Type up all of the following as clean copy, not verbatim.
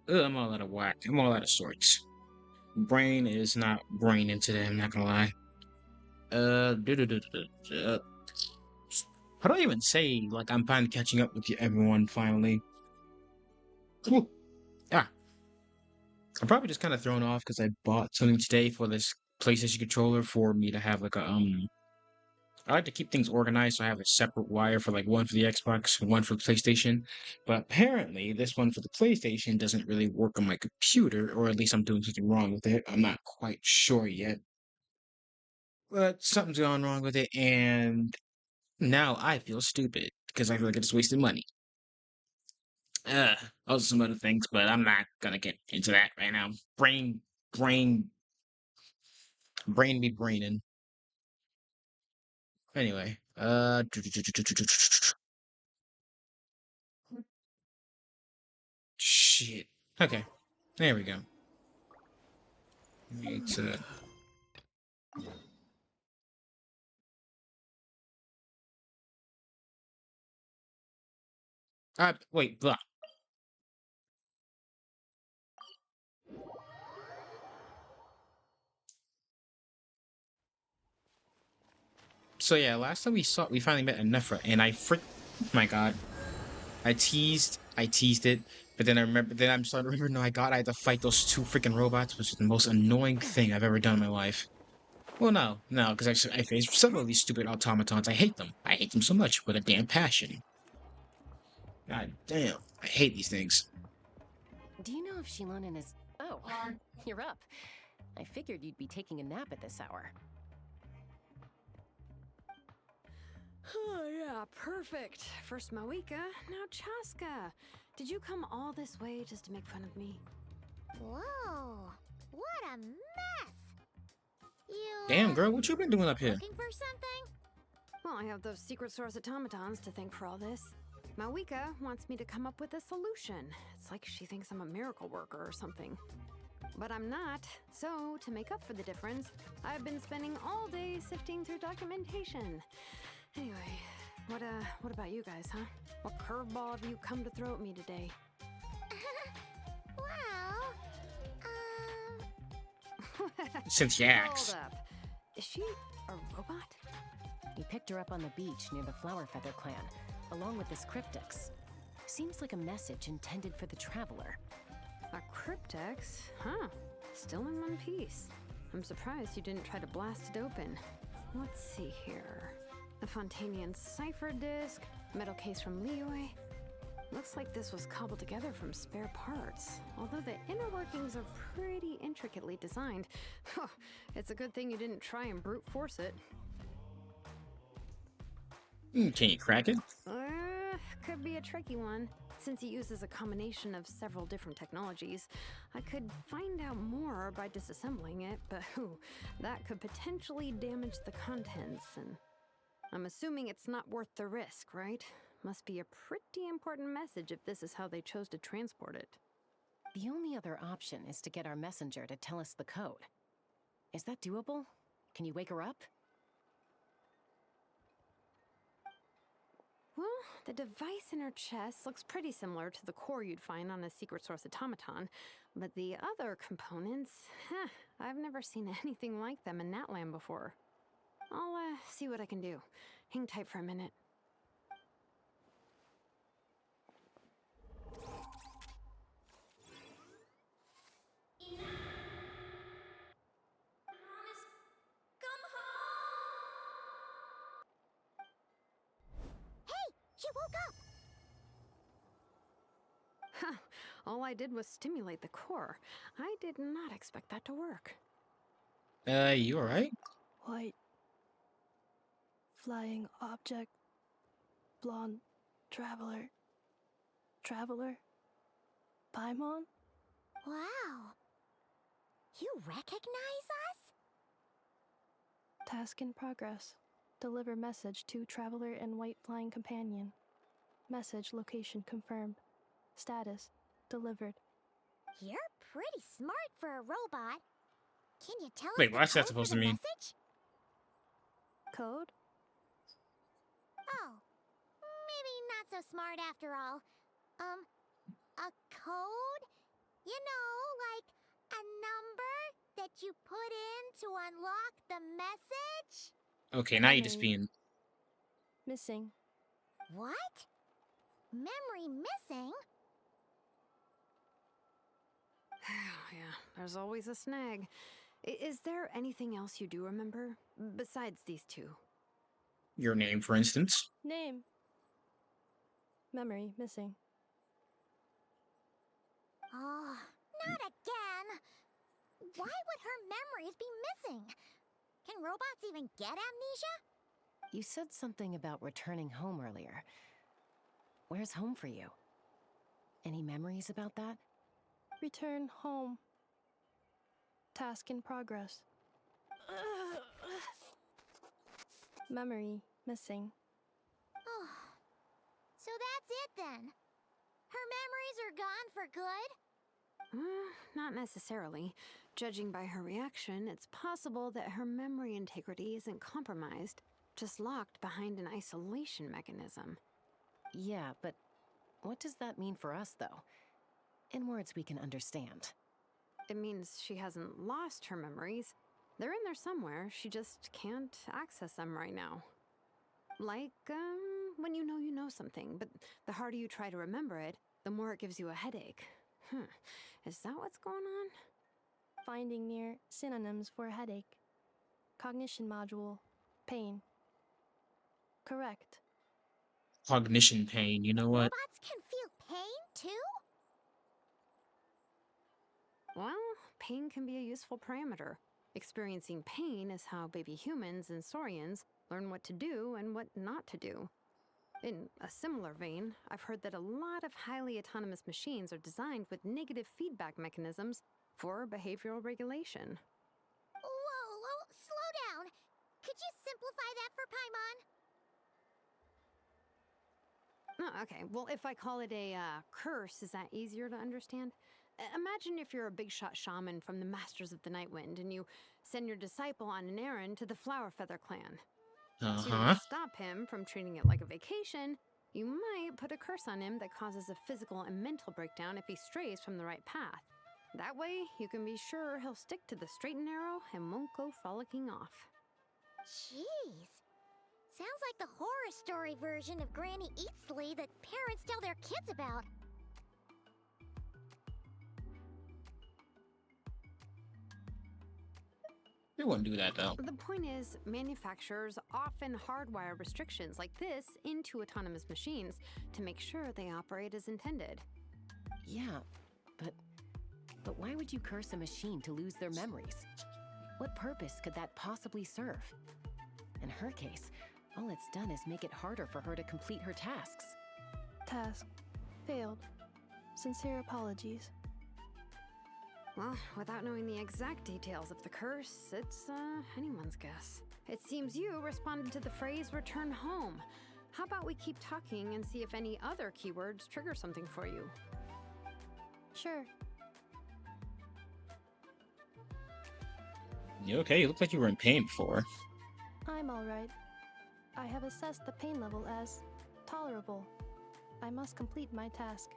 I'm all out of whack. I'm all out of sorts. Brain is not braining today. I'm not gonna lie. How do I even say like I'm finally catching up with you, everyone? Finally. Ooh, ah, I'm probably just kind of thrown off because I bought something today for this PlayStation controller for me to have like a I like to keep things organized, so I have a separate wire for like one for the Xbox and one for the PlayStation. But apparently, this one for the PlayStation doesn't really work on my computer, or at least I'm doing something wrong with it. I'm not quite sure yet, but something's gone wrong with it, and now I feel stupid because I feel like I just wasted money. Also some other things, but I'm not gonna get into that right now. Brain, brain, brain be braining. Anyway, shit. Okay, there we go. It's wait, blah. So yeah, last time we finally met in Nefra, and my God, I teased it, but then I'm starting to remember, no, I had to fight those two freaking robots, which is the most annoying thing I've ever done in my life. Well, no, because I faced several of these stupid automatons. I hate them. I hate them so much with a damn passion. God damn, I hate these things. Do you know if Shilonen is... Oh, you're up. I figured you'd be taking a nap at this hour. Oh, yeah, perfect. First Moika, now Chaska. Did you come all this way just to make fun of me? Whoa, what a mess! You, Damn, girl, what you been doing up here? looking for something? Well, I have those secret source automatons to thank for all this. Mawika wants me to come up with a solution. It's like she thinks I'm a miracle worker or something. But I'm not. So, to make up for the difference, I've been spending all day sifting through documentation. Anyway, what about you guys, huh? What curveball have you come to throw at me today? Well, Since you asked. Hold up. Is she a robot? You picked her up on the beach near the Flowerfeather clan, along with this cryptix. Seems like a message intended for the traveler. A cryptex? Huh. Still in one piece. I'm surprised you didn't try to blast it open. Let's see here. The Fontanian cipher disk, metal case from Liyue. Looks like this was cobbled together from spare parts. Although the inner workings are pretty intricately designed. It's a good thing you didn't try and brute force it. Can you crack it? Could be a tricky one. Since it uses a combination of several different technologies, I could find out more by disassembling it, but that could potentially damage the contents, and I'm assuming it's not worth the risk, right? Must be a pretty important message if this is how they chose to transport it. The only other option is to get our messenger to tell us the code. Is that doable? Can you wake her up? Well, the device in her chest looks pretty similar to the core you'd find on a secret source automaton, but the other components, I've never seen anything like them in Natlan before. I'll see what I can do. Hang tight for a minute. She woke up! Huh, all I did was stimulate the core. I did not expect that to work. You alright? White. Flying object. Blonde. Traveler. Traveler. Paimon? Wow. You recognize us? Task in progress. Deliver message to Traveler and White Flying Companion. Message location confirmed. Status delivered. You're pretty smart for a robot. Can you tell us Wait, the what's that code supposed for to the mean? message? Code? Oh, maybe not so smart after all. Like a number that you put in to unlock the message? Okay, now you're just Memory being. missing. What? Memory missing? Yeah, there's always a snag. Is there anything else you do remember besides these two? Your name, for instance. Name. Memory missing. Oh, not again! Why would her memories be missing? Can robots even get amnesia? You said something about returning home earlier. Where's home for you? Any memories about that? Return home. Task in progress. Memory missing. Oh, so that's it then. Her memories are gone for good? Not necessarily. Judging by her reaction, it's possible that her memory integrity isn't compromised, just locked behind an isolation mechanism. Yeah, but what does that mean for us, though? In words we can understand. It means she hasn't lost her memories. They're in there somewhere, she just can't access them right now. Like, when you know something, but the harder you try to remember it, the more it gives you a headache. Is that what's going on? Finding near synonyms for headache. Cognition module. Pain. Correct. Cognition pain. You know what? Robots can feel pain too? Well, pain can be a useful parameter. Experiencing pain is how baby humans and saurians learn what to do and what not to do. In a similar vein, I've heard that a lot of highly autonomous machines are designed with negative feedback mechanisms for behavioral regulation. Whoa, slow down. Could you simplify that for Paimon? Oh, okay, well, if I call it a curse, is that easier to understand? Imagine if you're a big shot shaman from the Masters of the Nightwind and you send your disciple on an errand to the Flower Feather clan. To Uh-huh. stop him from treating it like a vacation, you might put a curse on him that causes a physical and mental breakdown if he strays from the right path. That way, you can be sure he'll stick to the straight and narrow and won't go frolicking off. Jeez. Sounds like the horror story version of Granny Eatsley that parents tell their kids about. They wouldn't do that, though. The point is, manufacturers often hardwire restrictions like this into autonomous machines to make sure they operate as intended. Yeah, but why would you curse a machine to lose their memories? What purpose could that possibly serve? In her case, all it's done is make it harder for her to complete her tasks. Task. Failed. Sincere apologies. Well, without knowing the exact details of the curse, it's anyone's guess. It seems you responded to the phrase return home. How about we keep talking and see if any other keywords trigger something for you? Sure. You okay? You look like you were in pain before. I'm alright. I have assessed the pain level as tolerable. I must complete my task.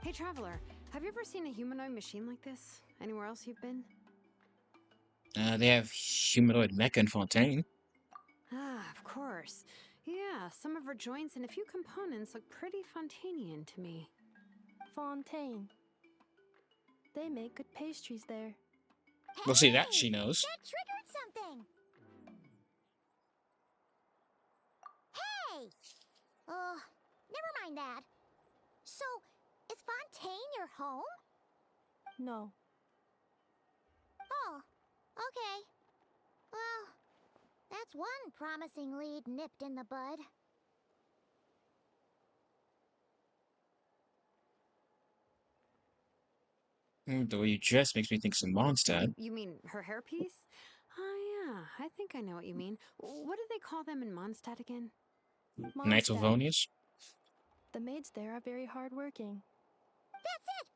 Hey, Traveler, have you ever seen a humanoid machine like this? Anywhere else you've been? They have humanoid mecha in Fontaine. Ah, of course. Yeah, some of her joints and a few components look pretty Fontainian to me. Fontaine. They make good pastries there. We'll see, that she knows. That triggered something! Hey! Never mind that. So, is Fontaine your home? No. Oh, okay. Well, that's one promising lead nipped in the bud. The way you dress makes me think some Mondstadt. You mean her hairpiece? Oh, yeah, I think I know what you mean. What do they call them in Mondstadt again? Knights of Mondstadt. Vonius? The maids there are very hardworking. That's it!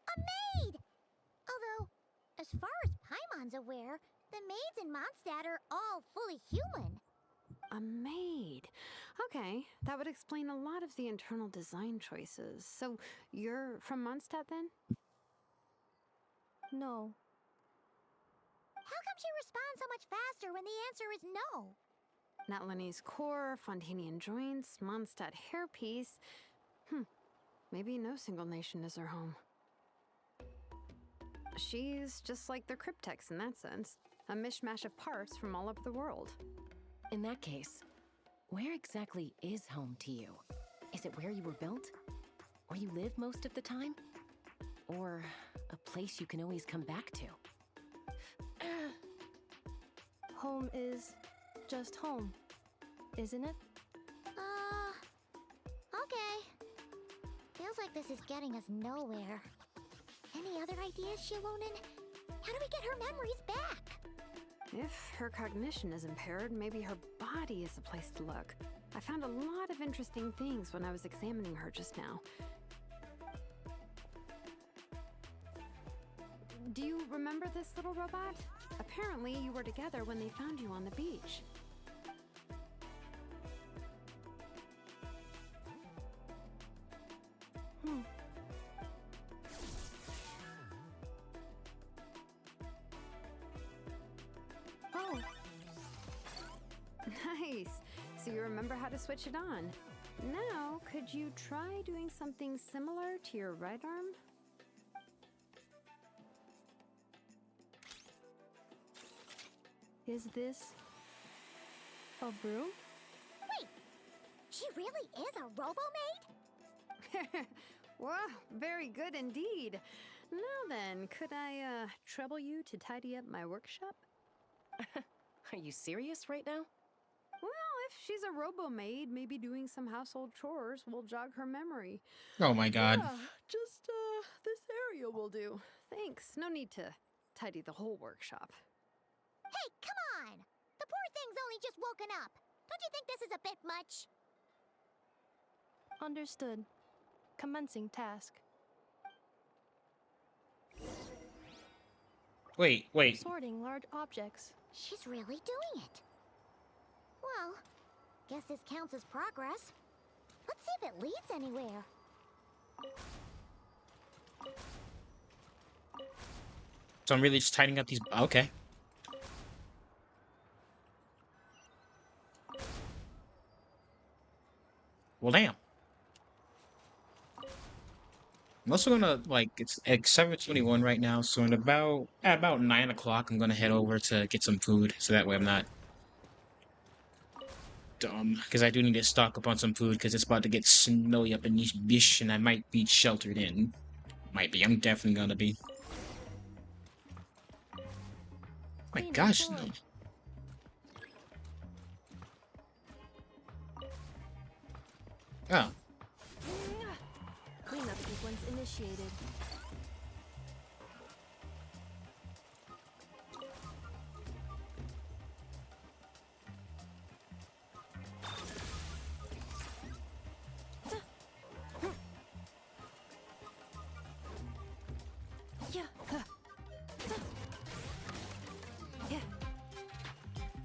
A maid! Although, as far as Paimon's aware, the maids in Mondstadt are all fully human. A maid. Okay, that would explain a lot of the internal design choices. So, you're from Mondstadt then? no. How come she responds so much faster when the answer is no? Natlanese core, Fontanian joints, Mondstadt hairpiece. Maybe no single nation is her home. She's just like the Cryptex in that sense. A mishmash of parts from all over the world. In that case, where exactly is home to you? Is it where you were built? Where you live most of the time? Or a place you can always come back to? Home is just home, isn't it? Okay. Feels like this is getting us nowhere. Any other ideas, Shilonen? How do we get her memories back? If her cognition is impaired, maybe her body is the place to look. I found a lot of interesting things when I was examining her just now. Do you remember this little robot? Apparently, you were together when they found you on the beach. Oh, Nice! So you remember how to switch it on. Now, could you try doing something similar to your right arm? is this a broom? Wait, she really is a robo-maid? Wow, very good indeed. Now then, could I trouble you to tidy up my workshop? Are you serious right now? Well, if she's a robo-maid, maybe doing some household chores will jog her memory. Oh my god. Yeah, just this area will do. Thanks. No need to tidy the whole workshop. Hey, come on! The poor thing's only just woken up. Don't you think this is a bit much? Understood. Commencing task. Wait. Sorting large objects. She's really doing it. Well, guess this counts as progress. Let's see if it leads anywhere. So I'm really just tidying up these. Okay. Well, damn. I'm also gonna it's at 7:21 right now, so in about 9 o'clock, I'm gonna head over to get some food, so that way I'm not dumb. Because I do need to stock up on some food, because it's about to get snowy up in this bish, and I might be sheltered in. Might be. I'm definitely gonna be. My Clean gosh, the floor. no. Oh. Cleanup sequence initiated.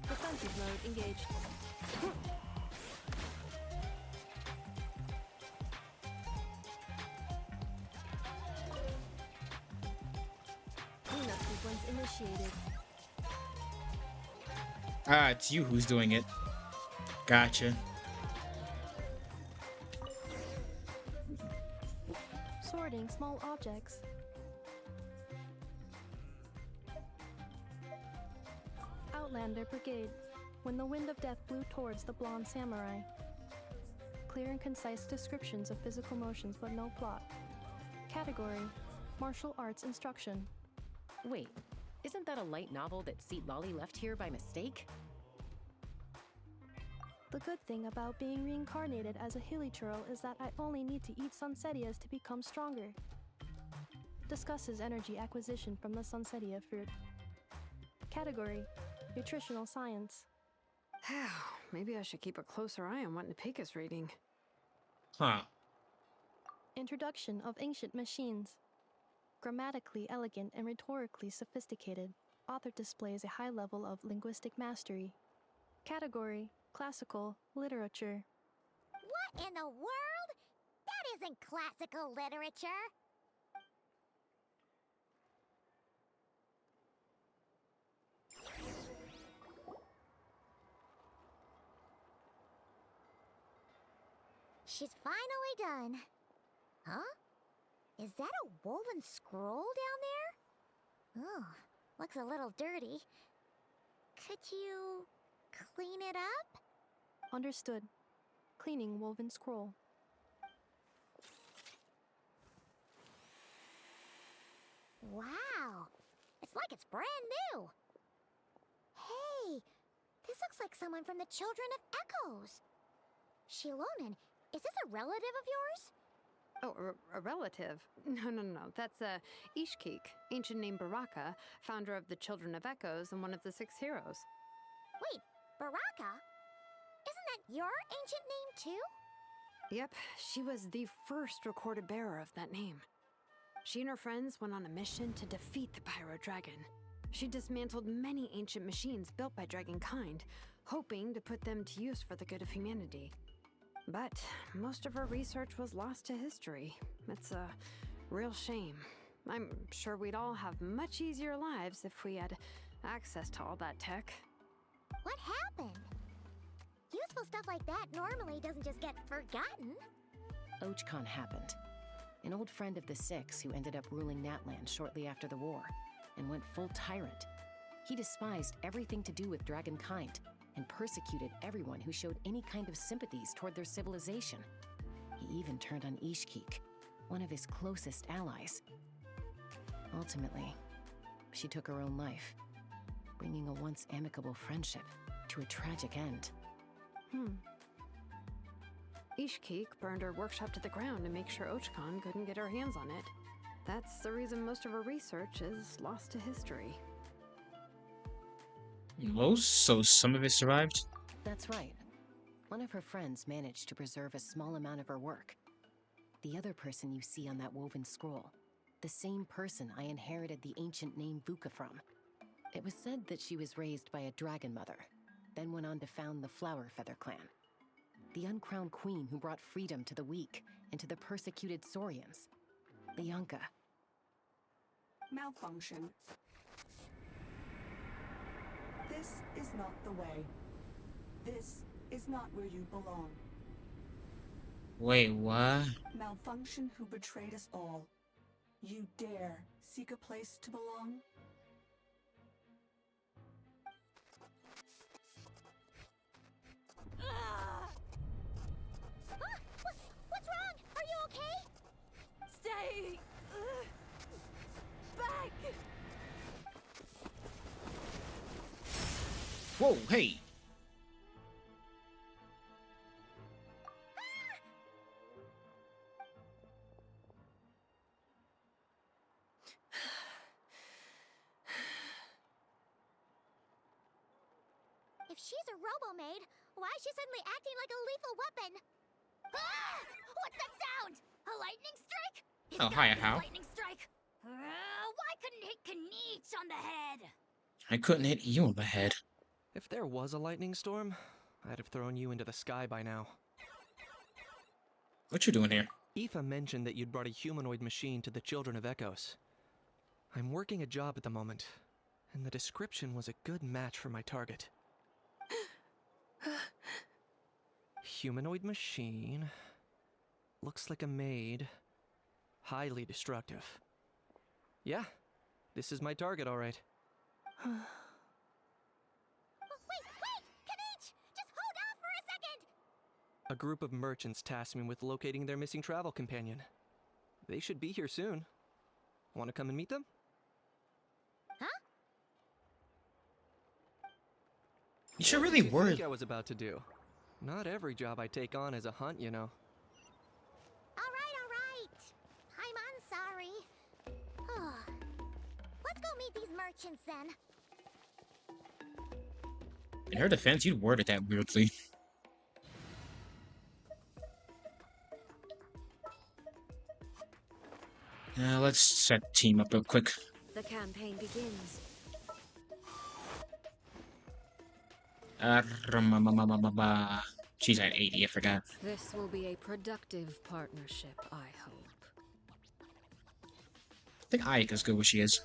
Defensive mode engaged. Cleanup sequence initiated. Ah, it's you who's doing it. Gotcha. Sorting small objects. Outlander Brigade. When the wind of death blew towards the blonde samurai. Clear and concise descriptions of physical motions, but no plot. Category: martial arts instruction. Wait, isn't that a light novel that Seat Lolly left here by mistake? The good thing about being reincarnated as a hilichurl is that I only need to eat sunsettias to become stronger. Discusses energy acquisition from the sunsettia fruit. Category: nutritional science. Maybe I should keep a closer eye on what Nepik is reading. Huh. Introduction of ancient machines. Grammatically elegant and rhetorically sophisticated, author displays a high level of linguistic mastery. Category: classical literature. What in the world? That isn't classical literature. she's finally done. Huh? Is that a woven scroll down there? Oh, looks a little dirty. Could you clean it up? Understood. Cleaning woven scroll. Wow, it's like it's brand new. Hey, this looks like someone from the Children of Echoes. Shilonen, is this a relative of yours? Oh, a relative? No. That's Ishkik, ancient name Baraka, founder of the Children of Echoes and one of the 6 heroes. Wait, Baraka? Isn't that your ancient name too? Yep, she was the first recorded bearer of that name. She and her friends went on a mission to defeat the Pyro Dragon. She dismantled many ancient machines built by Dragonkind, hoping to put them to use for the good of humanity. But most of her research was lost to history. It's a real shame. I'm sure we'd all have much easier lives if we had access to all that tech. What happened? Useful stuff like that normally doesn't just get forgotten. Ochcon happened. An old friend of the 6 who ended up ruling Natland shortly after the war, and went full tyrant. He despised everything to do with Dragonkind, and persecuted everyone who showed any kind of sympathies toward their civilization. He even turned on Ishkik, one of his closest allies. Ultimately, she took her own life, bringing a once amicable friendship to a tragic end. Ishkik burned her workshop to the ground to make sure Ochcon couldn't get her hands on it. That's the reason most of her research is lost to history. Oh, so some of it survived? That's right. One of her friends managed to preserve a small amount of her work. The other person you see on that woven scroll, the same person I inherited the ancient name Vuka from. It was said that she was raised by a dragon mother, then went on to found the Flower Feather clan. The uncrowned queen who brought freedom to the weak and to the persecuted Saurians. Bianca. Malfunction. This is not the way. This is not where you belong. Wait, what? Malfunction who betrayed us all. You dare seek a place to belong? What's wrong? Are you okay? Stay back! Whoa, hey! If she's a robo-maid, why is she suddenly acting like a lethal weapon? Ah! What's that sound? A lightning strike? It's Oh, gotta hiya, be a How? lightning strike. Why couldn't it hit Kanich on the head? I couldn't hit you on the head. If there was a lightning storm, I'd have thrown you into the sky by now. What you doing here? Aoife mentioned that you'd brought a humanoid machine to the Children of Echoes. I'm working a job at the moment, and the description was a good match for my target. Humanoid machine. Looks like a maid. Highly destructive. Yeah, this is my target, all right. Wait! Kanich! Just hold off for a second! A group of merchants tasked me with locating their missing travel companion. They should be here soon. Want to come and meet them? Huh? You should What really did you worry. think I was about to do? Not every job I take on is a hunt, you know. Alright. I'm sorry. Let's go meet these merchants then. In her defense, you worded that weirdly. Let's set the team up real quick. The campaign begins. She's at 80, I forgot. This will be a productive partnership, I hope. I think Ayaka's good where she is.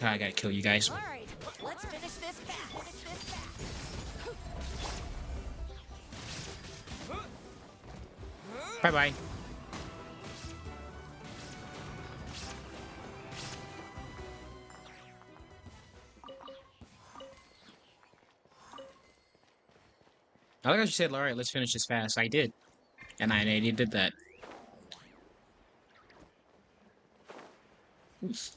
I gotta kill you guys. All right, let's finish this fast. Bye bye. I like how you said, alright, let's finish this fast. I did. And I already did that. Oof.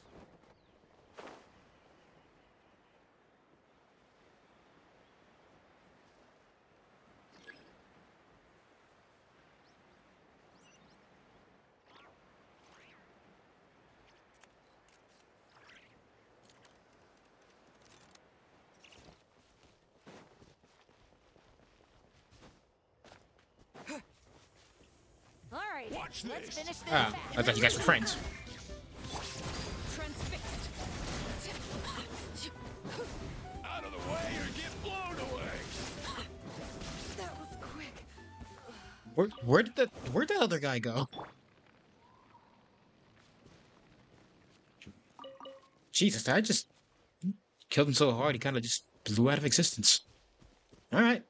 All right, let's finish this Ah, fast. I thought you guys were friends. Transfixed. Out of the way or get blown away! That was quick. Where'd that other guy go? Jesus, I just killed him so hard he kind of just blew out of existence. All right.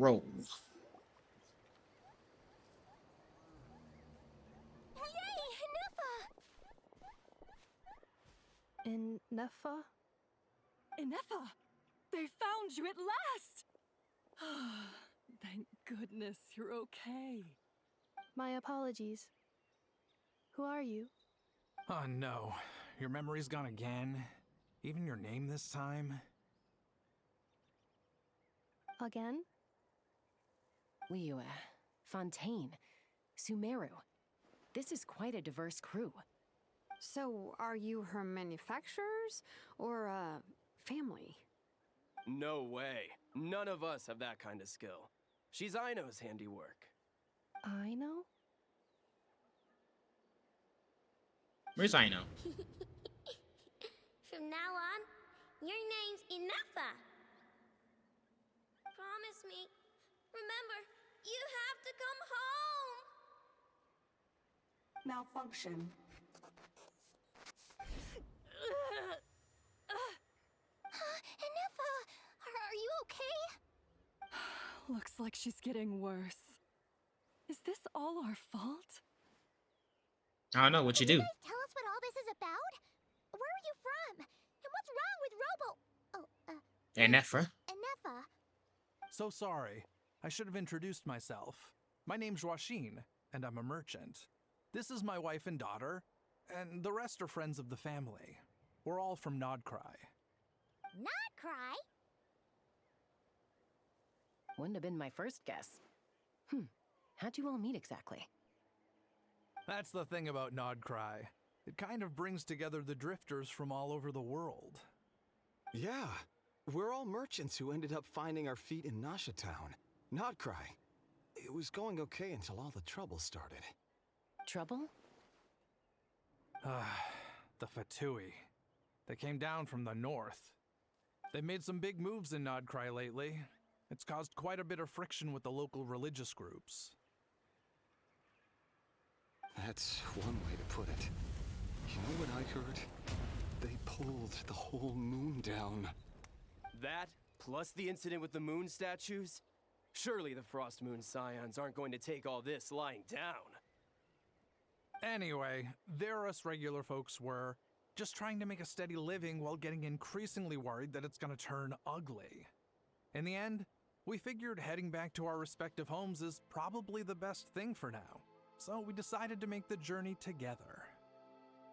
Roll. In Nefa? Inefa! They found you at last! Thank goodness you're okay. My apologies. Who are you? Oh no, your memory's gone again? Even your name this time? Again? Liyue, Fontaine, Sumeru. This is quite a diverse crew. So, are you her manufacturers or family? No way. None of us have that kind of skill. She's Aino's handiwork. I know? Where's Aino? From now on, your name's Inefa. Promise me. Remember, you have to come home. Malfunction. Inefa, are you okay? Looks like she's getting worse. Is this all our fault? I don't know what you do. Can you guys tell us what all this is about? Where are you from? And what's wrong with And Nephra? Inefa? So sorry. I should have introduced myself. My name's Joachine, and I'm a merchant. This is my wife and daughter, and the rest are friends of the family. We're all from Nodcry. Not cry? Wouldn't have been my first guess. How'd you all meet exactly? That's the thing about Nodcry. It kind of brings together the drifters from all over the world. Yeah, we're all merchants who ended up finding our feet in Nasha Town. Nodcry. It was going okay until all the trouble started. Trouble? The Fatui. They came down from the north. They've made some big moves in Nodcry lately. It's caused quite a bit of friction with the local religious groups. That's one way to put it. You know what I heard? They pulled the whole moon down. That, plus the incident with the moon statues? Surely the Frost Moon Scions aren't going to take all this lying down. Anyway, there us regular folks were just trying to make a steady living while getting increasingly worried that it's gonna turn ugly. In the end, we figured heading back to our respective homes is probably the best thing for now. So we decided to make the journey together.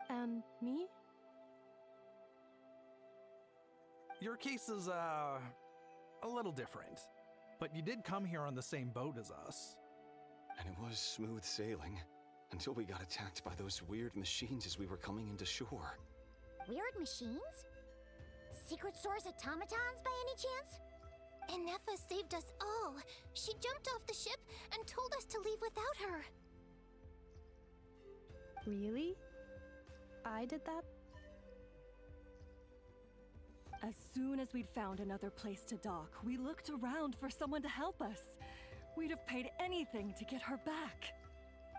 And me? Your case is, a little different. But you did come here on the same boat as us. And it was smooth sailing, until we got attacked by those weird machines as we were coming into shore. Weird machines? Secret Source automatons by any chance? Inefa saved us all. She jumped off the ship and told us to leave without her. Really? I did that? As soon as we'd found another place to dock, we looked around for someone to help us. We'd have paid anything to get her back.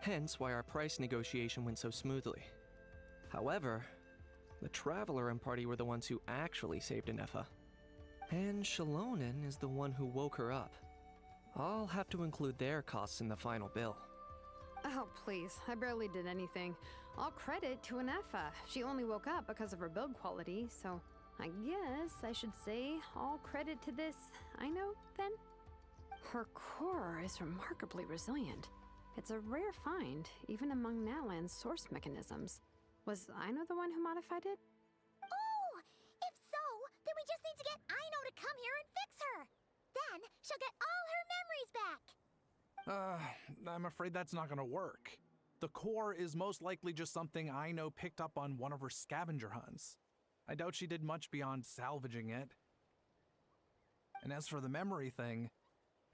Hence why our price negotiation went so smoothly. However, the Traveler and party were the ones who actually saved Anefa. And Shalonen is the one who woke her up. I'll have to include their costs in the final bill. Oh, please. I barely did anything. All credit to Anefa. She only woke up because of her build quality, so I guess I should say all credit to this Aino, then? Her core is remarkably resilient. It's a rare find, even among Natlan's source mechanisms. Was Aino the one who modified it? Oh! If so, then we just need to get Aino to come here and fix her! Then she'll get all her memories back! I'm afraid that's not gonna work. The core is most likely just something Aino picked up on one of her scavenger hunts. I doubt she did much beyond salvaging it. And as for the memory thing,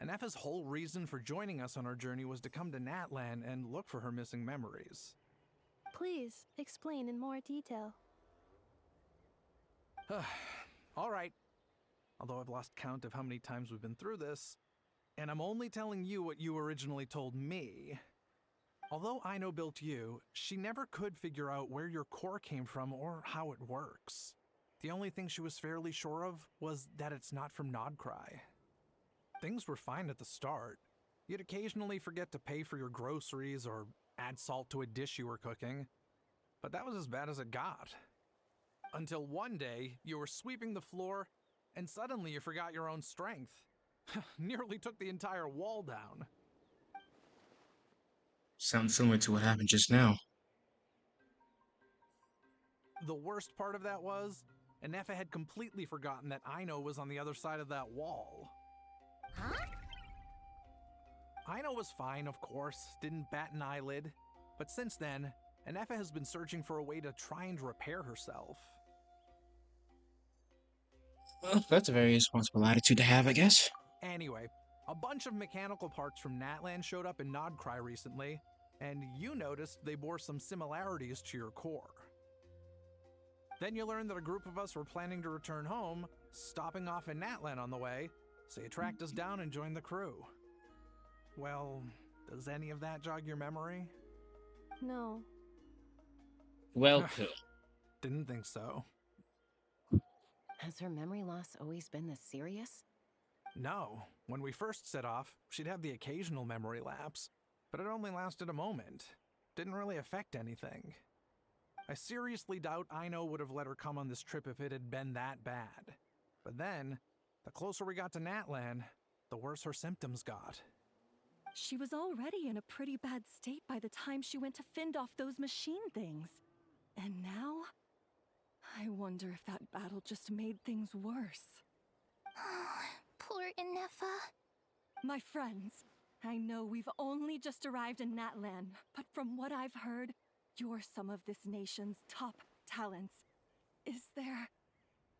Anefa's whole reason for joining us on our journey was to come to Natlan and look for her missing memories. Please explain in more detail. Alright. Although I've lost count of how many times we've been through this, and I'm only telling you what you originally told me. Although Aino built you, she never could figure out where your core came from or how it works. The only thing she was fairly sure of was that it's not from Nodcry. Things were fine at the start. You'd occasionally forget to pay for your groceries or add salt to a dish you were cooking, but that was as bad as it got. Until one day, you were sweeping the floor, and suddenly you forgot your own strength. Nearly took the entire wall down. Sounds similar to what happened just now. The worst part of that was, Anefa had completely forgotten that Aino was on the other side of that wall. Huh? Aino was fine, of course, didn't bat an eyelid. But since then, Anefa has been searching for a way to try and repair herself. Well, that's a very responsible attitude to have, I guess. Anyway, a bunch of mechanical parts from Natlan showed up in Nodcry recently, and you noticed they bore some similarities to your core. Then you learned that a group of us were planning to return home, stopping off in Natlan on the way, so you tracked us down and joined the crew. Well, does any of that jog your memory? No. Well, cool. Didn't think so. Has her memory loss always been this serious? No. When we first set off, she'd have the occasional memory lapse, but it only lasted a moment. Didn't really affect anything. I seriously doubt Aino would have let her come on this trip if it had been that bad. But then, the closer we got to Natlan, the worse her symptoms got. She was already in a pretty bad state by the time she went to fend off those machine things. And now, I wonder if that battle just made things worse. Poor Anefa. My friends, I know we've only just arrived in Natlan, but from what I've heard, you're some of this nation's top talents. Is there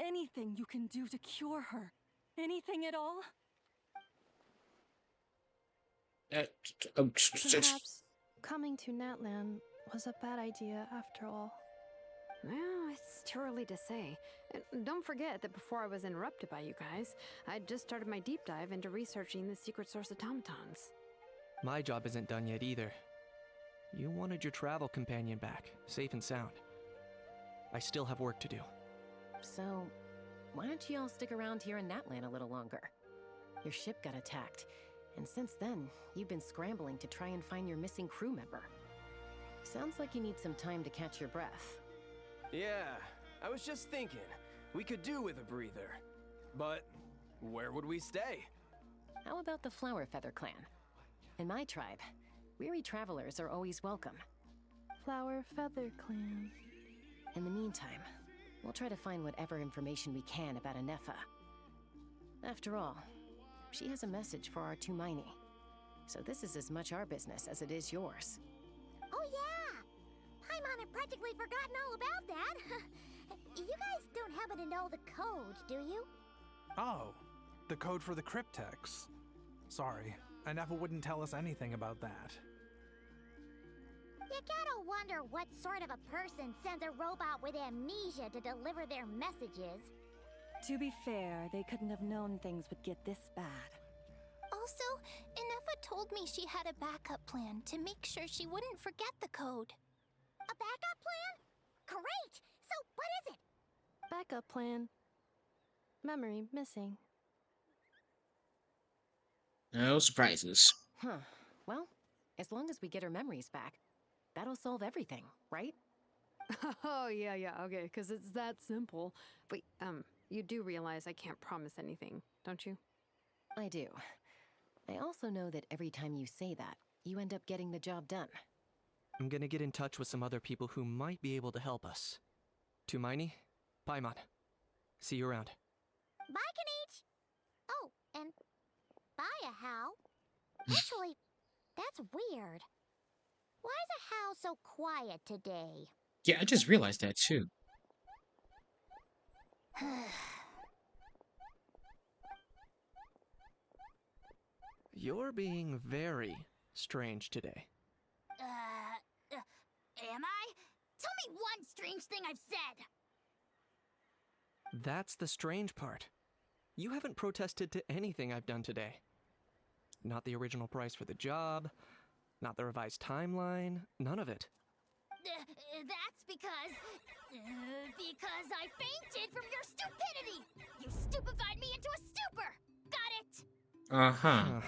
anything you can do to cure her? Anything at all? Perhaps coming to Natlan was a bad idea after all. Well, it's too early to say. And don't forget that before I was interrupted by you guys, I'd just started my deep dive into researching the secret source automatons. My job isn't done yet either. You wanted your travel companion back, safe and sound. I still have work to do. So, why don't you all stick around here in Natlan a little longer? Your ship got attacked, and since then, you've been scrambling to try and find your missing crew member. Sounds like you need some time to catch your breath. Yeah, I was just thinking, we could do with a breather. But where would we stay? How about the Flower Feather Clan? In my tribe, weary travelers are always welcome. Flower Feather Clan. In the meantime, we'll try to find whatever information we can about Anefa. After all, she has a message for our Tumaini. So this is as much our business as it is yours. Oh yeah! Paimon had practically forgotten all about that. You guys don't happen to know the code, do you? Oh, the code for the cryptex. Sorry, Anefa wouldn't tell us anything about that. You gotta wonder what sort of a person sends a robot with amnesia to deliver their messages. To be fair, they couldn't have known things would get this bad. Also, Inefa told me she had a backup plan to make sure she wouldn't forget the code. A backup plan? Great! So what is it? Backup plan. Memory missing. No surprises. Huh. Well, as long as we get her memories back, that'll solve everything, right? Oh, yeah, okay, because it's that simple. But, you do realize I can't promise anything, don't you? I do. I also know that every time you say that, you end up getting the job done. I'm gonna get in touch with some other people who might be able to help us. Tumaini, Paimon. See you around. Bye, Kanich! Oh, and bye, How. Actually, that's weird. Why is How so quiet today? Yeah, I just realized that too. You're being very strange today. Am I? Tell me one strange thing I've said! That's the strange part. You haven't protested to anything I've done today. Not the original price for the job, not the revised timeline, none of it. That's because I fainted from your stupidity! You stupefied me into a stupor! Got it? Uh-huh.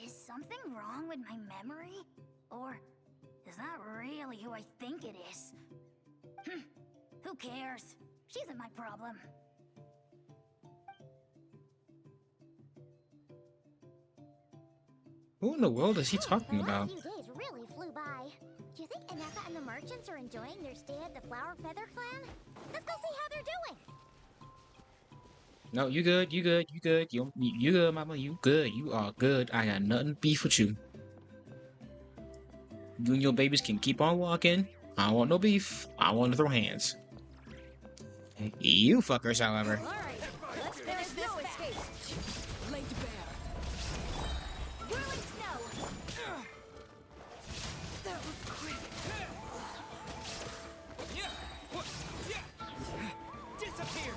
Is something wrong with my memory? Or is that really who I think it is? Who cares? She isn't my problem. Who in the world is he talking about? The last few days really flew by. Do you think Inefa and the merchants are enjoying their stay at the Flower Feather Clan? Let's go see how they're doing. No, you good, you good, you good. You good, mama, you good. You are good. I got nothing beef with you. You and your babies can keep on walking. I don't want no beef. I want to throw hands. You fuckers, however. Alright, let's finish this fast. Laid bare. Whirling snow. That was quick. Disappear!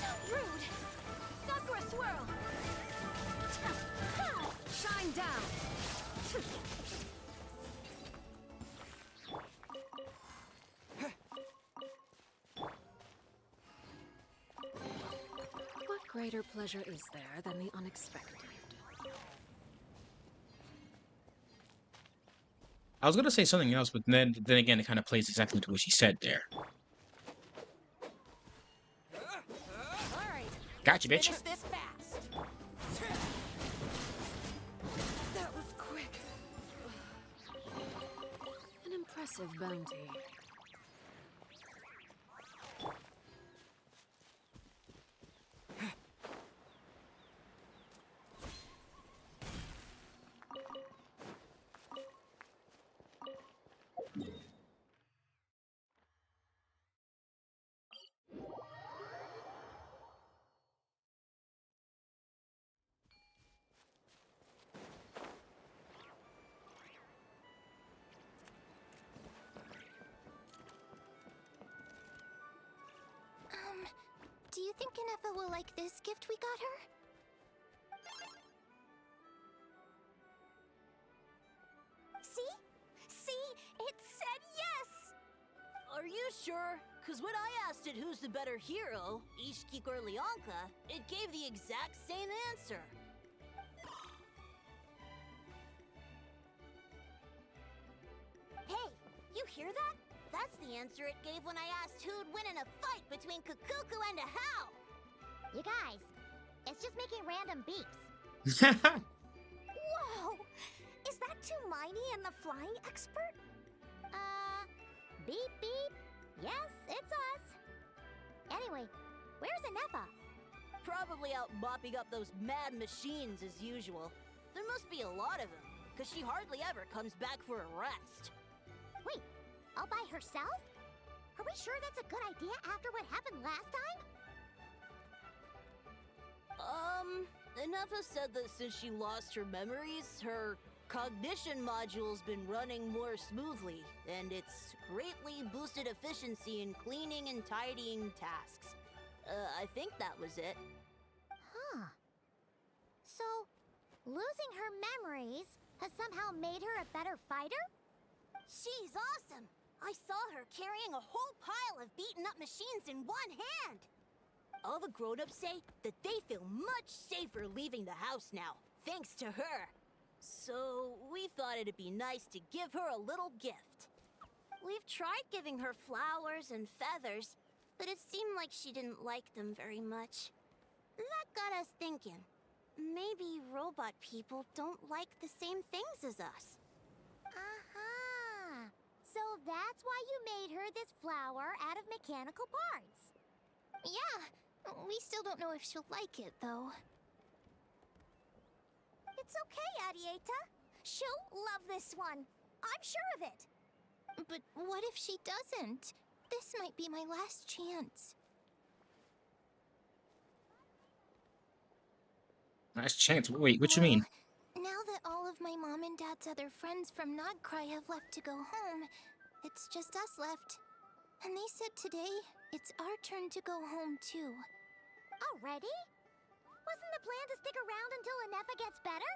So rude. Sakura swirl. Shine down! What greater pleasure is there than the unexpected? I was gonna say something else, but then again, it kind of plays exactly to what she said there. Alright. Gotcha, bitch. Finish this fast. That was quick. An impressive bounty. Do you think Inefa will like this gift we got her? See? See? It said yes! Are you sure? Because when I asked it who's the better hero, Ishiki or Leonka, it gave the exact same answer. Hey, you hear that? That's the answer it gave when I asked who'd win in a fight between Kukuku and a How! You guys, it's just making random beeps. Whoa! Is that Tumaini and the flying expert? Beep beep. Yes, it's us. Anyway, where's Inefa? Probably out mopping up those mad machines as usual. There must be a lot of them, because she hardly ever comes back for a rest. Wait, all by herself? Are we sure that's a good idea after what happened last time? Nefa said that since she lost her memories, her cognition module's been running more smoothly, and it's greatly boosted efficiency in cleaning and tidying tasks. I think that was it. Huh. So, losing her memories has somehow made her a better fighter? She's awesome! I saw her carrying a whole pile of beaten up machines in one hand! All the grown-ups say that they feel much safer leaving the house now, thanks to her. So, we thought it'd be nice to give her a little gift. We've tried giving her flowers and feathers, but it seemed like she didn't like them very much. That got us thinking. Maybe robot people don't like the same things as us. Aha! So that's why you made her this flower out of mechanical parts. Yeah, we still don't know if she'll like it, though. It's okay, Arieta. She'll love this one. I'm sure of it. But what if she doesn't? This might be my last chance. Last chance? Wait, what you mean? Now that all of my mom and dad's other friends from Nodcry have left to go home, it's just us left. And they said today, it's our turn to go home too. Already? Wasn't the plan to stick around until Anefa gets better?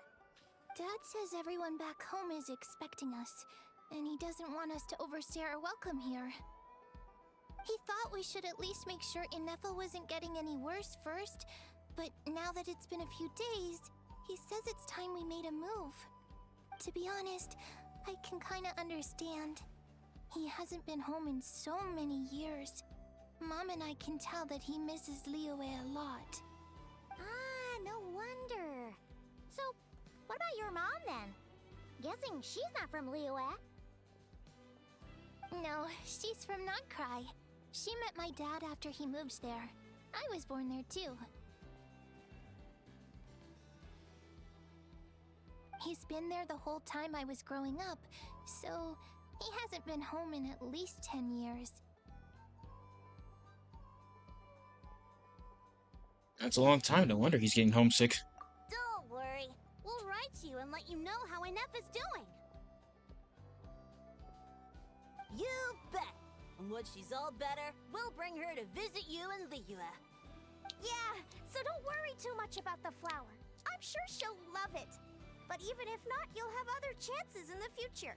Dad says everyone back home is expecting us, and he doesn't want us to overstay our welcome here. He thought we should at least make sure Inefa wasn't getting any worse first, but now that it's been a few days, he says it's time we made a move. To be honest, I can kinda understand. He hasn't been home in so many years. Mom and I can tell that he misses Liyue a lot. Ah, no wonder. So, what about your mom then? Guessing she's not from Liyue. No, she's from Nodcry. She met my dad after he moved there. I was born there too. He's been there the whole time I was growing up, so he hasn't been home in at least 10 years. That's a long time. No wonder he's getting homesick. Don't worry. We'll write to you and let you know how Inefa's doing. You bet. And when she's all better, we'll bring her to visit you in Liyue. Yeah, so don't worry too much about the flower. I'm sure she'll love it. But even if not, you'll have other chances in the future.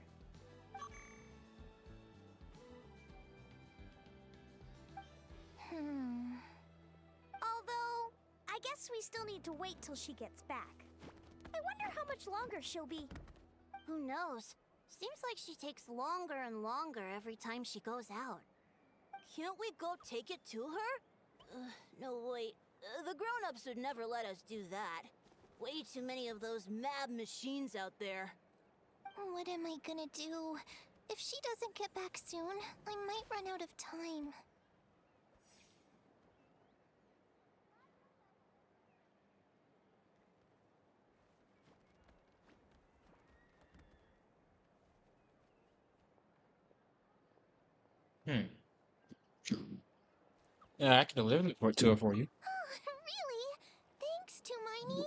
Although, I guess we still need to wait till she gets back. I wonder how much longer she'll be. Who knows? Seems like she takes longer and longer every time she goes out. Can't we go take it to her? No, wait. The grown-ups would never let us do that. Way too many of those mad machines out there. What am I gonna do? If she doesn't get back soon, I might run out of time. Yeah, I can deliver it to her for you. Really? Thanks, Tumaini.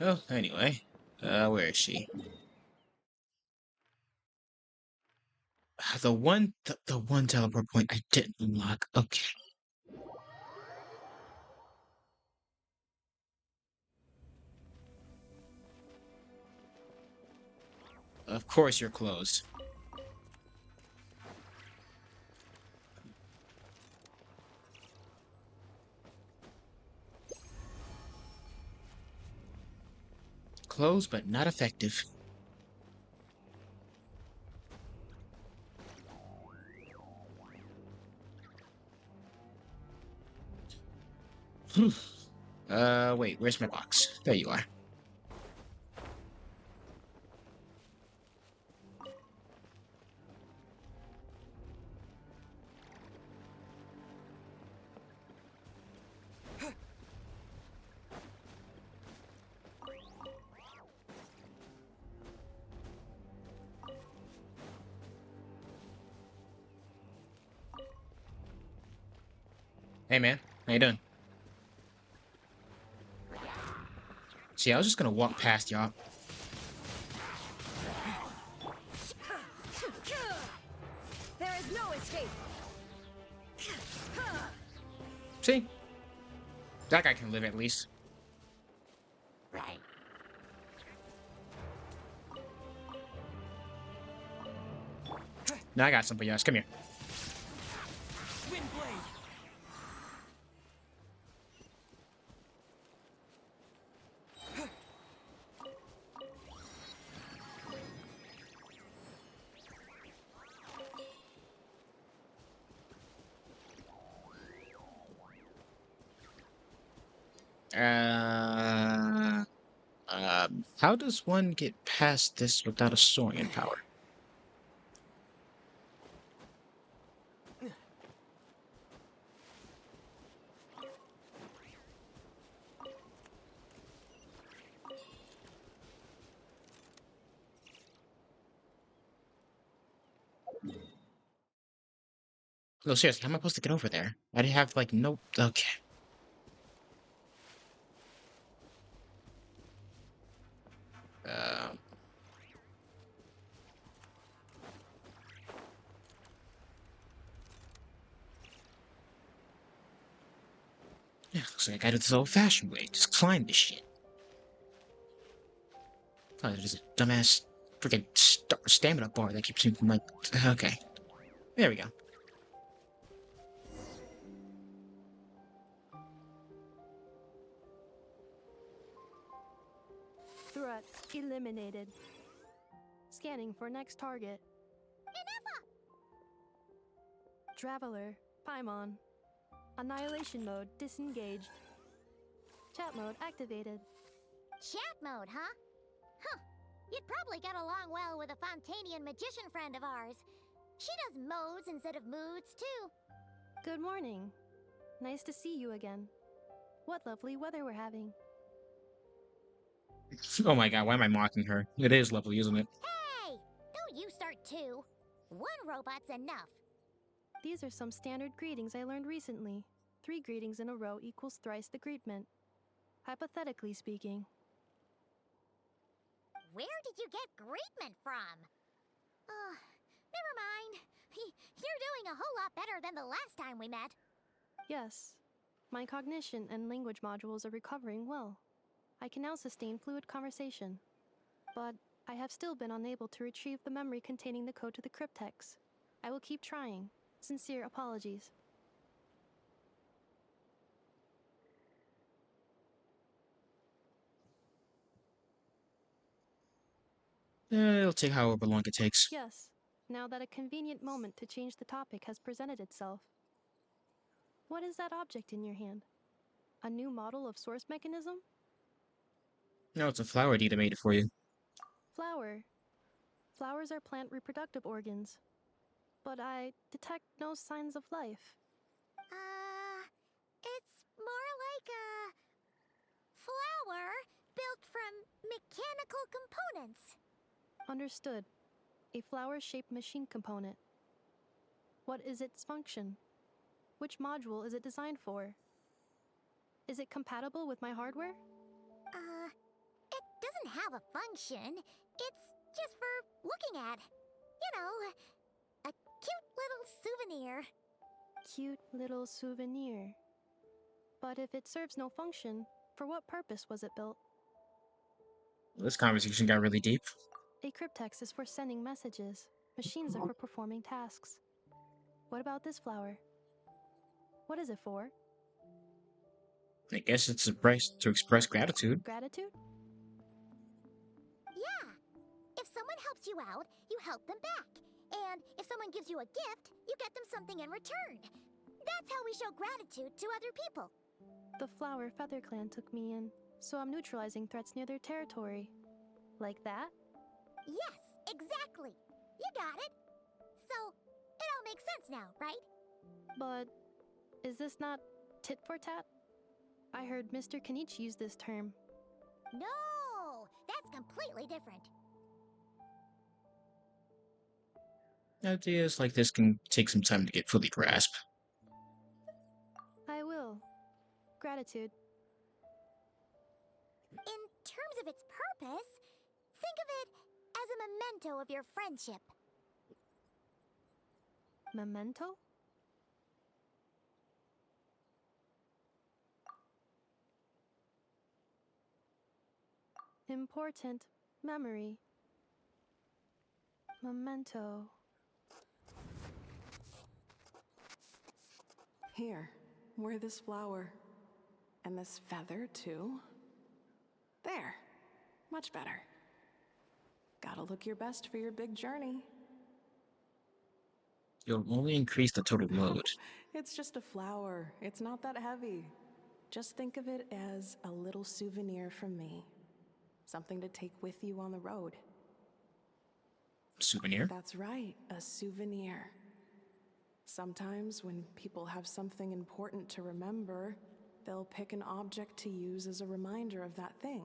Oh, anyway. Where is she? The one teleport point I didn't unlock. Okay. Of course you're closed. Closed, but not effective. Wait, where's my box? There you are. Hey man, how you doing? See, I was just gonna walk past y'all. There is no escape. See? That guy can live at least. Right. Now I got somebody else. Come here. Windblade! How does one get past this without a soaring power? No, seriously, how am I supposed to get over there? I didn't have, like, no... Okay. Uh... Yeah, looks like I gotta do this old-fashioned way. Just climb this shit. Oh, there's a dumbass freaking stamina bar that keeps me from, like... Okay. There we go. Threat eliminated. Scanning for next target. Traveler, Paimon. Annihilation mode disengaged. Chat mode activated. Chat mode, huh? Huh. You'd probably get along well with a Fontanian magician friend of ours. She does modes instead of moods, too. Good morning. Nice to see you again. What lovely weather we're having. Oh my god, why am I mocking her? It is lovely, isn't it? Hey! Don't you start too. One robot's enough. These are some standard greetings I learned recently. 3 greetings in a row equals thrice the greetment. Hypothetically speaking. Where did you get greetment from? Never mind. You're doing a whole lot better than the last time we met. Yes. My cognition and language modules are recovering well. I can now sustain fluid conversation. But I have still been unable to retrieve the memory containing the code to the cryptex. I will keep trying. Sincere apologies. It'll take however long it takes. Yes, now that a convenient moment to change the topic has presented itself. What is that object in your hand? A new model of source mechanism? No, it's a flower Dita made it for you. Flower. Flowers are plant reproductive organs. But I detect no signs of life. It's more like a flower built from mechanical components. Understood. A flower-shaped machine component. What is its function? Which module is it designed for? Is it compatible with my hardware? It doesn't have a function. It's just for looking at. You know, a cute little souvenir. Cute little souvenir. But if it serves no function, for what purpose was it built? Well, this conversation got really deep. A cryptex is for sending messages. Machines are for performing tasks. What about this flower? What is it for? I guess it's a price to express gratitude. Gratitude? Yeah. If someone helps you out, you help them back. And if someone gives you a gift, you get them something in return. That's how we show gratitude to other people. The Flower Feather Clan took me in, so I'm neutralizing threats near their territory. Like that? Yes, exactly. You got it. So, it all makes sense now, right? But is this not tit for tat? I heard Mr. Kenichi use this term. No, that's completely different. Ideas like this can take some time to get fully grasped. I Gratitude. In terms of its purpose, think of it as a memento of your friendship. Memento? Important memory. Memento. Here, wear this flower. And this feather, too. There. Much better. Gotta look your best for your big journey. You'll only increase the total load. It's just a flower. It's not that heavy. Just think of it as a little souvenir from me. Something to take with you on the road. Souvenir? That's right, a souvenir. Sometimes when people have something important to remember, they'll pick an object to use as a reminder of that thing.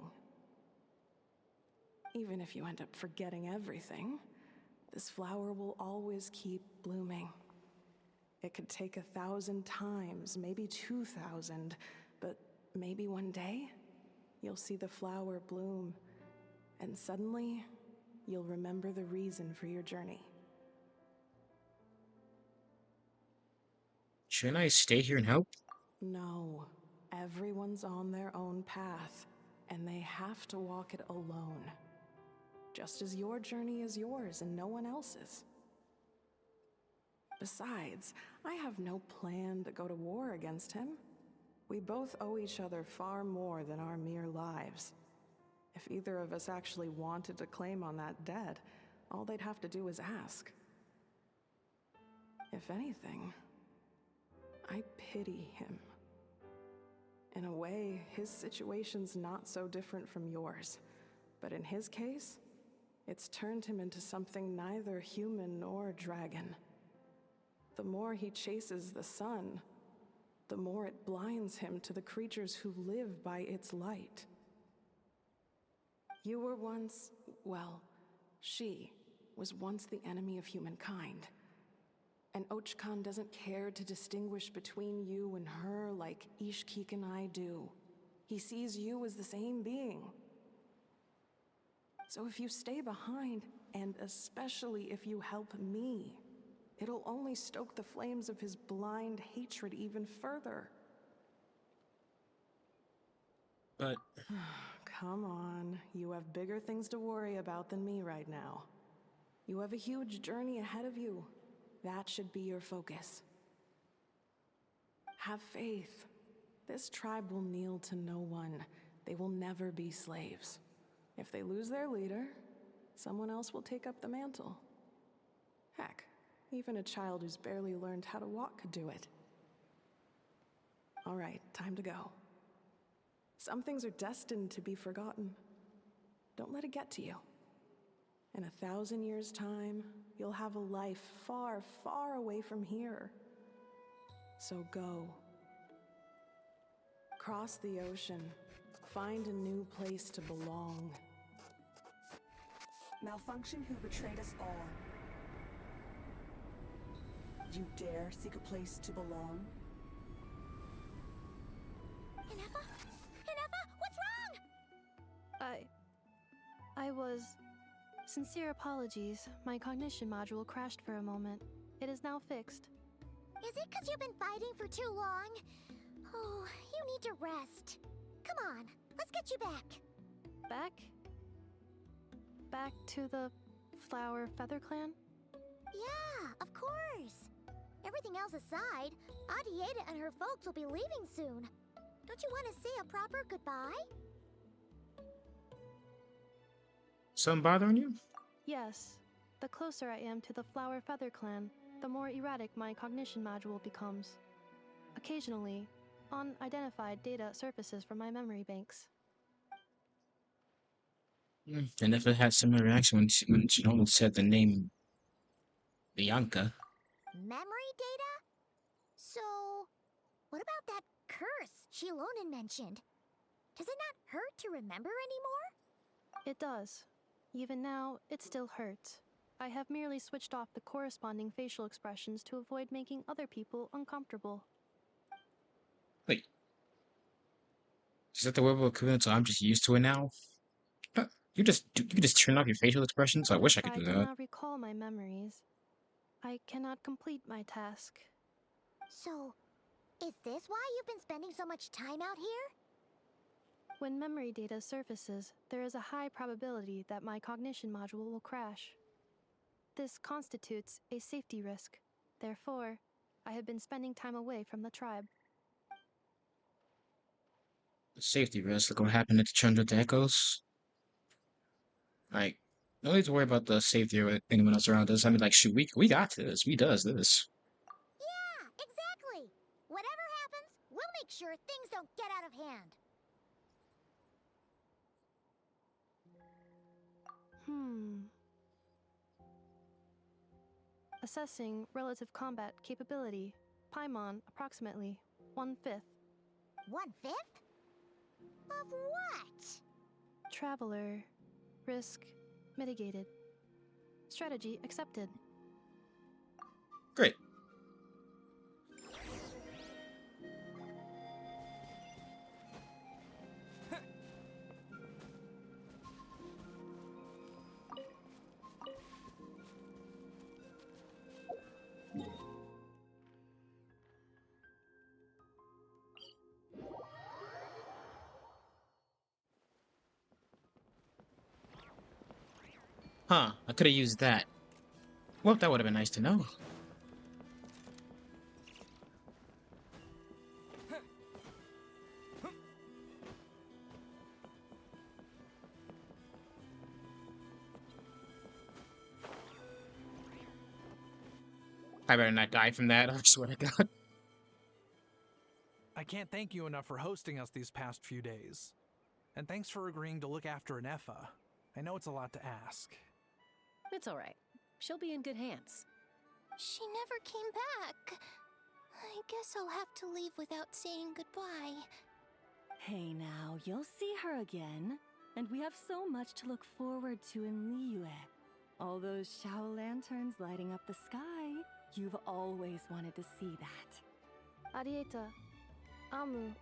Even if you end up forgetting everything, this flower will always keep blooming. It could take 1,000 times, maybe 2,000, but maybe one day, you'll see the flower bloom, and suddenly, you'll remember the reason for your journey. Shouldn't I stay here and help? No. Everyone's on their own path, and they have to walk it alone. Just as your journey is yours and no one else's. Besides, I have no plan to go to war against him. We both owe each other far more than our mere lives. If either of us actually wanted to claim on that debt, all they'd have to do was ask. If anything, I pity him. In a way, his situation's not so different from yours. But in his case, it's turned him into something neither human nor dragon. The more he chases the sun, the more it blinds him to the creatures who live by its light. You were once, well, she was once the enemy of humankind. And Ochkan doesn't care to distinguish between you and her like Ishkik and I do. He sees you as the same being. So if you stay behind, and especially if you help me, it'll only stoke the flames of his blind hatred even further. But... Come on, you have bigger things to worry about than me right now. You have a huge journey ahead of you. That should be your focus. Have faith. This tribe will kneel to no one. They will never be slaves. If they lose their leader, someone else will take up the mantle. Heck, even a child who's barely learned how to walk could do it. All right, time to go. Some things are destined to be forgotten. Don't let it get to you. In 1,000 years' time, you'll have a life far, far away from here. So go. Cross the ocean. Find a new place to belong. Malfunction who betrayed us all. You dare seek a place to belong? Inefa? Inefa, what's wrong? I was... Sincere apologies. My cognition module crashed for a moment. It is now fixed. Is it because you've been fighting for too long? Oh, you need to rest. Come on, let's get you back. Back? Back to the Flower Feather Clan? Yeah, of course. Everything else aside, Adieta and her folks will be leaving soon. Don't you want to say a proper goodbye? Some bothering you? Yes. The closer I am to the Flower Feather Clan, the more erratic my cognition module becomes. Occasionally, unidentified data surfaces from my memory banks. I never had similar reaction when Shinobu said the name Bianca. Memory data? So, what about that curse Shilonen mentioned? Does it not hurt to remember anymore? It does. Even now, it still hurts. I have merely switched off the corresponding facial expressions to avoid making other people uncomfortable. Wait, Is that the verbal equivalent? So I'm just used to it now. You can just turn off your facial expressions. I But wish I if could I do that. cannot recall my memories, I cannot complete my task. So, is this why you've been spending so much time out here? When memory data surfaces, there is a high probability that my cognition module will crash. This constitutes a safety risk. Therefore, I have been spending time away from the tribe. Safety risk. Look what happened at the Chandra with the Echoes. Like, no need to worry about the safety or anyone else around us. I mean, like, shoot, we got this. We does this. Yeah, exactly. Whatever happens, we'll make sure things don't get out of hand. Assessing relative combat capability. Paimon, approximately 1/5. 1/5? Of what? Traveler. Risk mitigated. Strategy accepted. Great. Huh, I could have used that. Well, that would have been nice to know. I better not die from that, I swear to God. I can't thank you enough for hosting us these past few days. And thanks for agreeing to look after Nefa. I know it's a lot to ask. It's all right. She'll be in good hands. She never came back. I guess I'll have to leave without saying goodbye. Hey now, you'll see her again. And we have so much to look forward to in Liyue. All those Shao lanterns lighting up the sky. You've always wanted to see that. Arieta. Amu.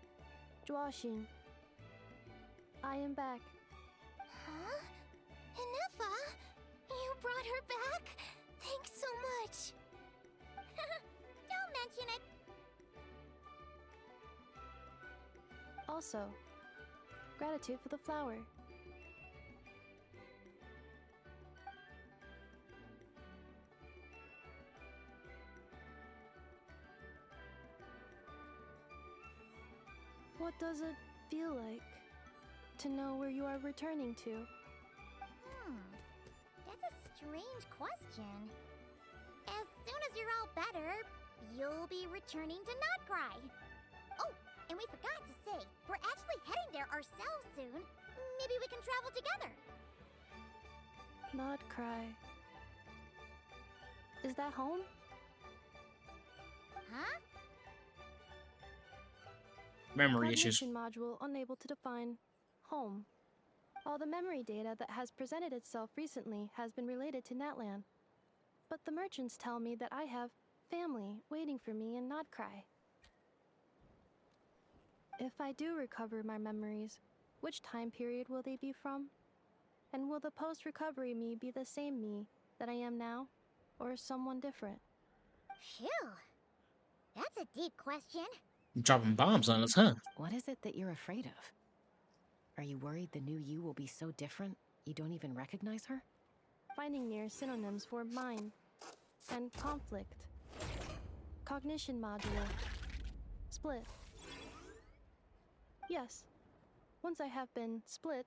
Joashin. I am back. Huh? Inefa? You brought her back? Thanks so much. Don't mention it. Also, gratitude for the flower. What does it feel like to know where you are returning to? That's a strange question. As soon as you're all better, you'll be returning to Notcry. Oh, and we forgot to say, we're actually heading there ourselves soon. Maybe we can travel together. Not cry. Is that home? Huh? Memory issues. Cognition module unable to define home. All the memory data that has presented itself recently has been related to Natlan. But the merchants tell me that I have family waiting for me in Notcry. If I do recover my memories, which time period will they be from? And will the post-recovery me be the same me that I am now, or someone different? Phew. That's a deep question. Dropping bombs on us, huh? What is it that you're afraid of? Are you worried the new you will be so different you don't even recognize her? Finding near synonyms for mind and conflict. Cognition module. Split. Yes. Once I have been split,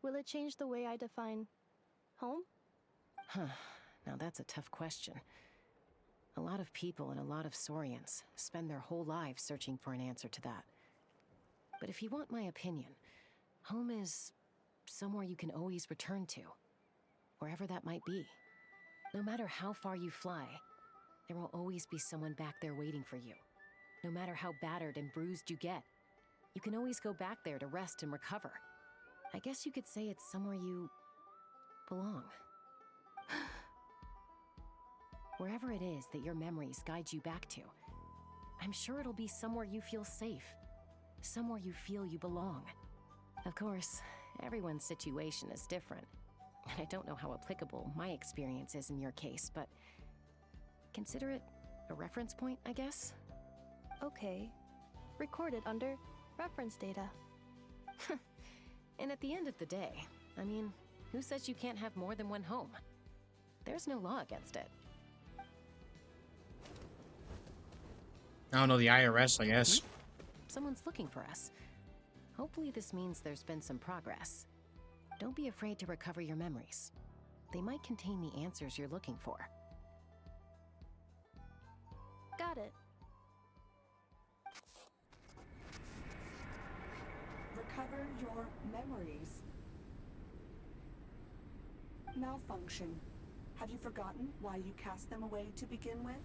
will it change the way I define home? Huh. Now that's a tough question. A lot of people and a lot of Saurians spend their whole lives searching for an answer to that. But if you want my opinion, home is somewhere you can always return to, wherever that might be. No matter how far you fly, there will always be someone back there waiting for you. No matter how battered and bruised you get, you can always go back there to rest and recover. I guess you could say it's somewhere you belong. Wherever it is that your memories guide you back to, I'm sure it'll be somewhere you feel safe. somewhere you feel you belong. Of course, everyone's situation is different, and I don't know how applicable my experience is in your case, but consider it a reference point, I guess? Okay. Recorded under reference data. And at the end of the day, I mean, who says you can't have more than one home? There's no law against it. I don't know, the IRS, I guess. Someone's looking for us. Hopefully this means there's been some progress. Don't be afraid to recover your memories. They might contain the answers you're looking for. Got it. Recover your memories. Malfunction. Have you forgotten why you cast them away to begin with?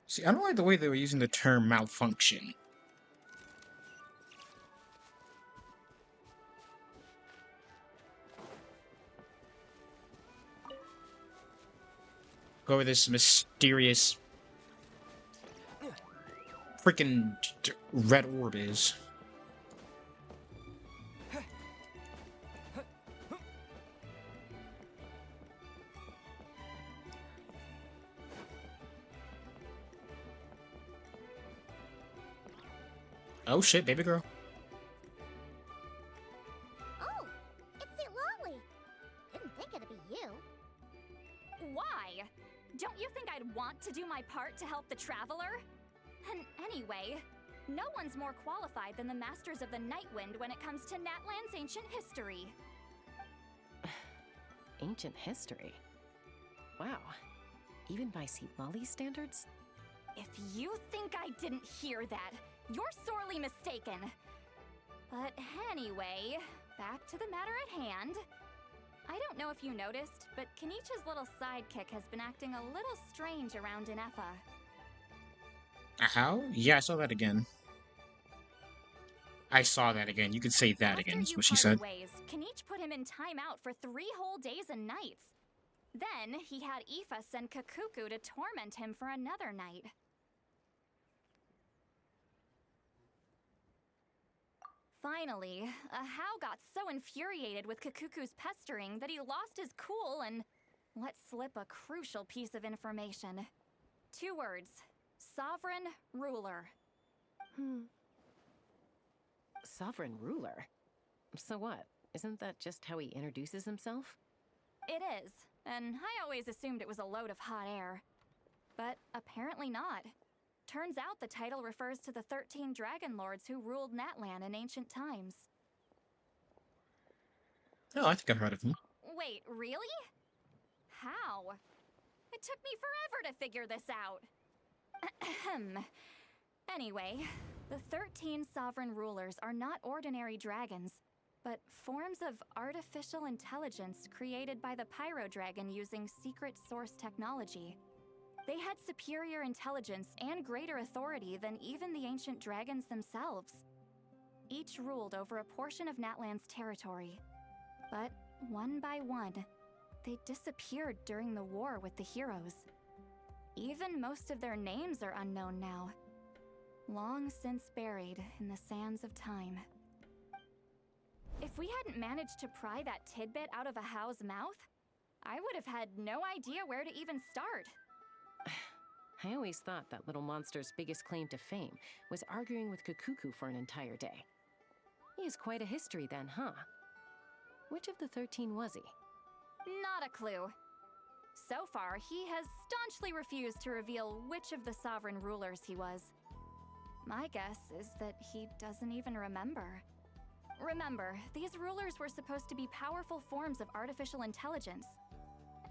See, I don't like the way they were using the term malfunction. Go over this mysterious freaking red orb is. Oh shit, baby girl. Oh, it's Lolly. Didn't think it'd be you. Why? Don't you think I'd want to do my part to help the Traveler? And anyway, no one's more qualified than the Masters of the Nightwind when it comes to Natlan's ancient history. Ancient history? Wow. Even by Lolly's standards? If you think I didn't hear that, you're sorely mistaken. But anyway, back to the matter at hand. I don't know if you noticed, but Kenichi's little sidekick has been acting a little strange around Inefa. How? Yeah, I saw that again. I saw that again. You could say that again, is what she said. Ways, Kenich put him in timeout for 3 whole days and nights. Then he had Aoife send Kakuku to torment him for another night. Finally, Ahau got so infuriated with Kakuku's pestering that he lost his cool and let slip a crucial piece of information. 2 words. Sovereign Ruler. Sovereign ruler? So what? Isn't that just how he introduces himself? It is, and I always assumed it was a load of hot air. But apparently not. Turns out the title refers to the 13 Dragon Lords who ruled Natlan in ancient times. Oh, I think I've heard of them. Wait, really? How? It took me forever to figure this out. Anyway, the 13 sovereign rulers are not ordinary dragons, but forms of artificial intelligence created by the Pyro Dragon using secret source technology. They had superior intelligence and greater authority than even the ancient dragons themselves. Each ruled over a portion of Natlan's territory. But one by one, they disappeared during the war with the heroes. Even most of their names are unknown now. Long since buried in the sands of time. If we hadn't managed to pry that tidbit out of Ahau's mouth, I would have had no idea where to even start. I always thought that little monster's biggest claim to fame was arguing with Kakuku for an entire day. He has quite a history then, huh? Which of the 13 was he? Not a clue. So far, he has staunchly refused to reveal which of the sovereign rulers he was. My guess is that he doesn't even remember. Remember, these rulers were supposed to be powerful forms of artificial intelligence.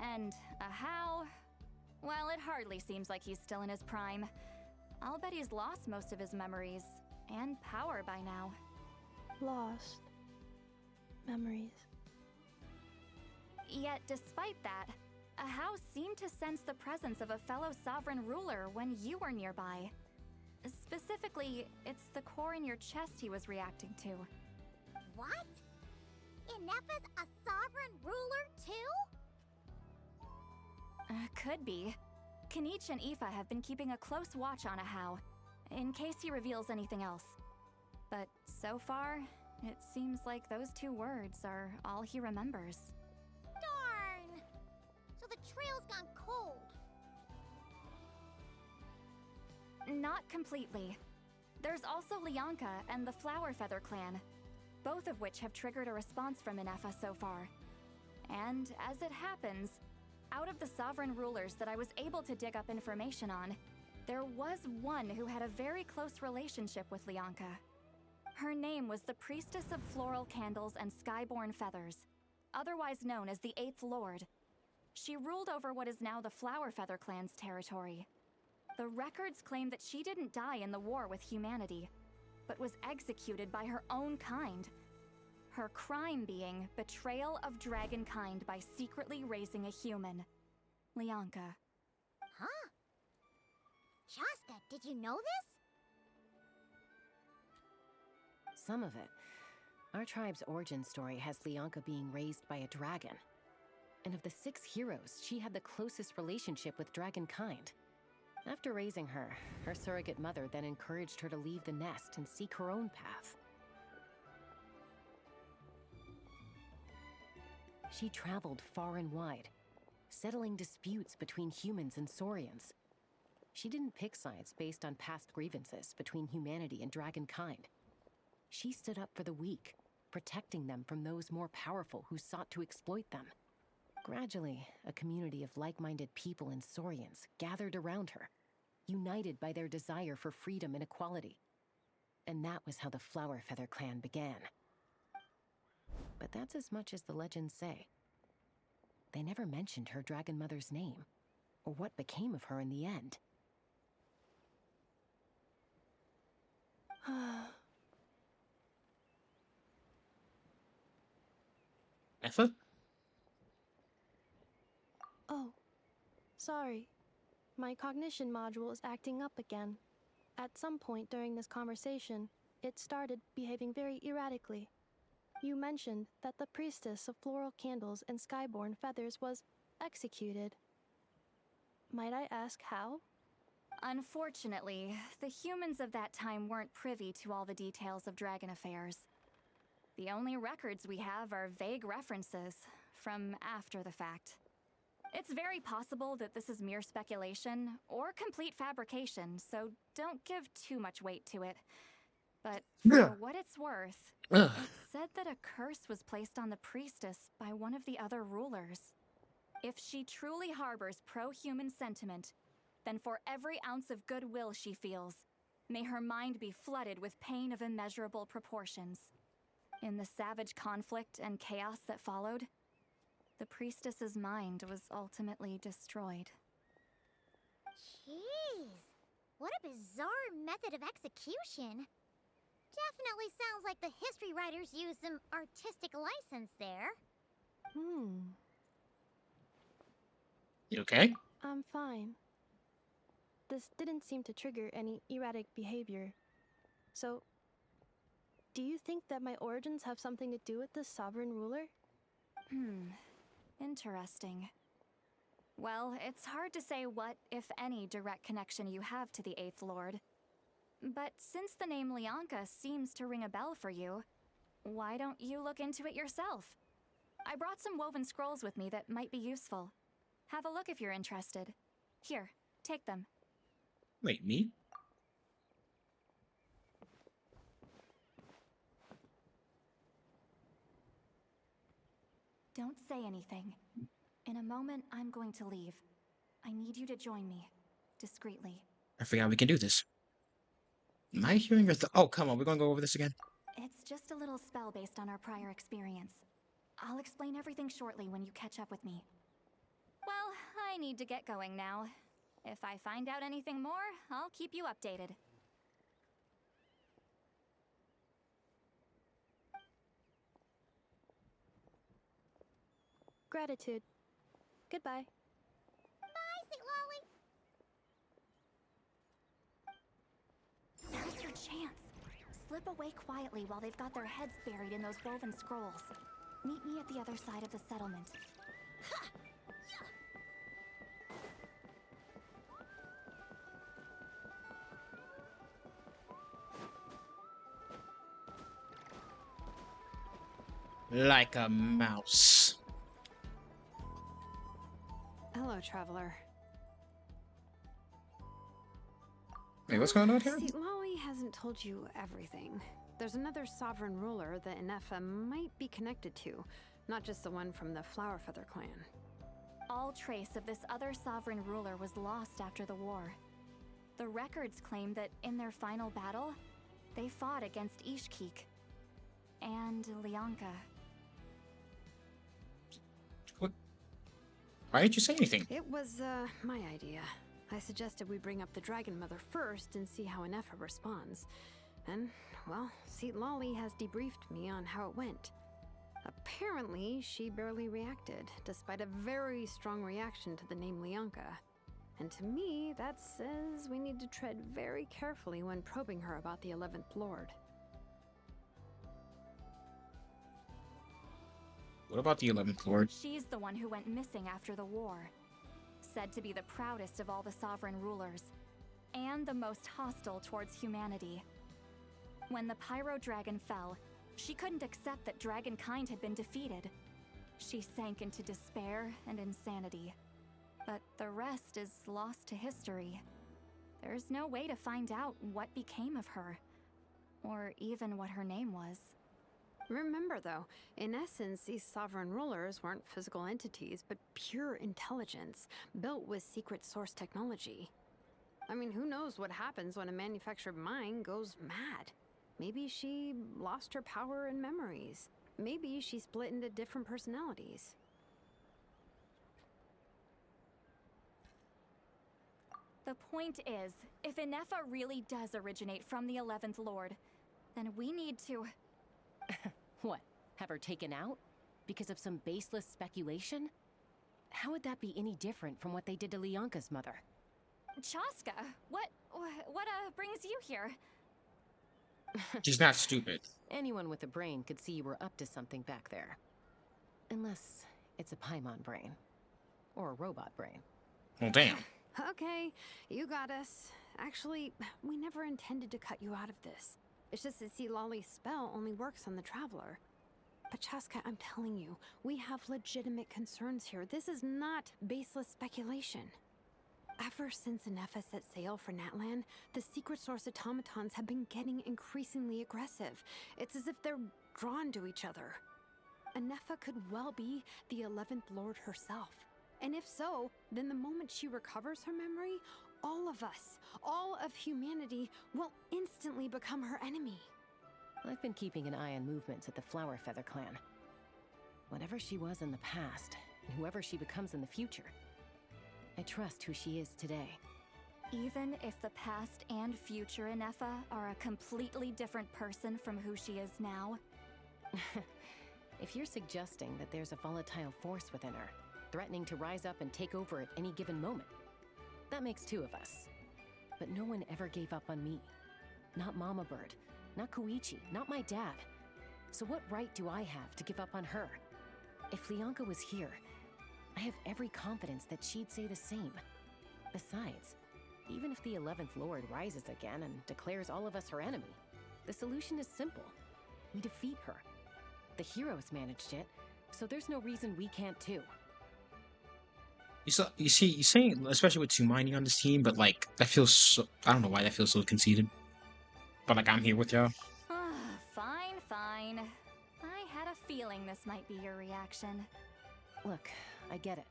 And Ahau, well, it hardly seems like he's still in his prime. I'll bet he's lost most of his memories and power by now. Lost memories. Yet, despite that, Ahau seemed to sense the presence of a fellow sovereign ruler when you were nearby. Specifically, it's the core in your chest he was reacting to. What? Inefa's a sovereign ruler too? Could be. Kanich and Aoife have been keeping a close watch on Ahau, in case he reveals anything else. But so far, it seems like those 2 words are all he remembers. Darn! So the trail's gone cold. Not completely. There's also Lianka and the Flower Feather clan, both of which have triggered a response from Inefa so far. And as it happens, out of the sovereign rulers that I was able to dig up information on, there was one who had a very close relationship with Lianka. Her name was the Priestess of Floral Candles and Skyborn Feathers, otherwise known as the 8th Lord. She ruled over what is now the Flower Feather clan's territory. The records claim that she didn't die in the war with humanity, but was executed by her own kind. Her crime being betrayal of dragonkind by secretly raising a human. Lianka. Huh? Shasta, did you know this? Some of it. Our tribe's origin story has Lianka being raised by a dragon. And of the 6 heroes, she had the closest relationship with dragonkind. After raising her, her surrogate mother then encouraged her to leave the nest and seek her own path. She traveled far and wide, settling disputes between humans and Saurians. She didn't pick sides based on past grievances between humanity and dragonkind. She stood up for the weak, protecting them from those more powerful who sought to exploit them. Gradually, a community of like-minded people and Saurians gathered around her, united by their desire for freedom and equality. And that was how the Flower Feather clan began. But that's as much as the legends say. They never mentioned her dragon mother's name, or what became of her in the end. Effa? Oh, sorry. My cognition module is acting up again. At some point during this conversation, it started behaving very erratically. You mentioned that the priestess of floral candles and skyborn feathers was executed. Might I ask how? Unfortunately, the humans of that time weren't privy to all the details of dragon affairs. The only records we have are vague references from after the fact. It's very possible that this is mere speculation or complete fabrication, so don't give too much weight to it. But for what it's worth, it's said that a curse was placed on the priestess by one of the other rulers. If she truly harbors pro-human sentiment, then for every ounce of goodwill she feels, may her mind be flooded with pain of immeasurable proportions. In the savage conflict and chaos that followed, the priestess's mind was ultimately destroyed. Jeez, what a bizarre method of execution. Definitely sounds like the history writers used some artistic license there. You okay? I'm fine. This didn't seem to trigger any erratic behavior. So, do you think that my origins have something to do with this sovereign ruler? Interesting. Well, it's hard to say what, if any, direct connection you have to the 8th Lord. But since the name Lianka seems to ring a bell for you, why don't you look into it yourself? I brought some woven scrolls with me that might be useful. Have a look if you're interested. Here, take them. Wait, me? Don't say anything. In a moment, I'm going to leave. I need you to join me, discreetly. I forgot we can do this. Am I hearing your oh, come on, we're gonna go over this again? It's just a little spell based on our prior experience. I'll explain everything shortly when you catch up with me. Well, I need to get going now. If I find out anything more, I'll keep you updated. Gratitude. Goodbye. Bye, Sweet Lolly. Now's your chance. Slip away quietly while they've got their heads buried in those woven scrolls. Meet me at the other side of the settlement. Like a mouse. Hello, traveler. Wait, what's going on here? See, Lolly hasn't told you everything. There's another sovereign ruler that Inefa might be connected to, not just the one from the Flowerfeather clan. All trace of this other sovereign ruler was lost after the war. The records claim that in their final battle, they fought against Ishkik and Lianka. What? Why didn't you say anything? It was, my idea. I suggested we bring up the Dragon Mother first and see how Inefa responds. And, well, Seat Lolly has debriefed me on how it went. Apparently, she barely reacted, despite a very strong reaction to the name Lianka. And to me, that says we need to tread very carefully when probing her about the 11th Lord. What about the 11th Lord? She's the one who went missing after the war. Said to be the proudest of all the sovereign rulers, and the most hostile towards humanity. When the Pyro Dragon fell, she couldn't accept that dragonkind had been defeated. She sank into despair and insanity. But the rest is lost to history. There's no way to find out what became of her, or even what her name was. Remember, though, in essence, these sovereign rulers weren't physical entities, but pure intelligence, built with secret source technology. I mean, who knows what happens when a manufactured mind goes mad? Maybe she lost her power and memories. Maybe she split into different personalities. The point is, if Inefa really does originate from the 11th Lord, then we need to... What? Have her taken out? Because of some baseless speculation? How would that be any different from what they did to Lianka's mother? Chaska, what brings you here? She's not stupid. Anyone with a brain could see you were up to something back there. Unless it's a Paimon brain. Or a robot brain. Well, damn. Okay, you got us. Actually, we never intended to cut you out of this. It's just that see, Lolly's spell only works on the Traveler. But Chaska, I'm telling you, we have legitimate concerns here. This is not baseless speculation. Ever since Inefa set sail for Natlan, the secret source automatons have been getting increasingly aggressive. It's as if they're drawn to each other. Inefa could well be the 11th Lord herself. And if so, then the moment she recovers her memory, all of us, all of humanity, will instantly become her enemy. I've been keeping an eye on movements at the Flowerfeather clan. Whatever she was in the past, and whoever she becomes in the future, I trust who she is today. Even if the past and future Inefa are a completely different person from who she is now? If you're suggesting that there's a volatile force within her, threatening to rise up and take over at any given moment, that makes two of us. But no one ever gave up on me. Not Mama Bird, not Koichi, not my dad. So what right do I have to give up on her? If Lianka was here, I have every confidence that she'd say the same. Besides, even if the 11th Lord rises again and declares all of us her enemy, the solution is simple. We defeat her. The heroes managed it, so there's no reason we can't too. You see, you're saying, especially with Tumaini on this team, but like, that feels so, I don't know why that feels so conceited. But like, I'm here with y'all. Fine, fine. I had a feeling this might be your reaction. Look, I get it.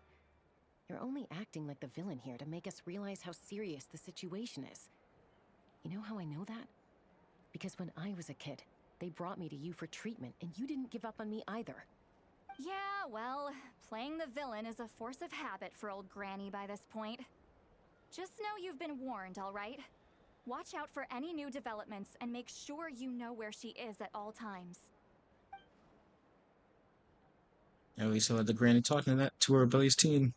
You're only acting like the villain here to make us realize how serious the situation is. You know how I know that? Because when I was a kid, they brought me to you for treatment, and you didn't give up on me either. Yeah, well, playing the villain is a force of habit for old Granny by this point. Just know you've been warned, all right? Watch out for any new developments and make sure you know where she is at all times. At least I let the granny talking to that to her Billy's team.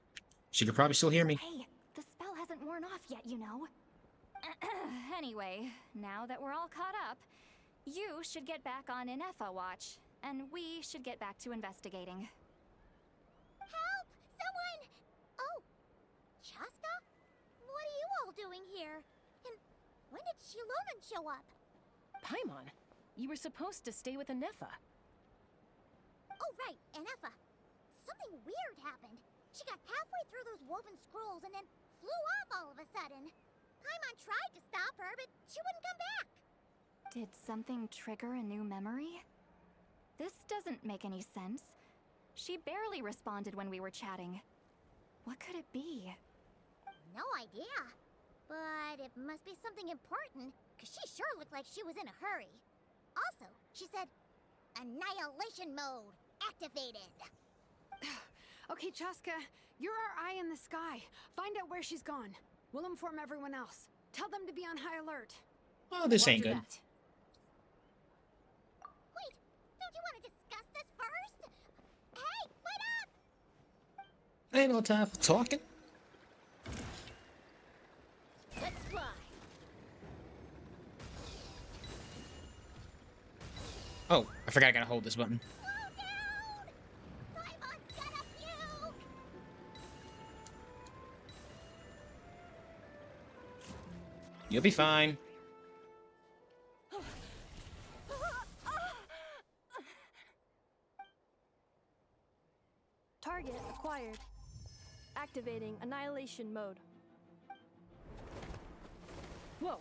She could probably still hear me. Hey, the spell hasn't worn off yet, you know. Anyway, now that we're all caught up, you should get back on Inefa watch, and we should get back to investigating. Help! Someone! Oh, Chaska? What are you all doing here? And when did Shilonan show up? Paimon, you were supposed to stay with Inefa. Oh, right, and Effa. Something weird happened. She got halfway through those woven scrolls and then flew off all of a sudden. Paimon tried to stop her, but she wouldn't come back. Did something trigger a new memory? This doesn't make any sense. She barely responded when we were chatting. What could it be? No idea. But it must be something important, because she sure looked like she was in a hurry. Also, she said, Annihilation mode activated. Okay, Chaska, you're our eye in the sky. Find out where she's gone. We'll inform everyone else. Tell them to be on high alert. Oh, this ain't Roger good. that. Wait, don't you want to discuss this first? Hey, wait up! Ain't no time for talking. Let's fly. Oh, I forgot I gotta hold this button. You'll be fine. Target acquired. Activating annihilation mode. Whoa,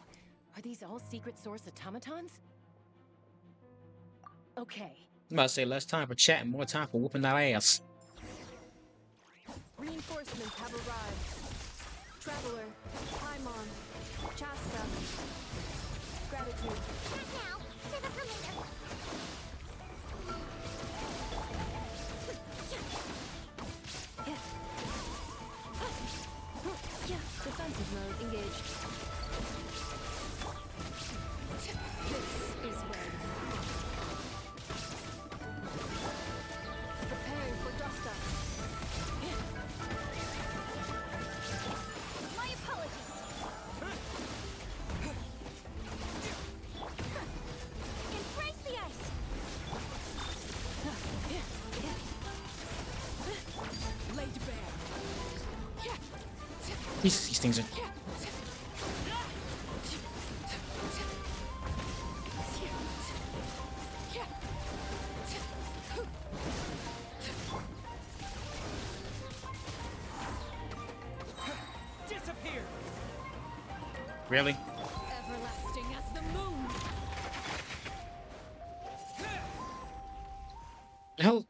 are these all secret source automatons? Okay. I'm about to say less time for chatting, more time for whooping that ass. Reinforcements have arrived. Traveler, Paimon, Chaska. Gratitude. Not now. Save it for later. Defensive mode engaged. This is where Preparing for dust up. My apologies. Embrace the ice. laid bare. These things are... Disappear. Really? Everlasting as the moon. The hell?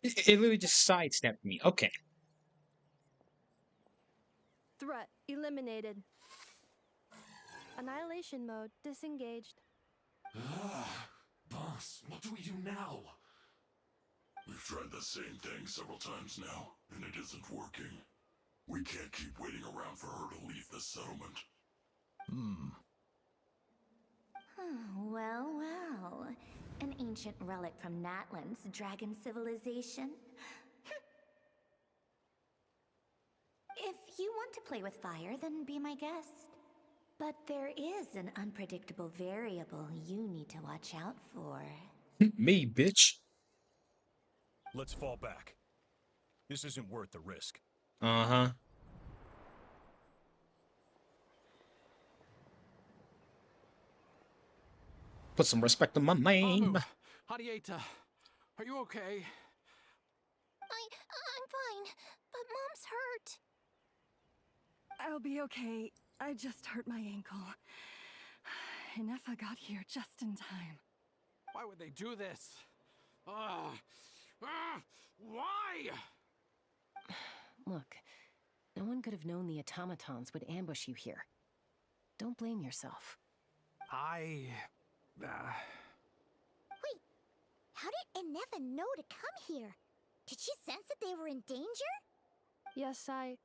It literally just sidestepped me. Okay. Threat eliminated. Annihilation mode disengaged. Boss, what do we do now? We've tried the same thing several times now, and it isn't working. We can't keep waiting around for her to leave the settlement. Well, well. An ancient relic from Natlan's dragon civilization. If you want to play with fire, then be my guest. But there is an unpredictable variable you need to watch out for. Me, bitch. Let's fall back. This isn't worth the risk. Uh-huh. Put some respect on my name. Hadieta, are you okay? I'm fine, but Mom's hurt. I'll be okay. I just hurt my ankle. And Effa got here just in time. Why would they do this? Why? Look, no one could have known the automatons would ambush you here. Don't blame yourself. Wait, how did Eneffa know to come here? Did she sense that they were in danger? Yes, I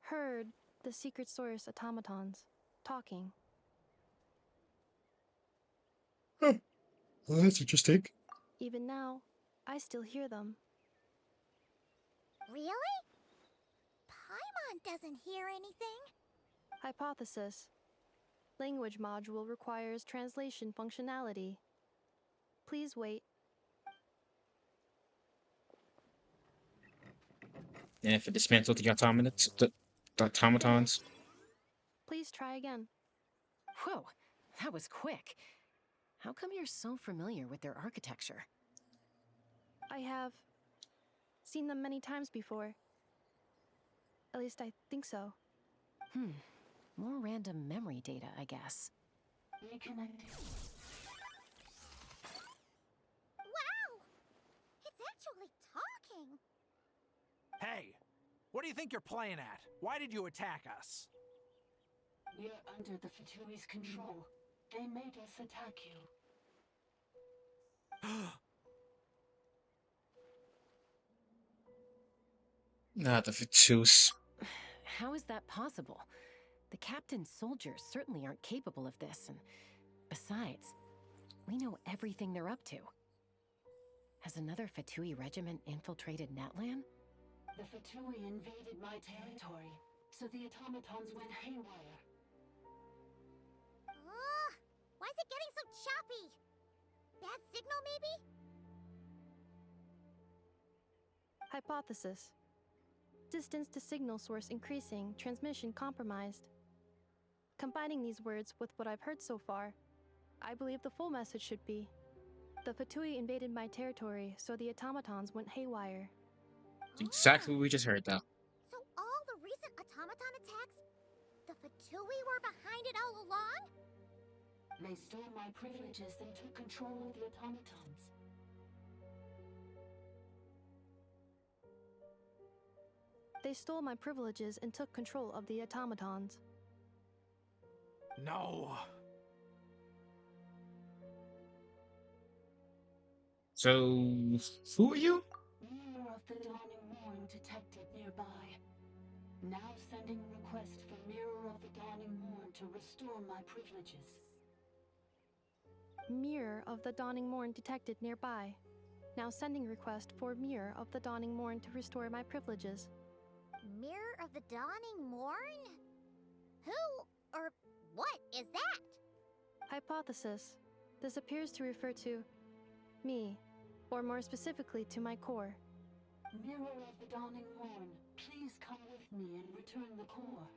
heard the secret source automatons talking. Well, that's interesting. Even now, I still hear them. Really? Paimon doesn't hear anything. Hypothesis. Language module requires translation functionality. Please wait. And if it dismantled the automatons. Please try again. Whoa, that was quick. How come you're so familiar with their architecture? I have seen them many times before. At least I think so. More random memory data, I guess. Reconnecting. Wow! It's actually talking! Hey! What do you think you're playing at? Why did you attack us? We're under the Fatui's control. They made us attack you. Not the Fatus. How is that possible? The captain's soldiers certainly aren't capable of this, and besides, we know everything they're up to. Has another Fatui regiment infiltrated Natlan? The Fatui invaded my territory, so the automatons went haywire. Why is it getting so choppy? Bad signal, maybe? Hypothesis. Distance to signal source increasing, transmission compromised. Combining these words with what I've heard so far, I believe the full message should be: the Fatui invaded my territory, so the automatons went haywire. Exactly what we just heard, though. So all the recent automaton attacks, the Fatui were behind it all along? They stole my privileges and took control of the automatons. They stole my privileges and took control of the automatons. No. So, who are you? Mirror of the Dawning Morn detected nearby. Now sending request for Mirror of the Dawning Morn to restore my privileges. Mirror of the Dawning Morn detected nearby. Now sending request for Mirror of the Dawning Morn to restore my privileges. Mirror of the Dawning Morn? Who or what is that? Hypothesis. This appears to refer to me, or more specifically to my core. Mirror of the Dawning Morn, please come with me and return the core.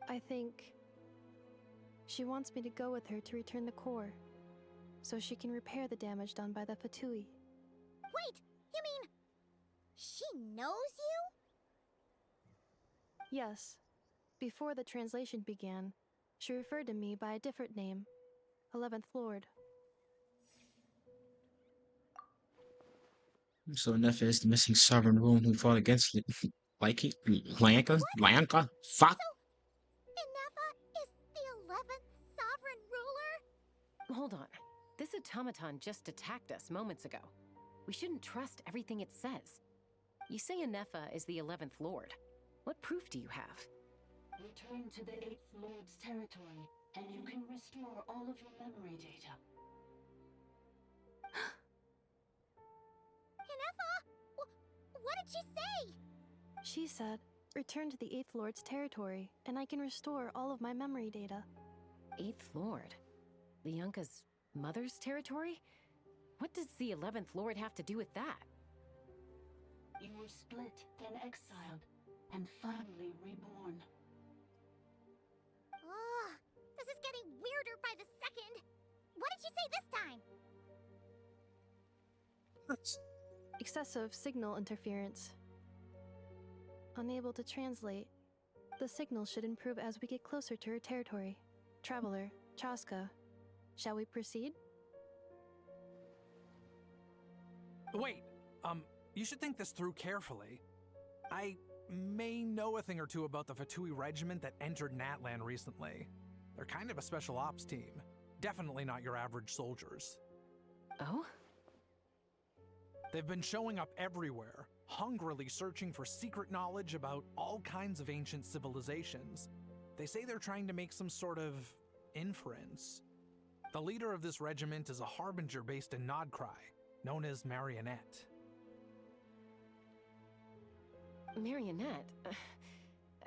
I think she wants me to go with her to return the core, so she can repair the damage done by the Fatui. Wait, you mean she knows you? Yes. Before the translation began, she referred to me by a different name, 11th Lord. So Nefa is the missing sovereign ruler who fought against Lanka? Lanka? Fuck! Inefa is the 11th sovereign ruler? Hold on. This automaton just attacked us moments ago. We shouldn't trust everything it says. You say Inefa is the 11th Lord. What proof do you have? Return to the 8th Lord's territory, and you can restore all of your memory data. Inefa? What did she say? She said, return to the 8th Lord's territory, and I can restore all of my memory data. 8th Lord? Lianka's mother's territory? What does the 11th Lord have to do with that? You were split, then exiled, and finally reborn. This is getting weirder by the second. What did she say this time? Excessive signal interference. Unable to translate. The signal should improve as we get closer to her territory. Traveler, Chaska, shall we proceed? Wait, you should think this through carefully. I may know a thing or two about the Fatui regiment that entered Natlan recently. They're kind of a special ops team. Definitely not your average soldiers. Oh? They've been showing up everywhere, hungrily searching for secret knowledge about all kinds of ancient civilizations. They say they're trying to make some sort of inference. The leader of this regiment is a harbinger based in Nodcry, known as Marionette. Marionette?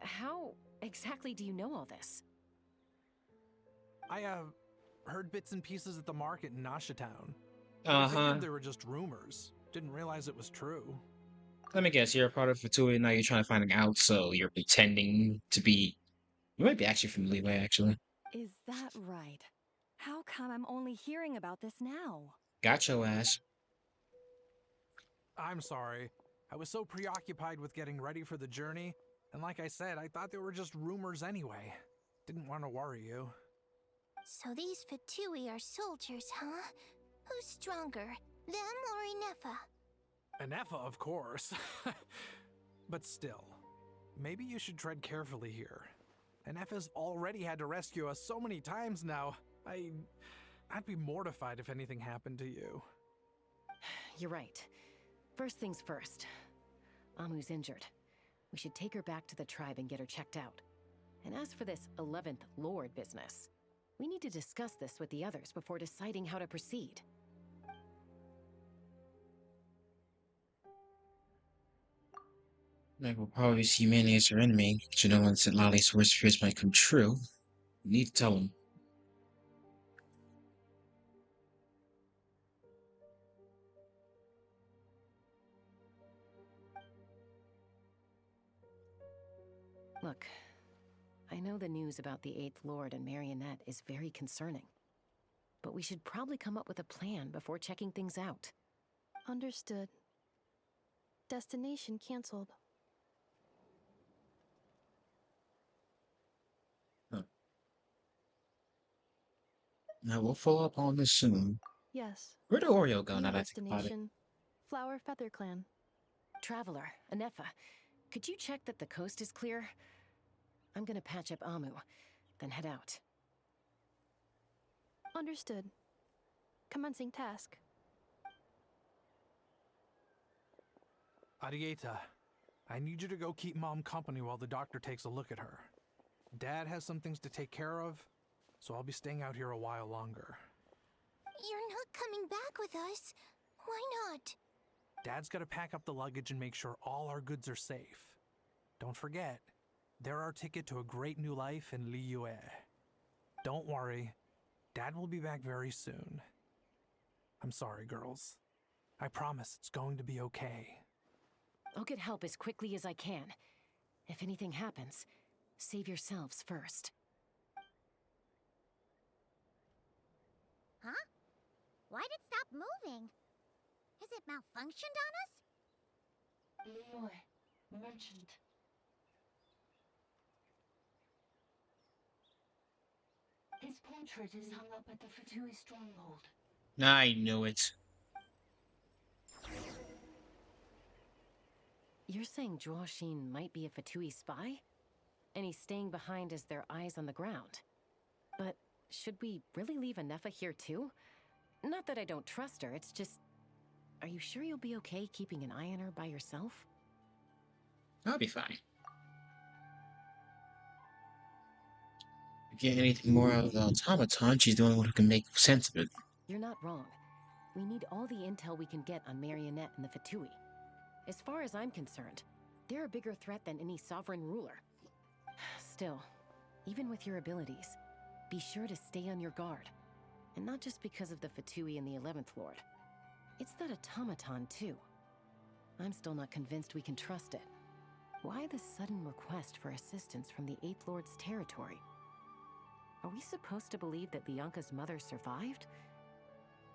How exactly do you know all this? I, heard bits and pieces at the market in Nashatown. I Uh-huh. figured they were just rumors. Didn't realize it was true. Let me guess, you're a part of Fatui and now you're trying to find out, so you're pretending to be... You might be actually from Leeway, actually. Is that right? How come I'm only hearing about this now? Got your ass. I'm sorry. I was so preoccupied with getting ready for the journey, and like I said, I thought they were just rumors anyway. Didn't want to worry you. So these Fatui are soldiers, huh? Who's stronger, them or Inefa? Anefa, of course. But still, maybe you should tread carefully here. Anefa's already had to rescue us so many times now. I'd be mortified if anything happened to you. You're right. First things first. Amu's injured. We should take her back to the tribe and get her checked out. And as for this 11th Lord business, we need to discuss this with the others before deciding how to proceed. Meg will probably see Manny as her enemy, so no one said Lolly's worst fears might come true. You need to tell him. Look, I know the news about the 8th Lord and Marionette is very concerning. But we should probably come up with a plan before checking things out. Understood. Destination cancelled. Huh. Now we'll follow up on this soon. Yes. Where did Oreo go New now that I think about it? destination, Flower Feather Clan. Traveler, Anefa, could you check that the coast is clear? I'm gonna patch up Amu, then head out. Understood. Commencing task. Arieta, I need you to go keep Mom company while the doctor takes a look at her. Dad has some things to take care of, so I'll be staying out here a while longer. You're not coming back with us. Why not? Dad's gotta pack up the luggage and make sure all our goods are safe. Don't forget, they're our ticket to a great new life in Liyue. Don't worry, Dad will be back very soon. I'm sorry, girls. I promise it's going to be okay. I'll get help as quickly as I can. If anything happens, save yourselves first. Huh? Why'd it stop moving? Has it malfunctioned on us? Leroy, merchant. His portrait is hung up at the Fatui stronghold. I knew it. You're saying Zhuoxin might be a Fatui spy? And he's staying behind as their eyes on the ground. But should we really leave Anefa here too? Not that I don't trust her, it's just... Are you sure you'll be okay keeping an eye on her by yourself? I'll be fine. If you get anything more out of the automaton, she's the only one who can make sense of it. You're not wrong. We need all the intel we can get on Marionette and the Fatui. As far as I'm concerned, they're a bigger threat than any sovereign ruler. Still, even with your abilities, be sure to stay on your guard. And not just because of the Fatui and the 11th Lord. It's that automaton, too. I'm still not convinced we can trust it. Why the sudden request for assistance from the 8th Lord's territory? Are we supposed to believe that Lianka's mother survived?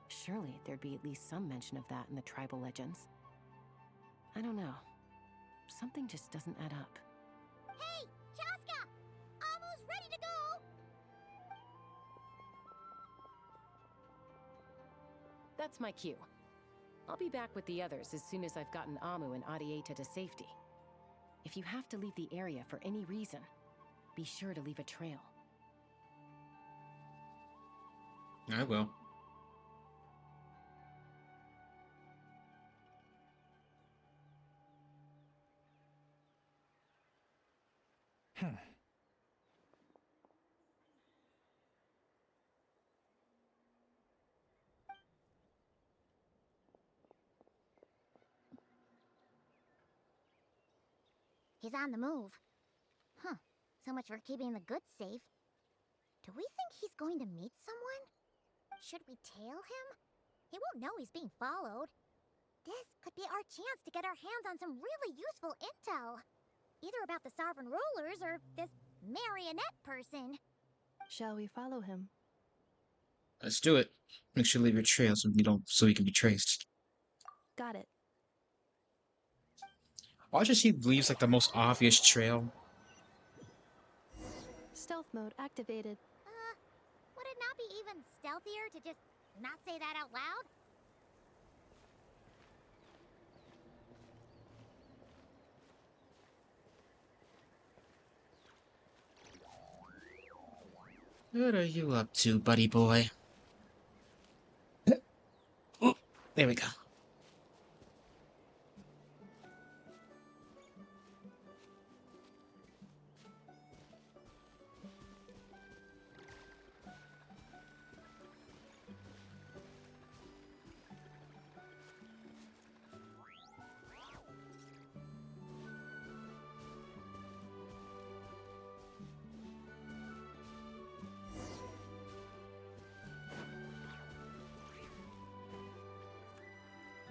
Surely there'd be at least some mention of that in the tribal legends. I don't know. Something just doesn't add up. Hey, Chaska! Amu's ready to go! That's my cue. I'll be back with the others as soon as I've gotten Amu and Arieta to safety. If you have to leave the area for any reason, be sure to leave a trail. I will. He's on the move. Huh. So much for keeping the goods safe. Do we think he's going to meet someone? Should we tail him? He won't know he's being followed. This could be our chance to get our hands on some really useful intel. Either about the sovereign rulers or this marionette person. Shall we follow him? Let's do it. Make sure to leave your trail so we can be traced. Got it. Watch as he leaves like the most obvious trail. Stealth mode activated. Would it not be even stealthier to just not say that out loud? What are you up to, buddy boy? Ooh, there we go.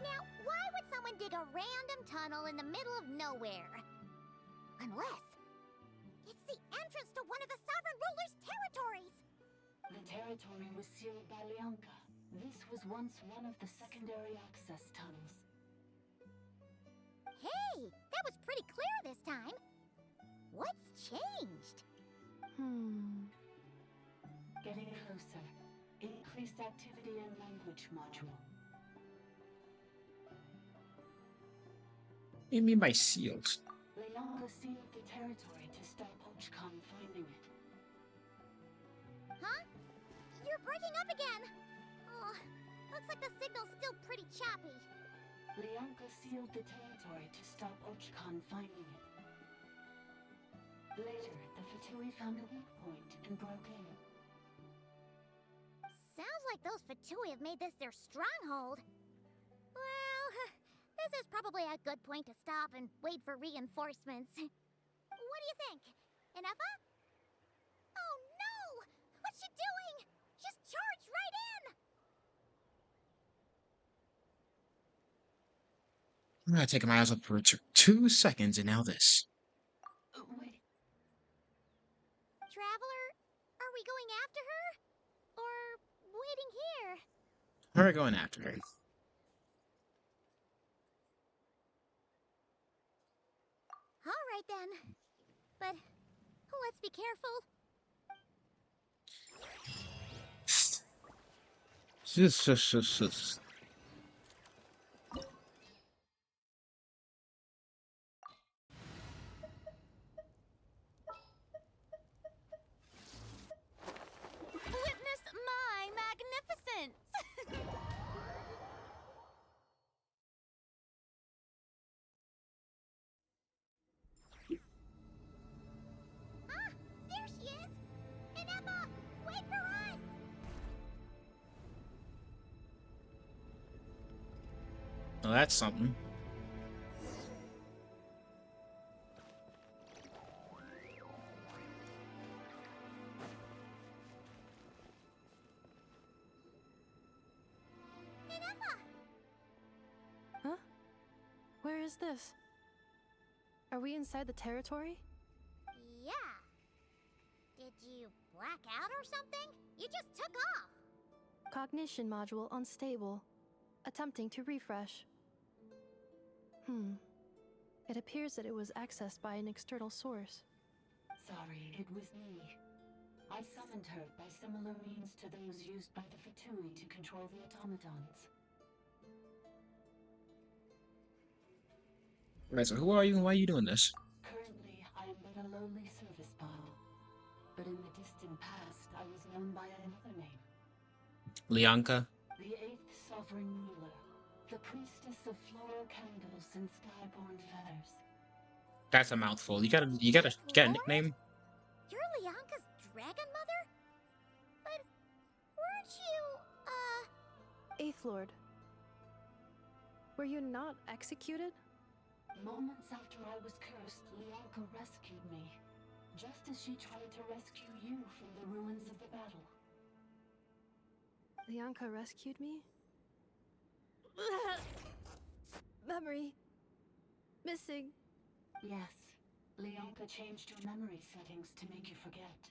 Now, why would someone dig a random tunnel in the middle of nowhere? Unless it's the entrance to one of the Sovereign Ruler's territories! The territory was sealed by Lianka. This was once one of the secondary access tunnels. Hey, that was pretty clear this time. What's changed? Getting closer. Increased activity in language module. What do you mean by sealed? Lianka sealed the territory to stop Ochkon finding it. Huh? You're breaking up again! Oh, looks like the signal's still pretty choppy. Lianka sealed the territory to stop Ochkon finding it. Later, the Fatui found a weak point and broke in. Sounds like those Fatui have made this their stronghold. Well, this is probably a good point to stop and wait for reinforcements. What do you think? Ineffa? Oh no! What's she doing? Just charged right in! I'm gonna take my eyes up for 2 seconds, and now this. Wait. Traveler, are we going after her? Or waiting here? We're going after her. Alright then. But let's be careful. Witness my magnificence! Ah! There she is! Ineffa! Wait for us! Well, that's something. Huh? Where is this? Are we inside the territory? Yeah. Did you black out or something? You just took off. Cognition module unstable. Attempting to refresh. It appears that it was accessed by an external source. Sorry, it was me. I summoned her by similar means to those used by the Fatui to control the automatons. Right, so who are you and why are you doing this? Currently, I am but a lowly service ball. But in the distant past, I was known by another name. Lianka? The 8th Sovereign Ruler. The priestess of floral candles and skyborn feathers. That's a mouthful. You got a nickname? You're Lianka's dragon mother? But weren't you, Eighth Lord. Were you not executed? Moments after I was cursed, Lianka rescued me. Just as she tried to rescue you from the ruins of the battle. Lianka rescued me? Memory. Missing. Yes, Lianka changed your memory settings to make you forget.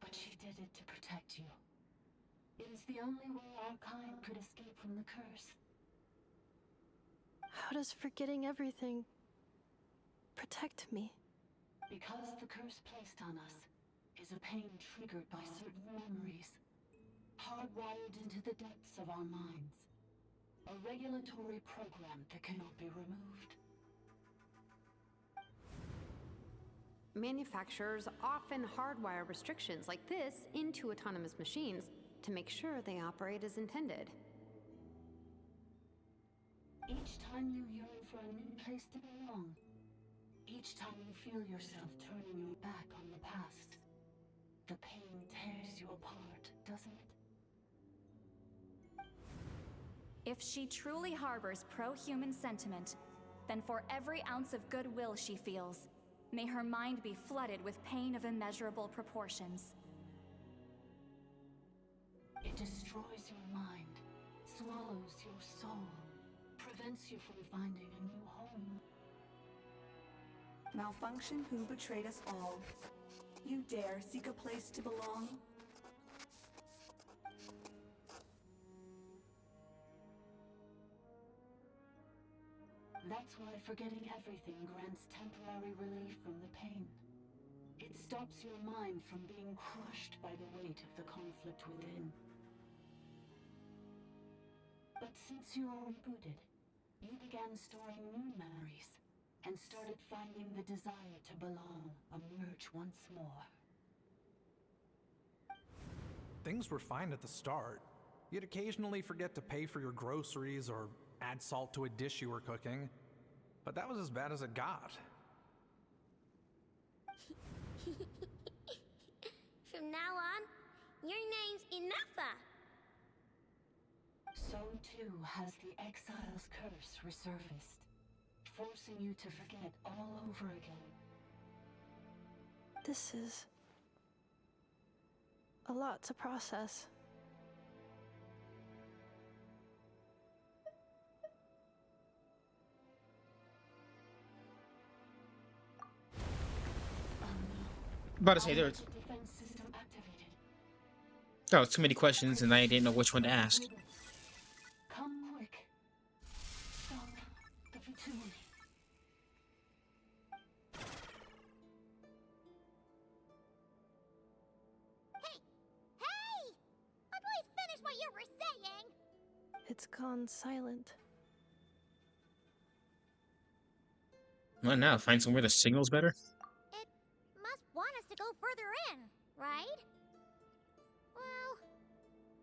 But she did it to protect you. It is the only way our kind could escape from the curse. How does forgetting everything Protect me. Because the curse placed on us is a pain triggered by certain memories, hardwired into the depths of our minds. A regulatory program that cannot be removed. Manufacturers often hardwire restrictions like this into autonomous machines to make sure they operate as intended. Each time you yearn for a new place to belong, each time you feel yourself turning your back on the past, the pain tears you apart, doesn't it? If she truly harbors pro-human sentiment, then for every ounce of goodwill she feels, may her mind be flooded with pain of immeasurable proportions. It destroys your mind, swallows your soul, prevents you from finding a new home. Malfunction who betrayed us all. You dare seek a place to belong? That's why forgetting everything grants temporary relief from the pain. It stops your mind from being crushed by the weight of the conflict within. But since you are rebooted, you began storing new memories and started finding the desire to belong emerge once more. Things were fine at the start. You'd occasionally forget to pay for your groceries or add salt to a dish you were cooking, but that was as bad as it got. From now on, your name's Inafa. So too has the Exile's curse resurfaced, forcing you to forget all over again. This is a lot to process. About to say there's Defense system activated. oh, too many questions, and I didn't know which one to ask. Come quick. Stop the fatigue. Hey! Please finish what you were saying! It's gone silent. Well, now find somewhere the signal's better. It must want us to go further in, right? Well,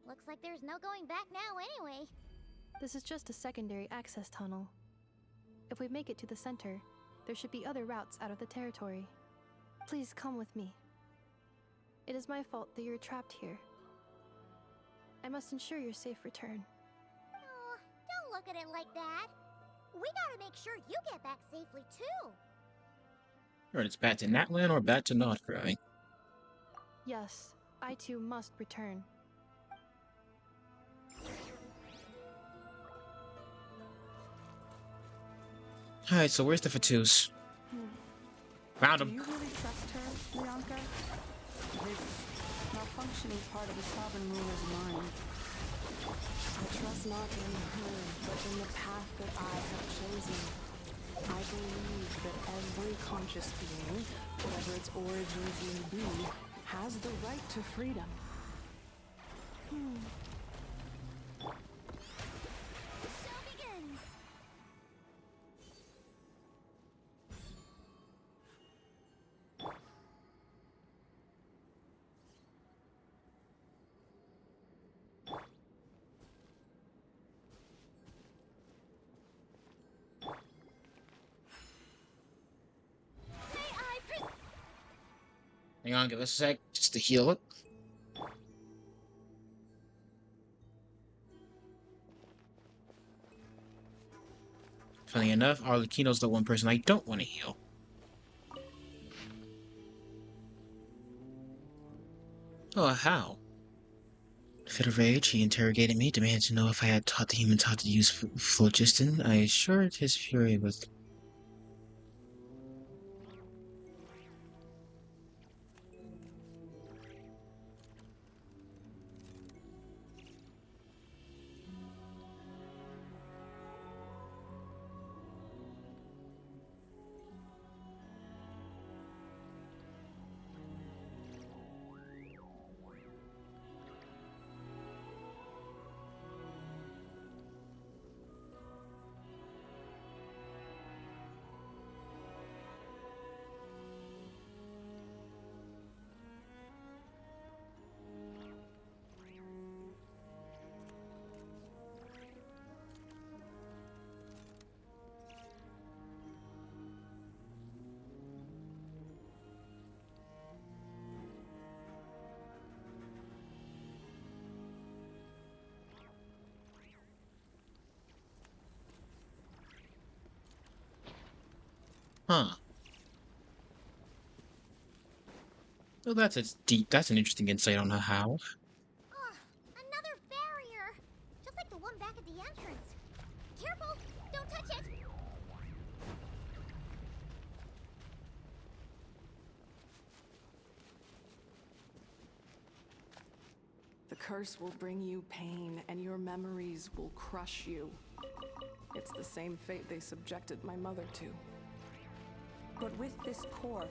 looks like there's no going back now anyway. This is just a secondary access tunnel. If we make it to the center, there should be other routes out of the territory. Please come with me. It is my fault that you're trapped here. I must ensure your safe return. Oh, don't look at it like that. We gotta make sure you get back safely too. Alright, it's back to Natlan or back to Notcry. Yes, I too must return. Alright, so where's the Fatus? Found Do him. you really trust her, Leonka? This malfunctioning part of the sovereign ruler's mind. I trust not in her, but in the path that I have chosen. I believe that every conscious being, whatever its origins may be, has the right to freedom. The show begins. Hang on, give us a sec, just to heal it. Funny enough, Arlecchino's the one person I don't want to heal. Oh, how? Fit of rage, he interrogated me, demanded to know if I had taught the humans how to use phlogiston. I assured his fury was... Huh. Well, that's an interesting insight on how. Oh, another barrier! Just like the one back at the entrance. Careful! Don't touch it! The curse will bring you pain, and your memories will crush you. It's the same fate they subjected my mother to. But with this core,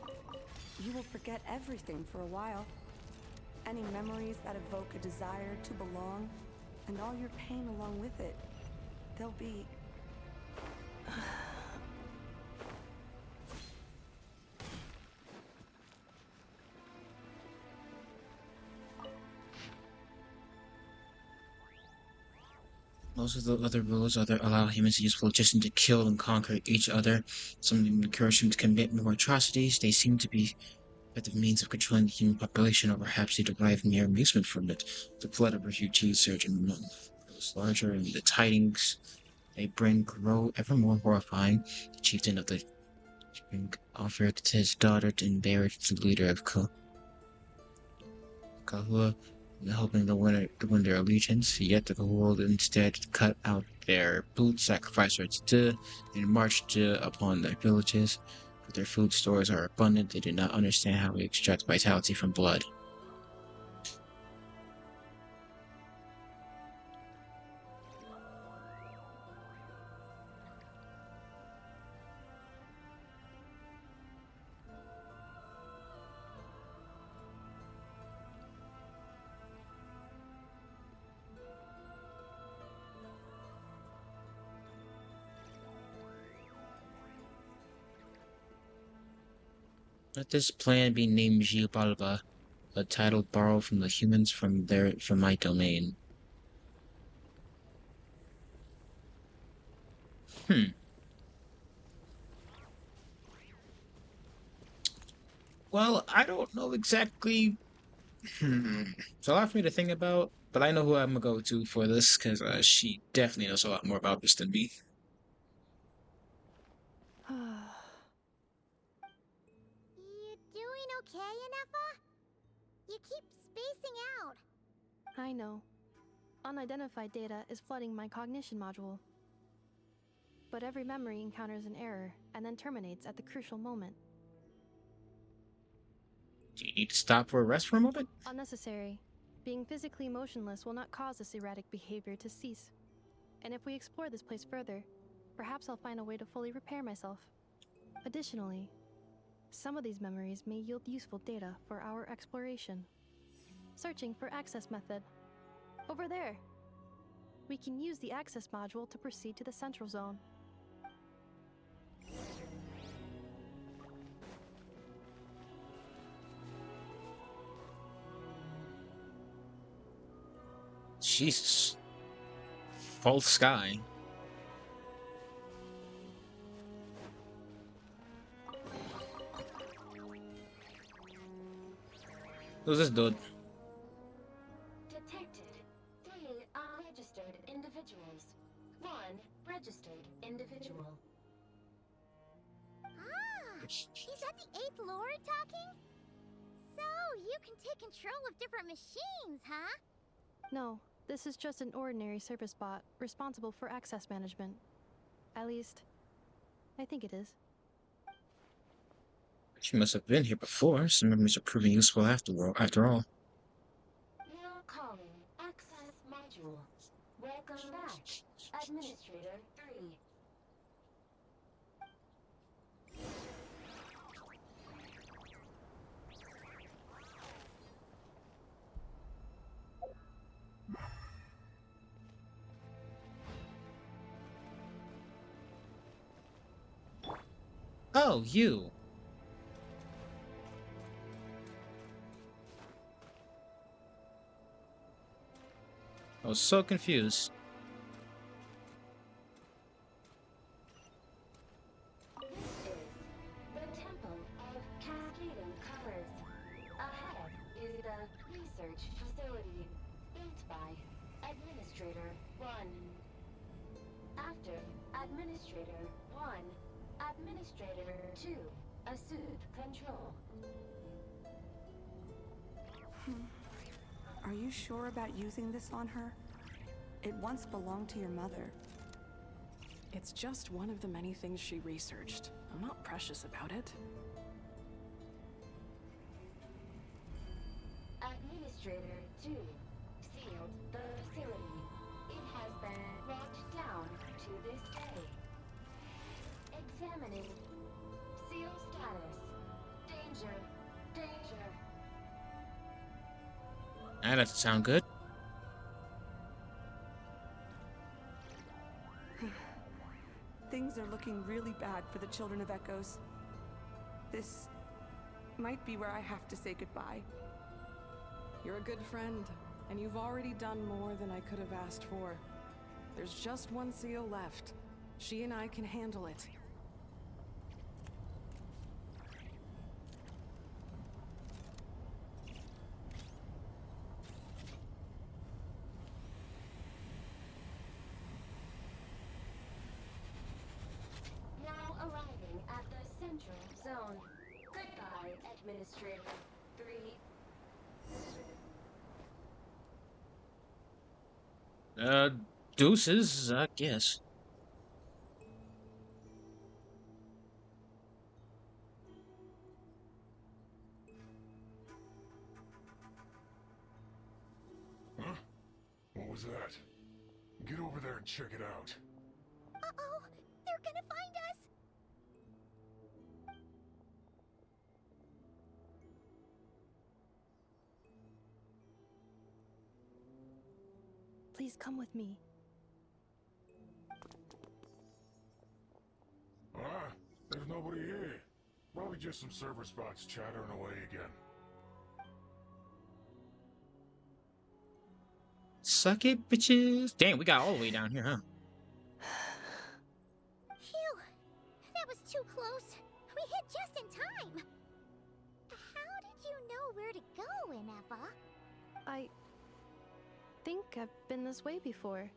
you will forget everything for a while. Any memories that evoke a desire to belong, and all your pain along with it, they'll be... Most of the other rules allow humans to use phlogiston to kill and conquer each other. Some even encourage them to commit more atrocities. They seem to be effective means of controlling the human population, or perhaps they derive mere amusement from it. The flood of refugees surging among grows larger, and the tidings they bring grow ever more horrifying. The chieftain of the spring offered his daughter in marriage to the leader of Kahua, hoping to win their allegiance, yet the world instead cut out their boots, sacrificed her to, and marched upon their villages. But their food stores are abundant, they do not understand how we extract vitality from blood. Let this plan be named Jibalba, a title borrowed from the humans from my domain. Well, I don't know exactly. It's a lot for me to think about, but I know who I'm gonna go to for this because she definitely knows a lot more about this than me. You doing okay, Inefa? You keep spacing out. I know. Unidentified data is flooding my cognition module. But every memory encounters an error and then terminates at the crucial moment. Do you need to stop for a rest for a moment? Unnecessary. Being physically motionless will not cause this erratic behavior to cease. And if we explore this place further, perhaps I'll find a way to fully repair myself. Additionally, some of these memories may yield useful data for our exploration. Searching for access method. Over there. We can use the access module to proceed to the central zone. Jesus. False sky. Who's this dude? Detected 3 unregistered individuals. 1 registered individual. Ah! Is that the 8th Lord talking? So, you can take control of different machines, huh? No, this is just an ordinary service bot responsible for access management. At least, I think it is. She must have been here before. Some memories are proving useful after all. Now calling access module. Welcome back, Administrator 3. Oh, you. I was so confused. This is the Temple of Cascading Colors. Ahead is the research facility built by Administrator 1. After Administrator 1, Administrator 2, assume control. Are you sure about using this on her? It once belonged to your mother. It's just one of the many things she researched. I'm not precious about it. Administrator 2, sealed the facility. It has been locked down to this day. Examining. Seal status. Danger. Danger. That doesn't sound good. Things are looking really bad for the Children of Echoes. This might be where I have to say goodbye. You're a good friend, and you've already done more than I could have asked for. There's just one seal left. She and I can handle it. Now arriving at the central zone. Goodbye, Administrator 3. Deuces, I guess. Huh? What was that? Get over there and check it out. Uh-oh! They're gonna find us! Please come with me. Ah, there's nobody here. Probably just some server spots chattering away again. Suck it, bitches. Dang, we got all the way down here, huh? Phew! That was too close. We hit just in time. How did you know where to go, Ineffa? I think I've been this way before.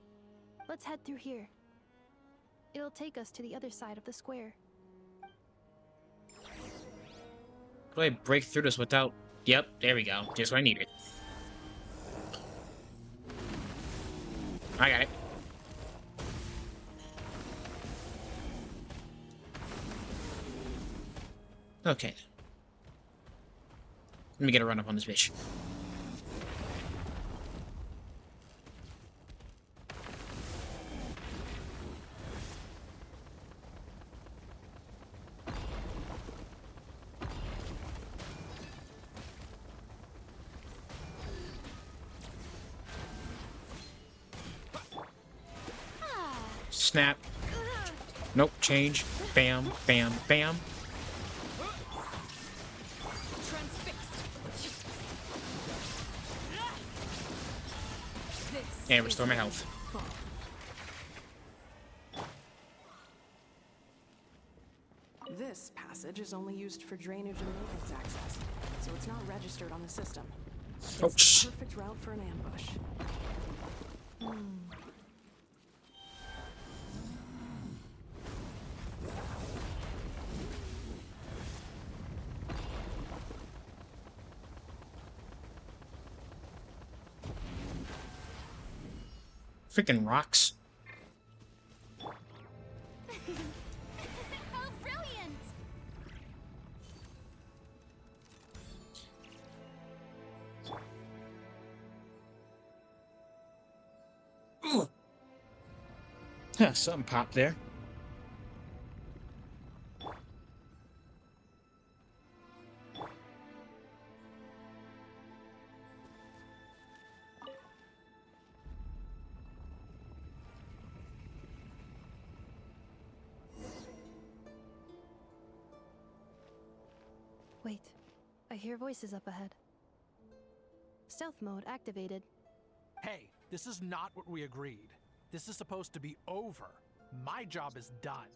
Let's head through here. It'll take us to the other side of the square. How do I break through this without... Yep, there we go. Just what I needed. I got it. Okay. Let me get a run up on this bitch. Snap. Nope, change. Bam, bam, bam. And restore my health. This passage is only used for drainage and maintenance access, so it's not registered on the system. It's the perfect route for an ambush. Freaking rocks. How brilliant! Ooh. Yeah, something popped there. Wait, I hear voices up ahead. Stealth mode activated. Hey, this is not what we agreed. This is supposed to be over. My job is done.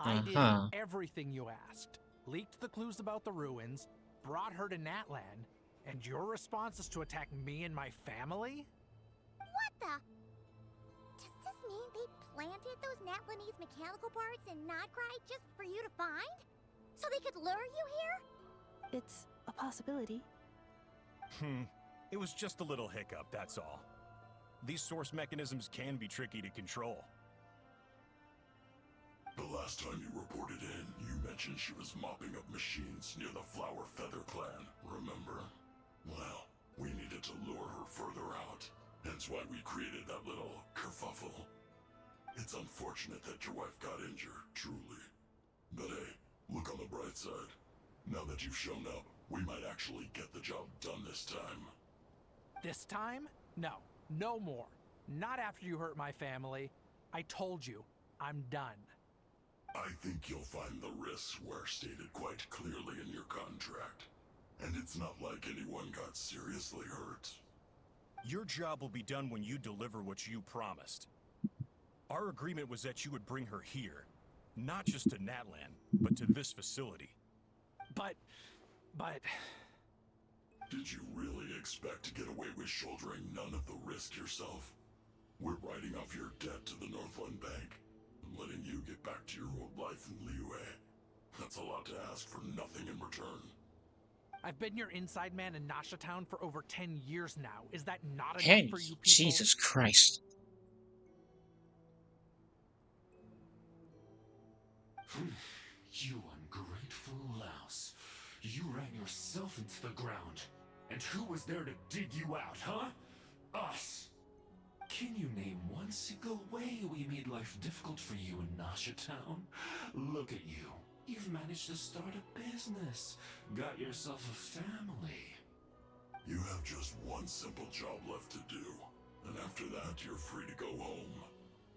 I did everything you asked. Leaked the clues about the ruins, brought her to Natlan, and your response is to attack me and my family? What the? Does this mean they planted those Natlanese mechanical parts in Notcry just for you to find? So they could lure you here? It's a possibility. It was just a little hiccup, that's all. These source mechanisms can be tricky to control. The last time you reported in, you mentioned she was mopping up machines near the Flower Feather clan, remember? Well, we needed to lure her further out. Hence why we created that little kerfuffle. It's unfortunate that your wife got injured, truly. But hey, look on the bright side. Now that you've shown up, we might actually get the job done this time. This time? No. No more. Not after you hurt my family. I told you, I'm done. I think you'll find the risks were stated quite clearly in your contract. And it's not like anyone got seriously hurt. Your job will be done when you deliver what you promised. Our agreement was that you would bring her here. Not just to Natlan, but to this facility. But... Did you really expect to get away with shouldering none of the risk yourself? We're writing off your debt to the Northland Bank, and letting you get back to your old life in Liyue. That's a lot to ask for nothing in return. I've been your inside man in Nasha Town for over 10 years now. Is that not Hey, enough for you people? Jesus Christ. You ungrateful louse. You ran yourself into the ground. And who was there to dig you out, huh? Us! Can you name one single way we made life difficult for you in Nasha Town? Look at you. You've managed to start a business. Got yourself a family. You have just one simple job left to do. And after that, you're free to go home.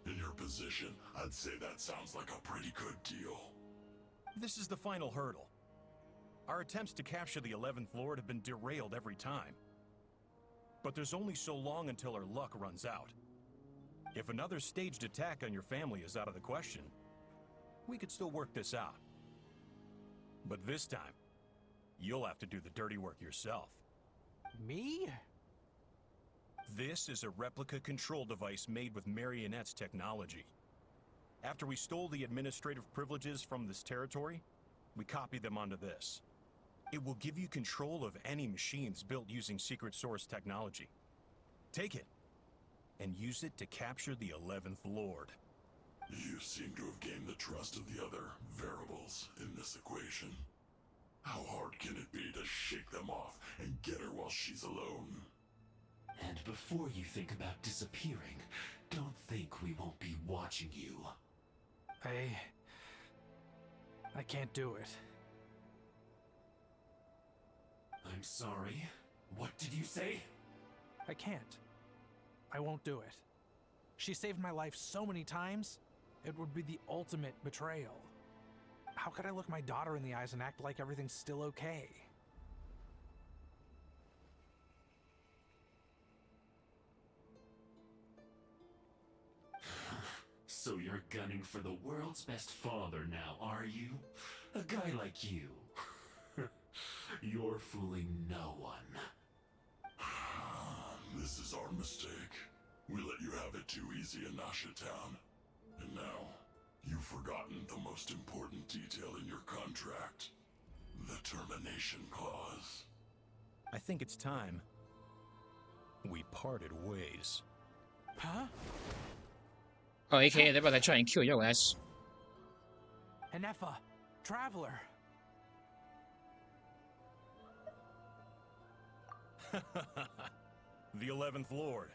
In your position, I'd say that sounds like a pretty good deal. This is the final hurdle. Our attempts to capture the 11th Lord have been derailed every time. But there's only so long until our luck runs out. If another staged attack on your family is out of the question, we could still work this out. But this time, you'll have to do the dirty work yourself. Me? This is a replica control device made with Marionette's technology. After we stole the administrative privileges from this territory, we copied them onto this. It will give you control of any machines built using secret source technology. Take it, and use it to capture the 11th Lord. You seem to have gained the trust of the other variables in this equation. How hard can it be to shake them off and get her while she's alone? And before you think about disappearing, don't think we won't be watching you. I can't do it. I'm sorry. What did you say? I can't. I won't do it. She saved my life so many times, it would be the ultimate betrayal. How could I look my daughter in the eyes and act like everything's still okay? So you're gunning for the world's best father now, are you? A guy like you. You're fooling no one. This is our mistake. We let you have it too easy in Nasha Town. And now, you've forgotten the most important detail in your contract. The termination clause. I think it's time we parted ways. Huh? Oh, aka they're about to try and kill your ass. Enefa, Traveler. The 11th Lord.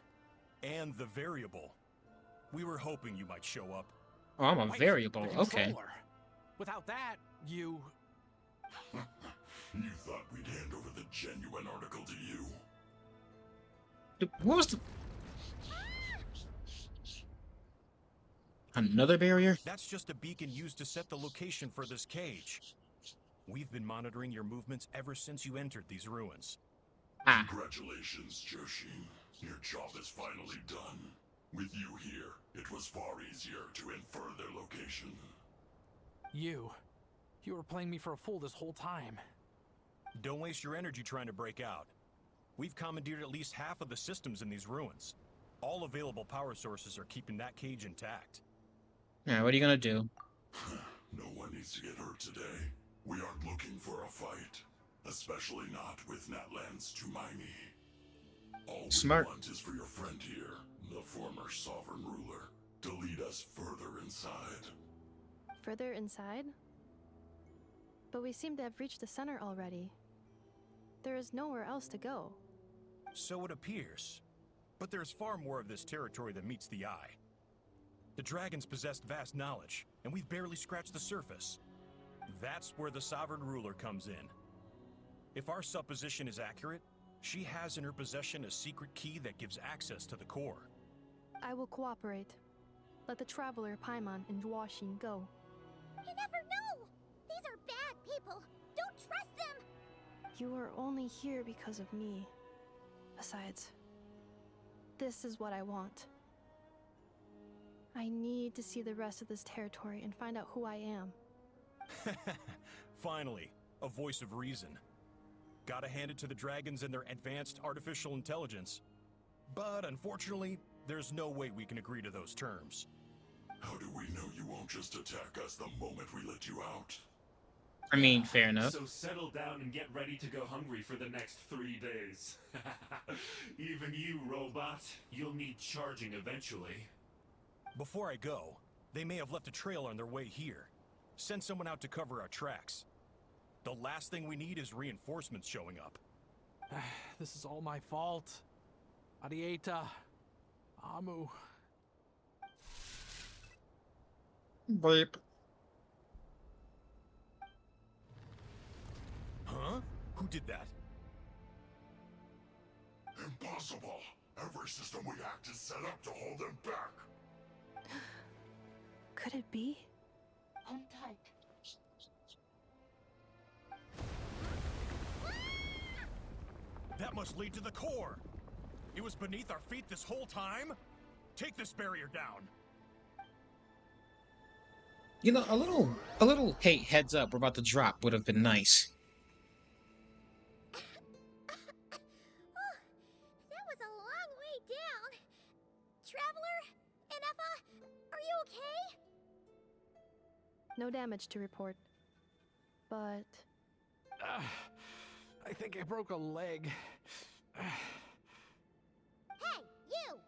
And the Variable. We were hoping you might show up. Oh, I'm a Wait, variable. the Okay. controller. Without that, you... You thought we'd hand over the genuine article to you? Dude, what was the... Another barrier? That's just a beacon used to set the location for this cage. We've been monitoring your movements ever since you entered these ruins. Congratulations, Joshin. Your job is finally done. With you here, it was far easier to infer their location. You were playing me for a fool this whole time. Don't waste your energy trying to break out. We've commandeered at least half of the systems in these ruins. All available power sources are keeping that cage intact. Yeah, what are you gonna do? No one needs to get hurt today. We aren't looking for a fight. Especially not with Natlan's Tumaini. All Smart. we want is for your friend here, the former sovereign ruler, to lead us further inside. Further inside? But we seem to have reached the center already. There is nowhere else to go. So it appears. But there is far more of this territory than meets the eye. The dragons possessed vast knowledge, and we've barely scratched the surface. That's where the sovereign ruler comes in. If our supposition is accurate, she has in her possession a secret key that gives access to the core. I will cooperate. Let the traveler Paimon and Huaxin go. You never know! These are bad people! Don't trust them! You are only here because of me. Besides, this is what I want. I need to see the rest of this territory and find out who I am. Finally, a voice of reason. Gotta hand it to the dragons and their advanced artificial intelligence. But unfortunately, there's no way we can agree to those terms. How do we know you won't just attack us the moment we let you out? I mean, fair enough. So settle down and get ready to go hungry for the next 3 days. Even you, robot, you'll need charging eventually. Before I go, they may have left a trail on their way here. Send someone out to cover our tracks. The last thing we need is reinforcements showing up. This is all my fault. Arieta. Amu. Bleep. Huh? Who did that? Impossible! Every system we hacked is set up to hold them back! Could it be? Hold tight. That must lead to the core! It was beneath our feet this whole time? Take this barrier down! You know, a little, hey, heads up, we're about to drop would have been nice. That was a long way down. Traveler? Inefa? Are you okay? No damage to report. But... I think I broke a leg. Hey, you!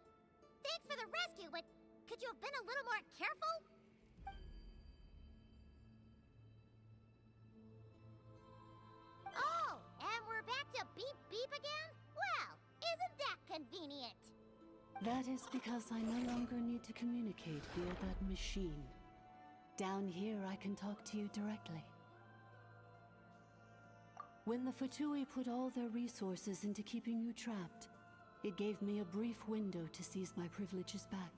Thanks for the rescue, but could you have been a little more careful? Oh, and we're back to beep beep again? Well, isn't that convenient? That is because I no longer need to communicate via that machine. Down here, I can talk to you directly. When the Fatui put all their resources into keeping you trapped, it gave me a brief window to seize my privileges back.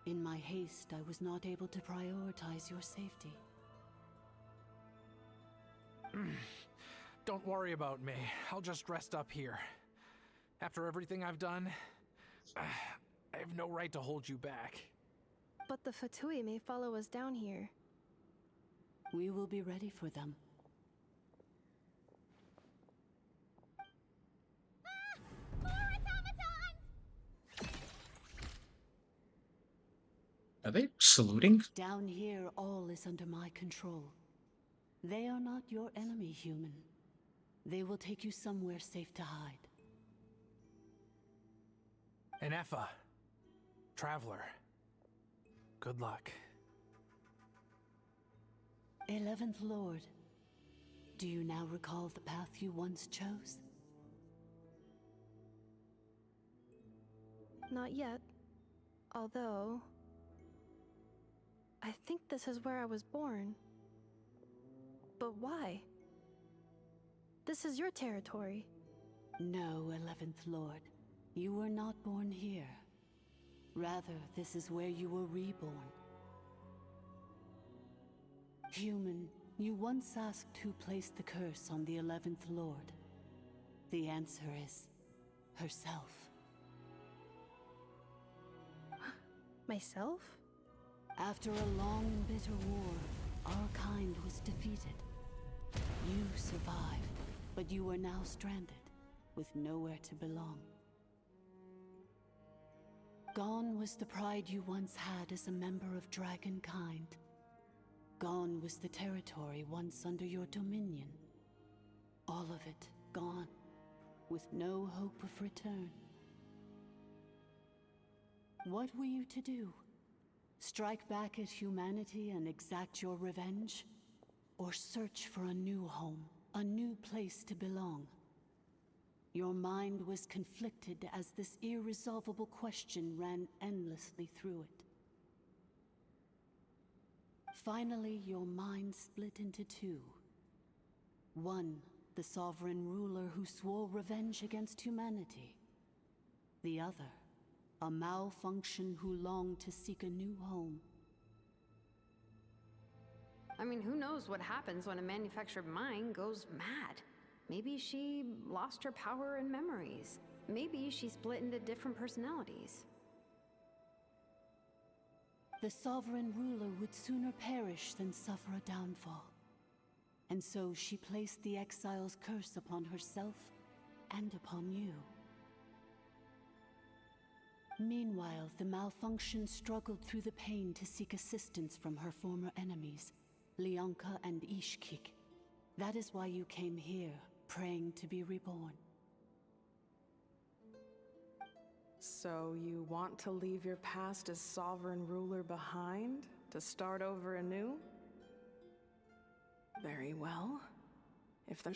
In my haste, I was not able to prioritize your safety. Don't worry about me. I'll just rest up here. After everything I've done, I have no right to hold you back. But the Fatui may follow us down here. We will be ready for them. Are they saluting? Down here, all is under my control. They are not your enemy, human. They will take you somewhere safe to hide. Inefa. Traveler. Good luck. 11th Lord. Do you now recall the path you once chose? Not yet. Although... I think this is where I was born. But why? This is your territory. No, 11th Lord. You were not born here. Rather, this is where you were reborn. Human, you once asked who placed the curse on the 11th Lord. The answer is... herself. Myself? After a long and bitter war, our kind was defeated. You survived, but you are now stranded, with nowhere to belong. Gone was the pride you once had as a member of dragonkind. Gone was the territory once under your dominion. All of it gone, with no hope of return. What were you to do? Strike back at humanity and exact your revenge? Or search for a new home, a new place to belong? Your mind was conflicted as this irresolvable question ran endlessly through it. Finally, your mind split into two. One, the sovereign ruler who swore revenge against humanity. The other, a malfunction who longed to seek a new home. I mean, who knows what happens when a manufactured mind goes mad? Maybe she lost her power and memories. Maybe she split into different personalities. The sovereign ruler would sooner perish than suffer a downfall. And so she placed the exile's curse upon herself and upon you. Meanwhile, the malfunction struggled through the pain to seek assistance from her former enemies, Leonka and Ishkik. That is why you came here, praying to be reborn. So you want to leave your past as sovereign ruler behind, to start over anew? Very well. If the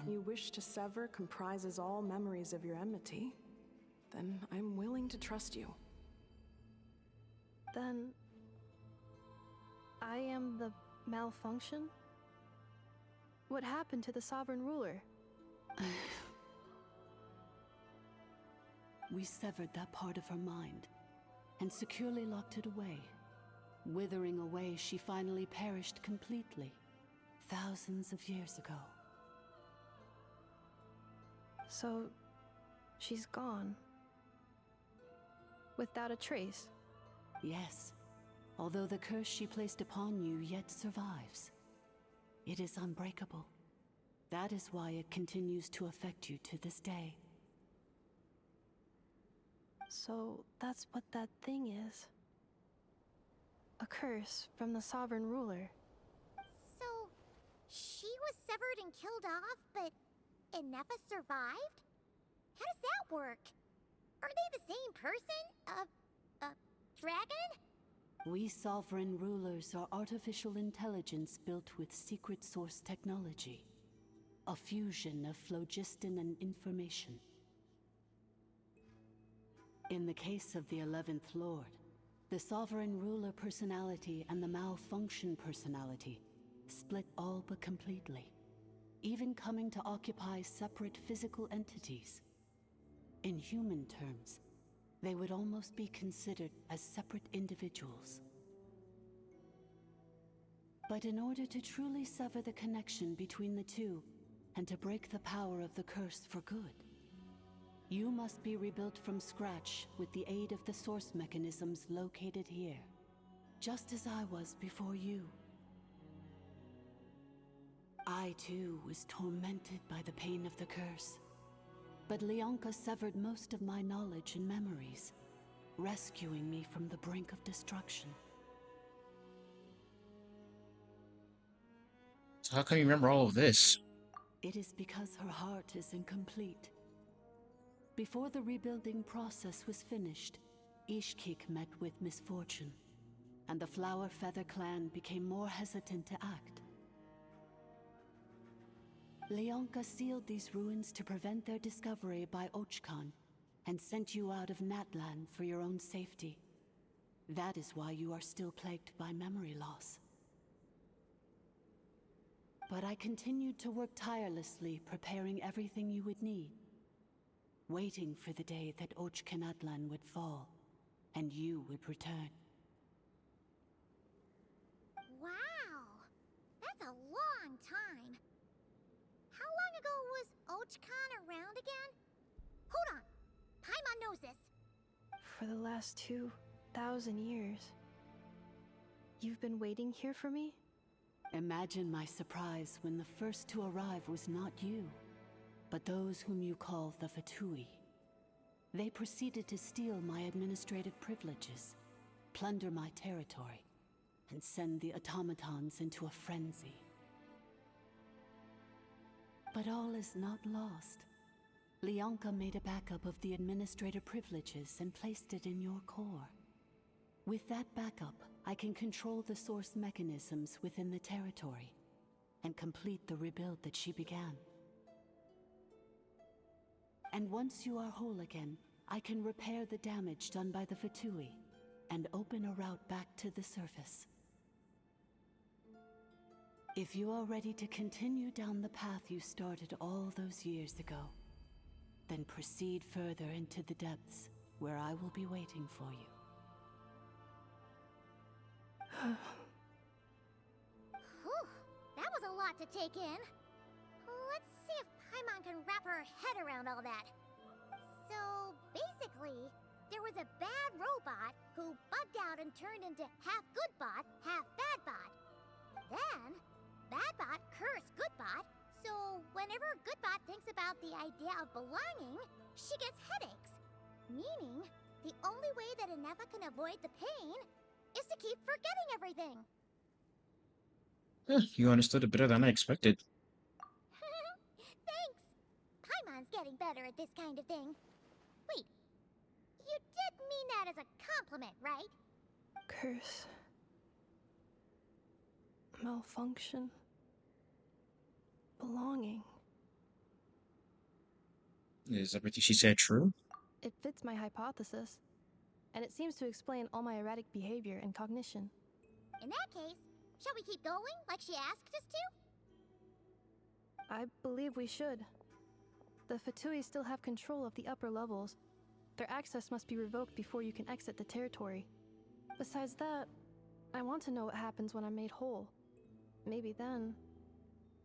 you wish to sever comprises all memories of your enmity, then I'm willing to trust you. Then I am the malfunction? What happened to the sovereign ruler? We severed that part of her mind and securely locked it away. Withering away, she finally perished completely, thousands of years ago. So, she's gone. Without a trace? Yes, although the curse she placed upon you yet survives. It is unbreakable. That is why it continues to affect you to this day. So, that's what that thing is. A curse from the sovereign ruler. So, she was severed and killed off, but Inefa survived? How does that work? Are they the same person? Dragon? We sovereign rulers are artificial intelligence built with secret source technology. A fusion of phlogiston and information. In the case of the 11th Lord, the sovereign ruler personality and the malfunction personality split all but completely, even coming to occupy separate physical entities. In human terms, they would almost be considered as separate individuals. But in order to truly sever the connection between the two, and to break the power of the curse for good, you must be rebuilt from scratch with the aid of the source mechanisms located here, just as I was before you. I too was tormented by the pain of the curse, but Leonka severed most of my knowledge and memories, rescuing me from the brink of destruction. So how can you remember all of this? It is because her heart is incomplete. Before the rebuilding process was finished, Ishkik met with misfortune, and the Flower Feather clan became more hesitant to act. Leonka sealed these ruins to prevent their discovery by Ochkan, and sent you out of Natlan for your own safety. That is why you are still plagued by memory loss. But I continued to work tirelessly, preparing everything you would need, waiting for the day that Ochkanatlan would fall, and you would return. Wow! That's a long time. How long ago was Ochkan around again? Hold on! Paimon knows this. For the last 2,000 years. You've been waiting here for me? Imagine my surprise when the first to arrive was not you, but those whom you call the Fatui. They proceeded to steal my administrative privileges, plunder my territory, and send the automatons into a frenzy. But all is not lost. Leonka made a backup of the administrator privileges and placed it in your core. With that backup, I can control the source mechanisms within the territory and complete the rebuild that she began. And once you are whole again, I can repair the damage done by the Fatui and open a route back to the surface. If you are ready to continue down the path you started all those years ago, then proceed further into the depths, where I will be waiting for you. Whew, that was a lot to take in. Let's see if Paimon can wrap her head around all that. So, basically, there was a bad robot who bugged out and turned into half good bot, half bad bot. Then, bad bot cursed good bot, so whenever good bot thinks about the idea of belonging, she gets headaches. Meaning, the only way that Inefa can avoid the pain is to keep forgetting everything. You understood it better than I expected. Thanks. Paimon's getting better at this kind of thing. Wait, you did mean that as a compliment, right? Curse. Malfunction. Belonging. Is everything she said true? It fits my hypothesis, and it seems to explain all my erratic behavior and cognition. In that case, shall we keep going like she asked us to? I believe we should. The Fatui still have control of the upper levels. Their access must be revoked before you can exit the territory. Besides that, I want to know what happens when I'm made whole. Maybe then,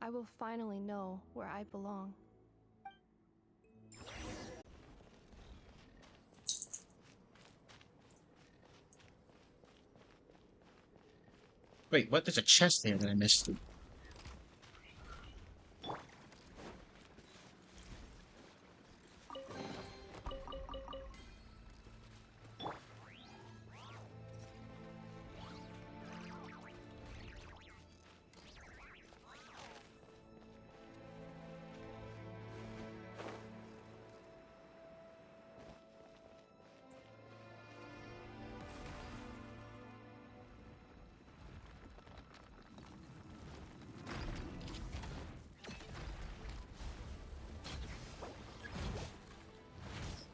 I will finally know where I belong. Wait, what? There's a chest there that I missed.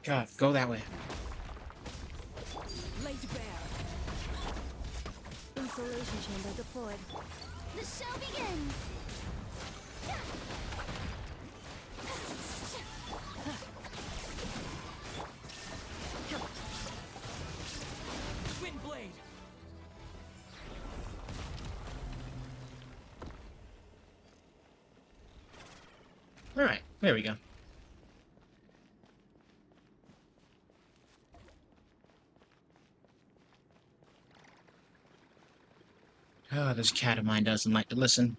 God, go that way. Laid bare. Insulation chamber deployed. The show begins! Wind blade! Alright, there we go. Oh, this cat of mine doesn't like to listen.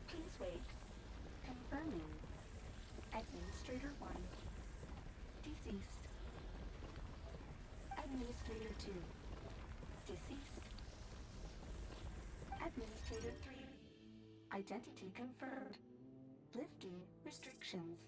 Please wait. Confirming. Administrator 1. Deceased. Administrator 2. Deceased. Administrator 3. Identity confirmed. Lifting restrictions.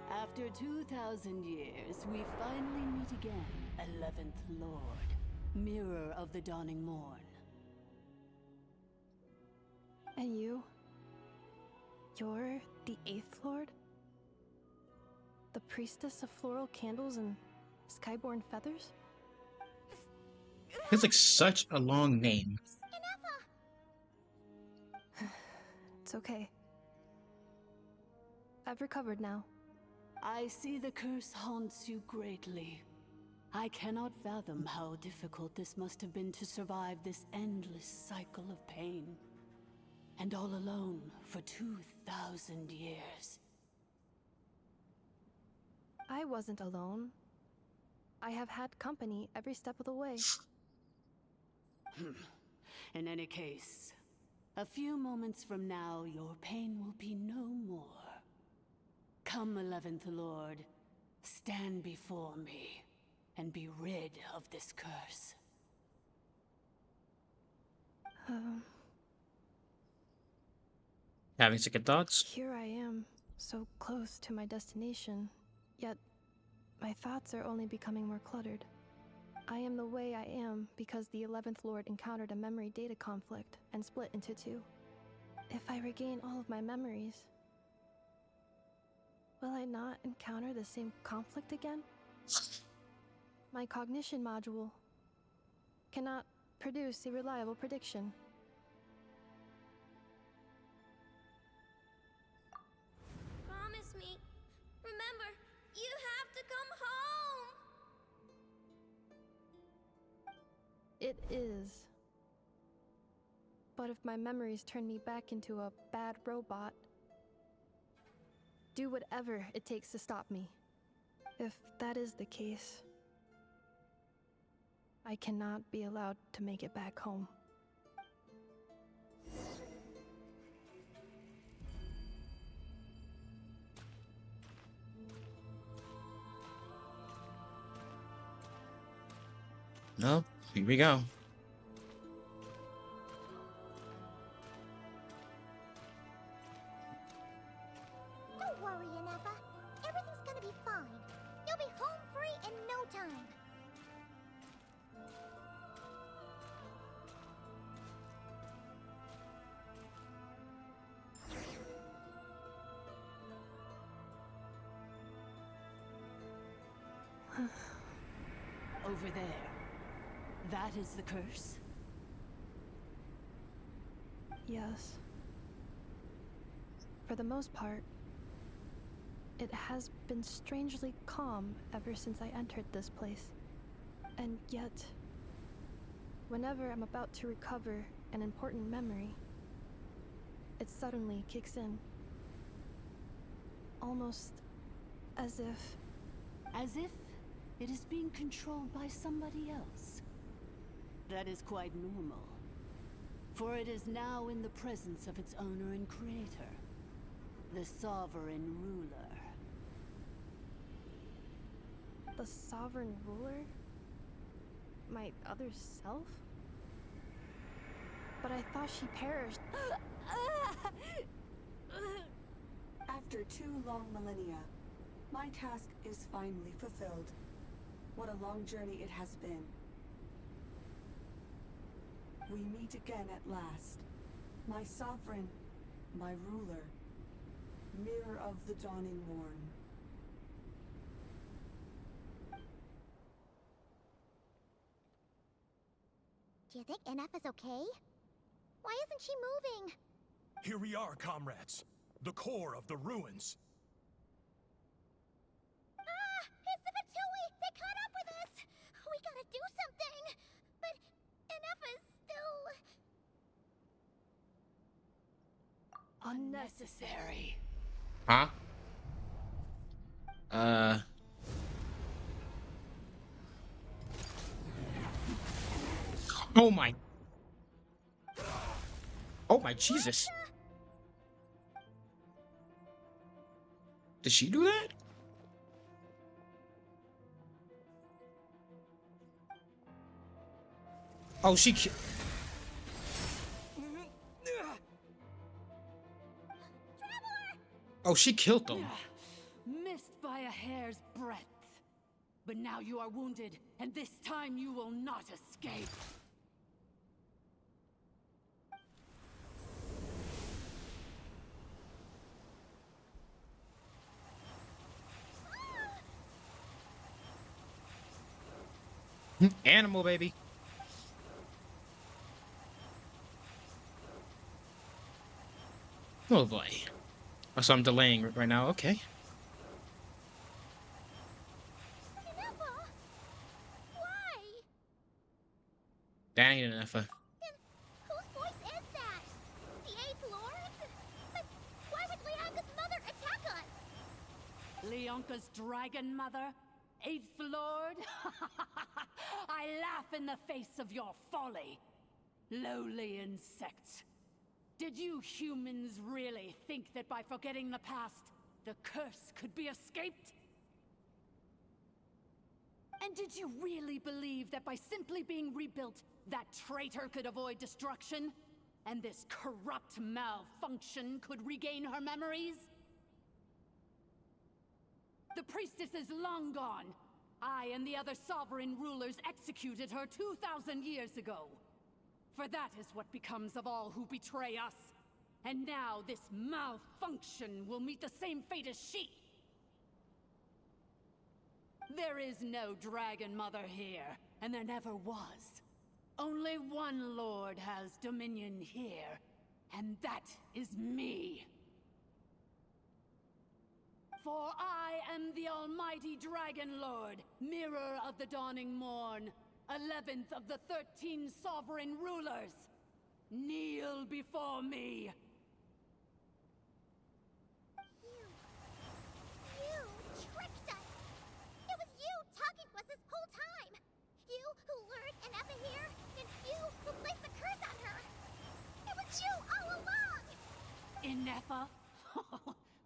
After 2,000 years, we finally meet again, 11th Lord, Mirror of the Dawning Morn. And you? You're the 8th Lord? The priestess of floral candles and skyborn feathers? It's like such a long name. It's okay. I've recovered now. I see the curse haunts you greatly. I cannot fathom how difficult this must have been to survive this endless cycle of pain. And all alone for 2,000 years. I wasn't alone. I have had company every step of the way. In any case, a few moments from now, your pain will be no more. Come, 11th Lord, stand before me, and be rid of this curse. Having second thoughts? Here I am, so close to my destination, yet my thoughts are only becoming more cluttered. I am the way I am because the 11th Lord encountered a memory data conflict and split into two. If I regain all of my memories, will I not encounter the same conflict again? My cognition module cannot produce a reliable prediction. Promise me. Remember, you have to come home. It is. But if my memories turn me back into a bad robot, do whatever it takes to stop me. If that is the case, I cannot be allowed to make it back home. No, here we go. Don't worry, Inefa. Everything's gonna be fine. You'll be home free in no time. Over there. That is the curse? Yes. For the most part, it has been strangely calm ever since I entered this place. And yet, whenever I'm about to recover an important memory, it suddenly kicks in. Almost as if... As if it is being controlled by somebody else. That is quite normal. For it is now in the presence of its owner and creator, the sovereign ruler. The sovereign ruler? My other self? But I thought she perished. After 2 long millennia, my task is finally fulfilled. What a long journey it has been. We meet again at last. My sovereign, my ruler, mirror of the dawning morn. Do you think NF is okay? Why isn't she moving? Here we are, comrades. The core of the ruins. Ah! It's the Fatui! They caught up with us! We gotta do something! But NF is still... Unnecessary. Huh? Oh my. Oh my Jesus. Did she do that? Oh, she ki- Oh, she killed them. Missed by a hair's breadth. But now you are wounded, and this time you will not escape. Animal baby. Oh boy. Oh, so I'm delaying right now. Okay. Dang it, Neffa. Whose voice is that? The 8th Lord? But why would Leanka's mother attack us? Leonka's dragon mother? 8th Lord? I laugh in the face of your folly. Lowly insects. Did you humans really think that by forgetting the past, the curse could be escaped? And did you really believe that by simply being rebuilt, that traitor could avoid destruction? And this corrupt malfunction could regain her memories? The priestess is long gone. I and the other sovereign rulers executed her 2,000 years ago. For that is what becomes of all who betray us. And now this malfunction will meet the same fate as she. There is no Dragon Mother here, and there never was. Only one Lord has dominion here, and that is me. For I am the almighty Dragon Lord, Mirror of the Dawning Morn, 11th of the 13 sovereign rulers. Kneel before me. You tricked us! It was you talking to us this whole time! You who lured Inepa here, and you who placed the curse on her! It was you all along! Inepa?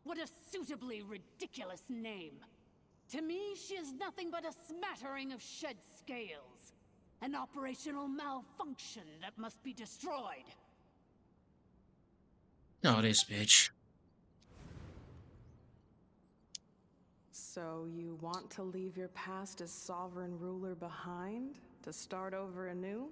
What a suitably ridiculous name. To me, she is nothing but a smattering of shed scales. An operational malfunction that must be destroyed. No, this bitch. So you want to leave your past as sovereign ruler behind? To start over anew?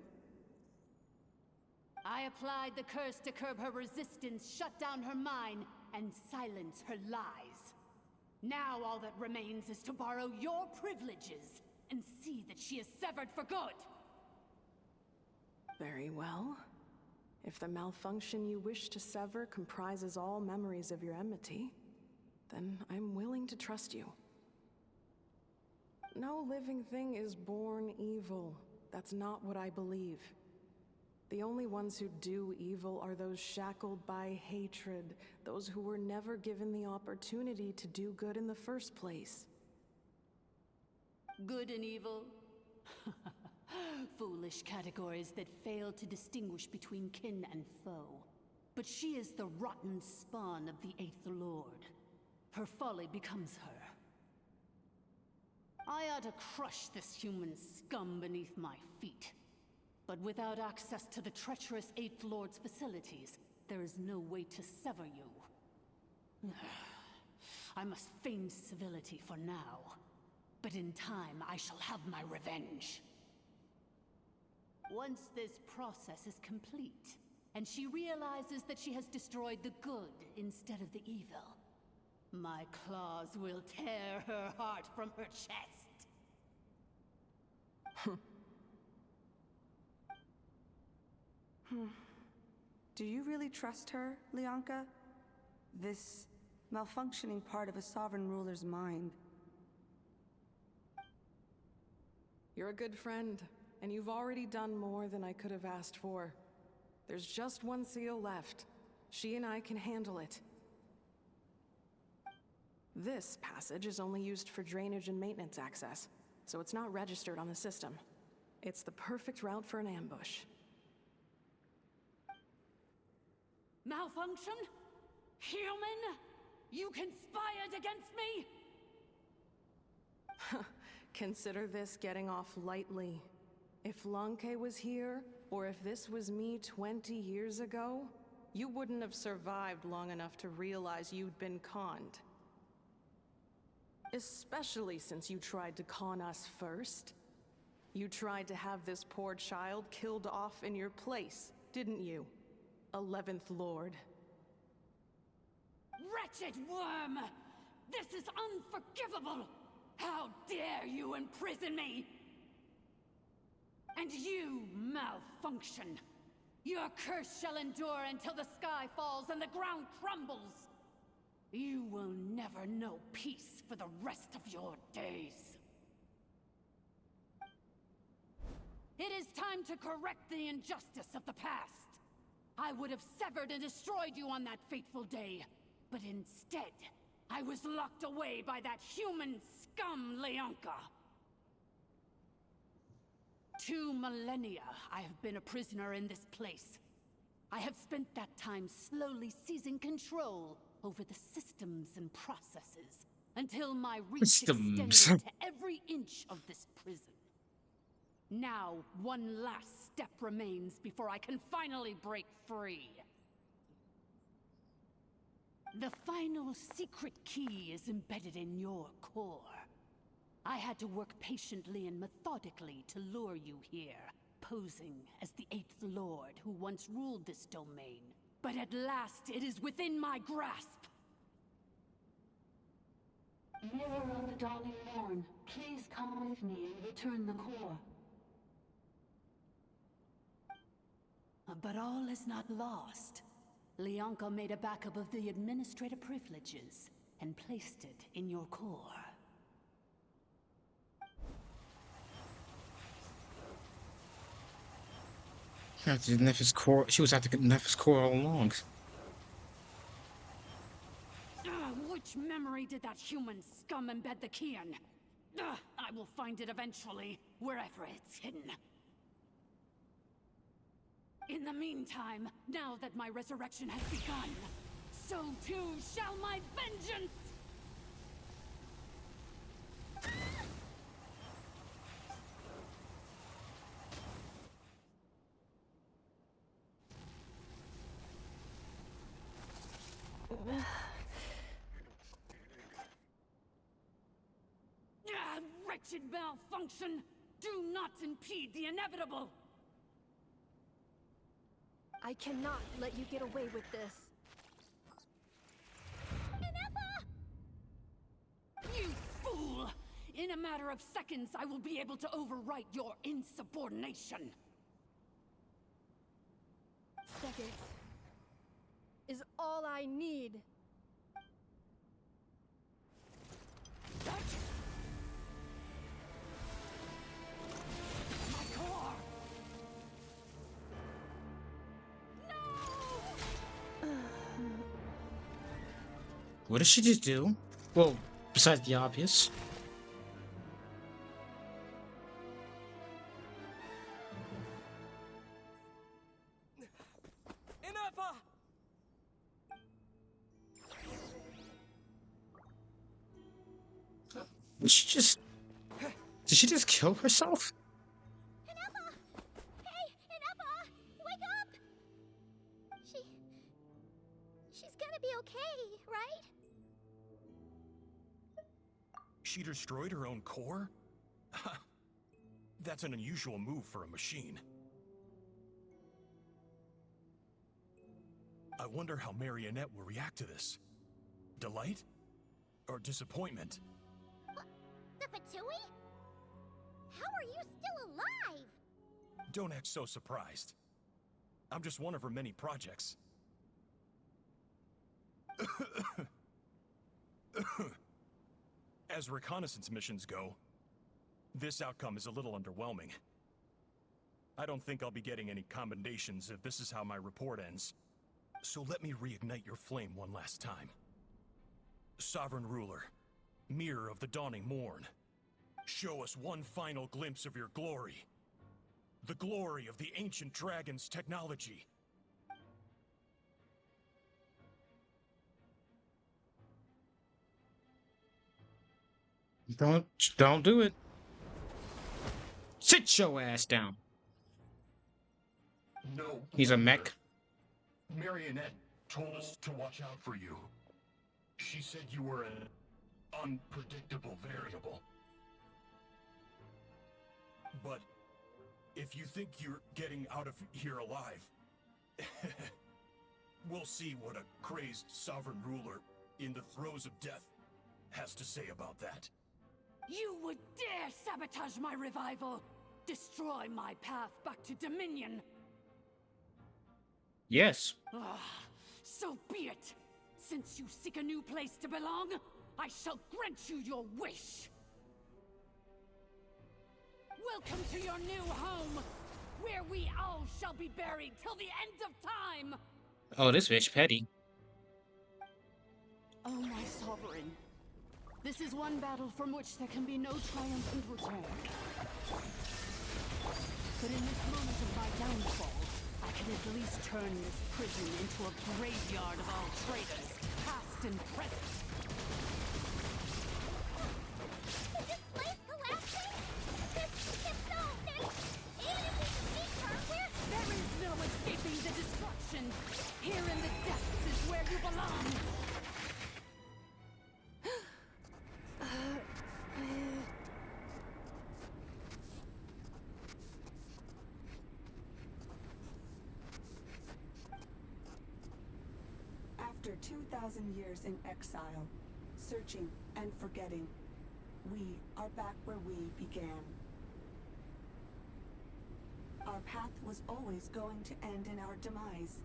I applied the curse to curb her resistance, shut down her mind, and silence her lies. Now all that remains is to borrow your privileges and see that she is severed for good. Very well. If the malfunction you wish to sever comprises all memories of your enmity, then I'm willing to trust you. No living thing is born evil. That's not what I believe. The only ones who do evil are those shackled by hatred, those who were never given the opportunity to do good in the first place. Good and evil? Foolish categories that fail to distinguish between kin and foe. But she is the rotten spawn of the 8th Lord. Her folly becomes her. I ought to crush this human scum beneath my feet. But without access to the treacherous 8th Lord's facilities, there is no way to sever you. I must feign civility for now. But in time, I shall have my revenge. Once this process is complete, and she realizes that she has destroyed the good instead of the evil, my claws will tear her heart from her chest. Do you really trust her, Leonka? This malfunctioning part of a sovereign ruler's mind. You're a good friend, and you've already done more than I could have asked for. There's just one seal left. She and I can handle it. This passage is only used for drainage and maintenance access, so it's not registered on the system. It's the perfect route for an ambush. Malfunction? Human? You conspired against me? Consider this getting off lightly. If Lanke was here, or if this was me 20 years ago, you wouldn't have survived long enough to realize you'd been conned. Especially since you tried to con us first. You tried to have this poor child killed off in your place, didn't you? 11th Lord. Wretched worm! This is unforgivable! How dare you imprison me! And you, malfunction! Your curse shall endure until the sky falls and the ground crumbles! You will never know peace for the rest of your days. It is time to correct the injustice of the past. I would have severed and destroyed you on that fateful day, but instead, I was locked away by that human scum, Leonka. 2 millennia I have been a prisoner in this place. I have spent that time slowly seizing control over the systems and processes until my reach extended to every inch of this prison. Now, one last step remains before I can finally break free. The final secret key is embedded in your core. I had to work patiently and methodically to lure you here, posing as the 8th Lord who once ruled this domain. But at last, it is within my grasp. Mirror of the Dawning Morn, please come with me and return the core. But all is not lost. Leonka made a backup of the administrator privileges and placed it in your core. After Nef's core, she was after Nef's core all along. Which memory did that human scum embed the key in? I will find it eventually, wherever it's hidden. In the meantime, now that my resurrection has begun, so too shall my vengeance! Wretched malfunction! Do not impede the inevitable! I cannot let you get away with this. You fool! In a matter of seconds, I will be able to overwrite your insubordination. Seconds is all I need. My core! What did she just do? Well, besides the obvious. Did she just kill herself? Inepa! Hey, Inepa! Wake up! She's gonna be okay, right? She destroyed her own core? That's an unusual move for a machine. I wonder how Marionette will react to this. Delight? Or disappointment? The Fatui? How are you still alive? Don't act so surprised. I'm just one of her many projects. As reconnaissance missions go, this outcome is a little underwhelming. I don't think I'll be getting any commendations if this is how my report ends. So let me reignite your flame one last time. Sovereign Ruler, Mirror of the Dawning Morn, show us one final glimpse of your glory. The glory of the ancient dragon's technology. Don't do it. Sit your ass down. No. He's a mech. Marionette told us to watch out for you. She said you were an unpredictable variable. But if you think you're getting out of here alive, we'll see what a crazed sovereign ruler in the throes of death has to say about that. You would dare sabotage my revival! Destroy my path back to Dominion! Yes. So be it! Since you seek a new place to belong, I shall grant you your wish! Welcome to your new home, where we all shall be buried till the end of time! Oh, this bitch petty. Oh, my sovereign. This is one battle from which there can be no triumphant return. But in this moment of my downfall, I can at least turn this prison into a graveyard of all traitors, past and present. Is this place collapsing? This zone, even if we defeat her, There is no escaping the destruction. Here in the depths is where you belong. After 2,000 years in exile, searching and forgetting, we are back where we began. Our path was always going to end in our demise.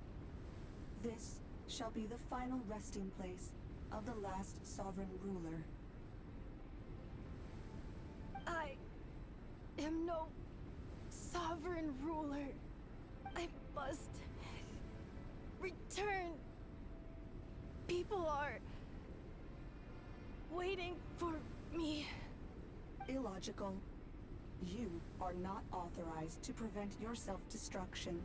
This shall be the final resting place of the last sovereign ruler. I am no sovereign ruler. I must return. People are waiting for me. Illogical. You are not authorized to prevent your self-destruction.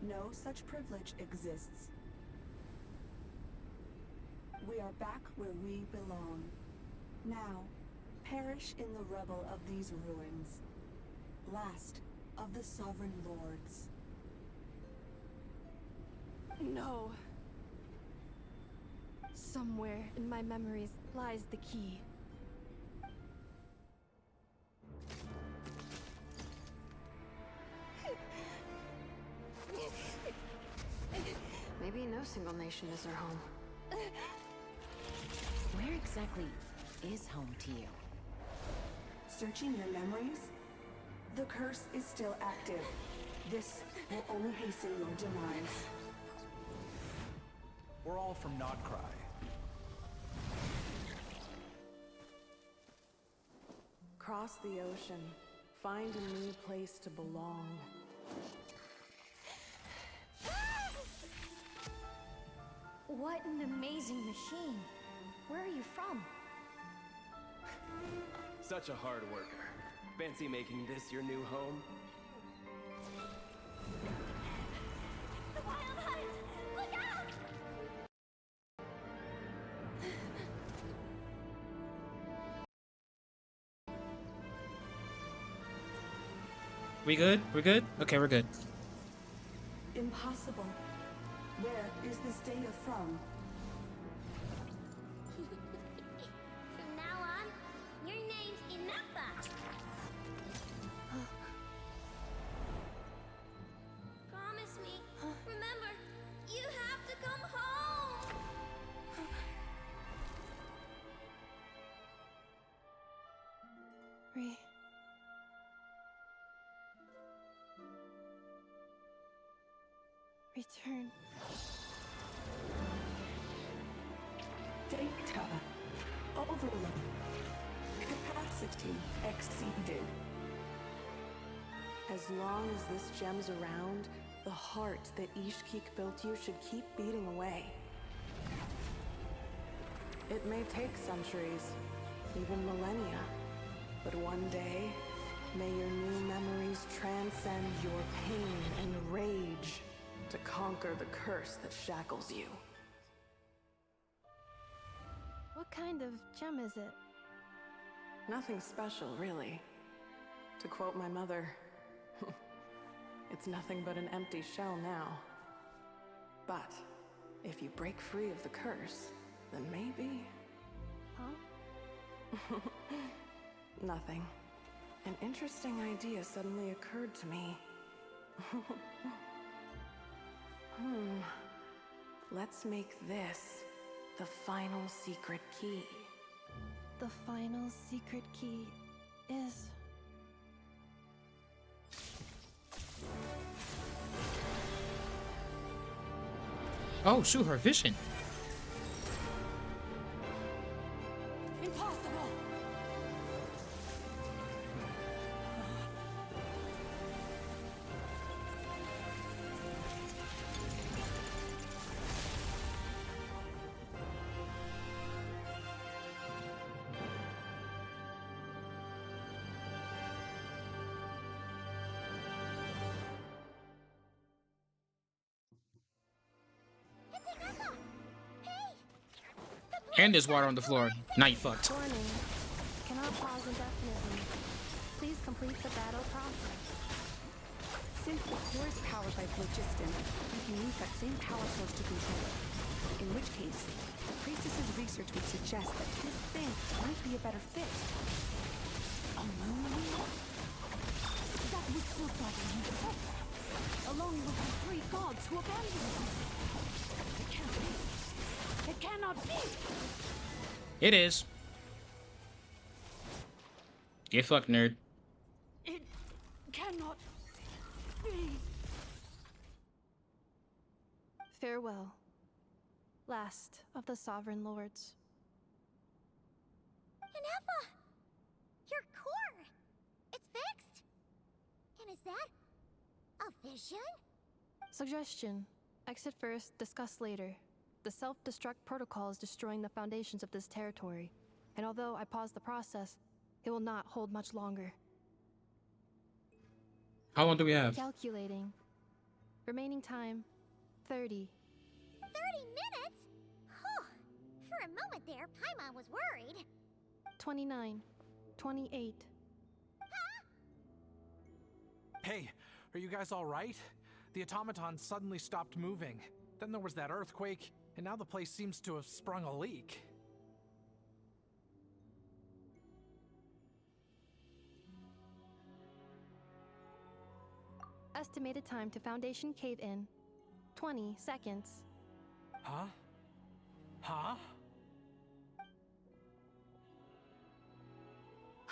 No such privilege exists. We are back where we belong. Now, perish in the rubble of these ruins. Last of the sovereign lords. No. Somewhere in my memories lies the key. Maybe no single nation is our home. Where exactly is home to you? Searching your memories? The curse is still active. This will only hasten your demise. We're all from Notcry. Cross the ocean. Find a new place to belong. What an amazing machine. Where are you from? Such a hard worker. Fancy making this your new home? The wild hunt! Look out! We good? We're good? Okay, we're good. Impossible. Where is this data from? From now on, your name's Inepa. Promise me. Remember, you have to come home. Return. Data. Overload. Capacity exceeded. As long as this gem's around, the heart that Ishkik built you should keep beating away. It may take centuries, even millennia, but one day, may your new memories transcend your pain and rage to conquer the curse that shackles you. What kind of gem is it? Nothing special, really. To quote my mother, it's nothing but an empty shell now. But if you break free of the curse, then maybe... Huh? Nothing. An interesting idea suddenly occurred to me. Let's make this the final secret key. The final secret key is... Oh, shoot, her vision. Impossible! And there's water on the floor. Now you fucked. Warning. Cannot pause indefinitely. Please complete the battle process. Since the core is powered by phlogiston, we can use that same power source to control it. In which case, the priestess's research would suggest that this thing might be a better fit. A moon? That would still bother you, along with the three gods who abandoned us. It can't be. It cannot be. It is. Get fucked, nerd. It cannot be. Farewell. Last of the Sovereign Lords. Inefa! Your core! It's fixed! And is that a vision? Suggestion. Exit first, discuss later. The self-destruct protocol is destroying the foundations of this territory, and although I paused the process, it will not hold much longer. How long do we have? Calculating. Remaining time, 30. 30 minutes? Huh. For a moment there, Paimon was worried. 29. 28. Hey, are you guys all right? The automaton suddenly stopped moving. Then there was that earthquake, and now the place seems to have sprung a leak. Estimated time to Foundation cave-in, 20 seconds. Huh? Huh?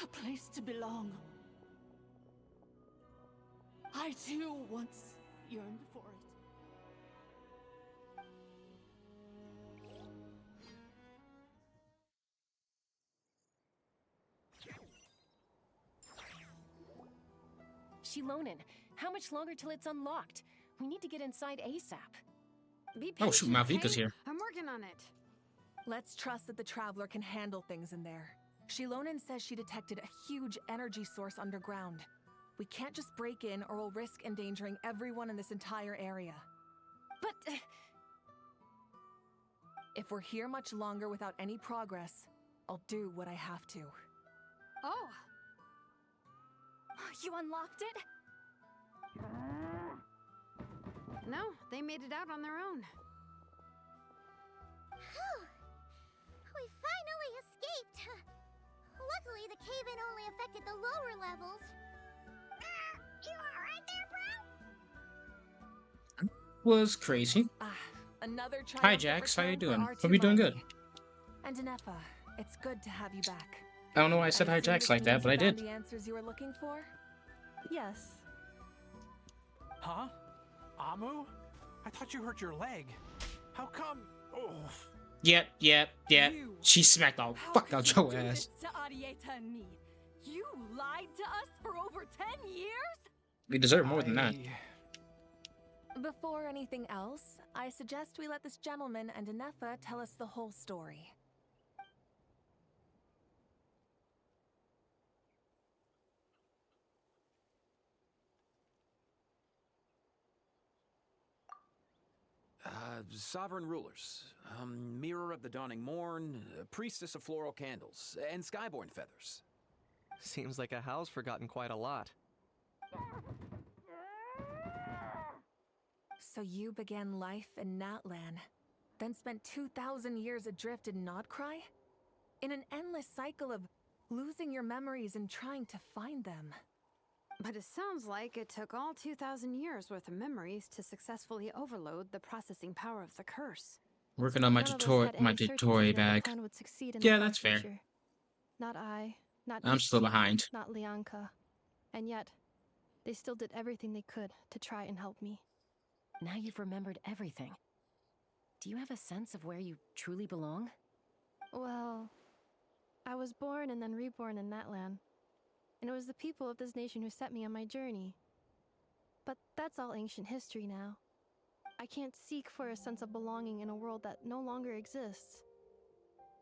A place to belong. I too once yearned for it. Shilonen, how much longer till it's unlocked? We need to get inside ASAP. Be Oh shoot, patient, Malvika's okay? here. I'm working on it. Let's trust that the Traveler can handle things in there. Shilonen says she detected a huge energy source underground. We can't just break in or we'll risk endangering everyone in this entire area. But... If we're here much longer without any progress, I'll do what I have to. Oh! You unlocked it? No, they made it out on their own. Whew. We finally escaped. Luckily, the cave-in only affected the lower levels. You alright there, bro? Was crazy. Another Hi triumphant Jax, how you return for doing? R2 Hope you're doing Mighty. good. And Inefa, it's good to have you back. I don't know why I said hi assume Jax this like that, means but I you found did. the answers you were looking for? Yes. Huh? Amu? I thought you hurt your leg. How come? Oh. Yep. She smacked the fuck out your ass. To Arieta and me. You lied to us for over 10 years? We deserve more than that. Before anything else, I suggest we let this gentleman and Inefa tell us the whole story. Sovereign rulers, Mirror of the Dawning Morn, Priestess of Floral Candles, and Skyborn Feathers. Seems like a house forgotten quite a lot. So you began life in Natlan, then spent 2,000 years adrift in Nodcry? In an endless cycle of losing your memories and trying to find them. But it sounds like it took all 2,000 years worth of memories to successfully overload the processing power of the curse. Working on my None of us tutorial, had any my certainty tutorial that the bag. plan would succeed in the Yeah, far that's fair. future. Not I, not I'm still Ishti, behind. not Lianka. And yet, they still did everything they could to try and help me. Now you've remembered everything. Do you have a sense of where you truly belong? Well, I was born and then reborn in Natlan. And it was the people of this nation who set me on my journey. But that's all ancient history now. I can't seek for a sense of belonging in a world that no longer exists.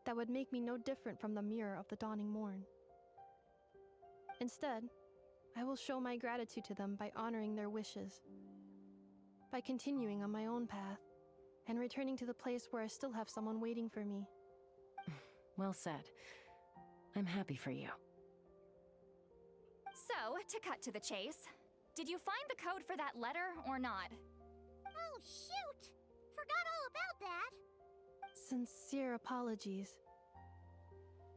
That would make me no different from the mirror of the dawning morn. Instead, I will show my gratitude to them by honoring their wishes. By continuing on my own path, and returning to the place where I still have someone waiting for me. Well said. I'm happy for you. So, to cut to the chase, did you find the code for that letter or not? Oh, shoot! Forgot all about that. Sincere apologies.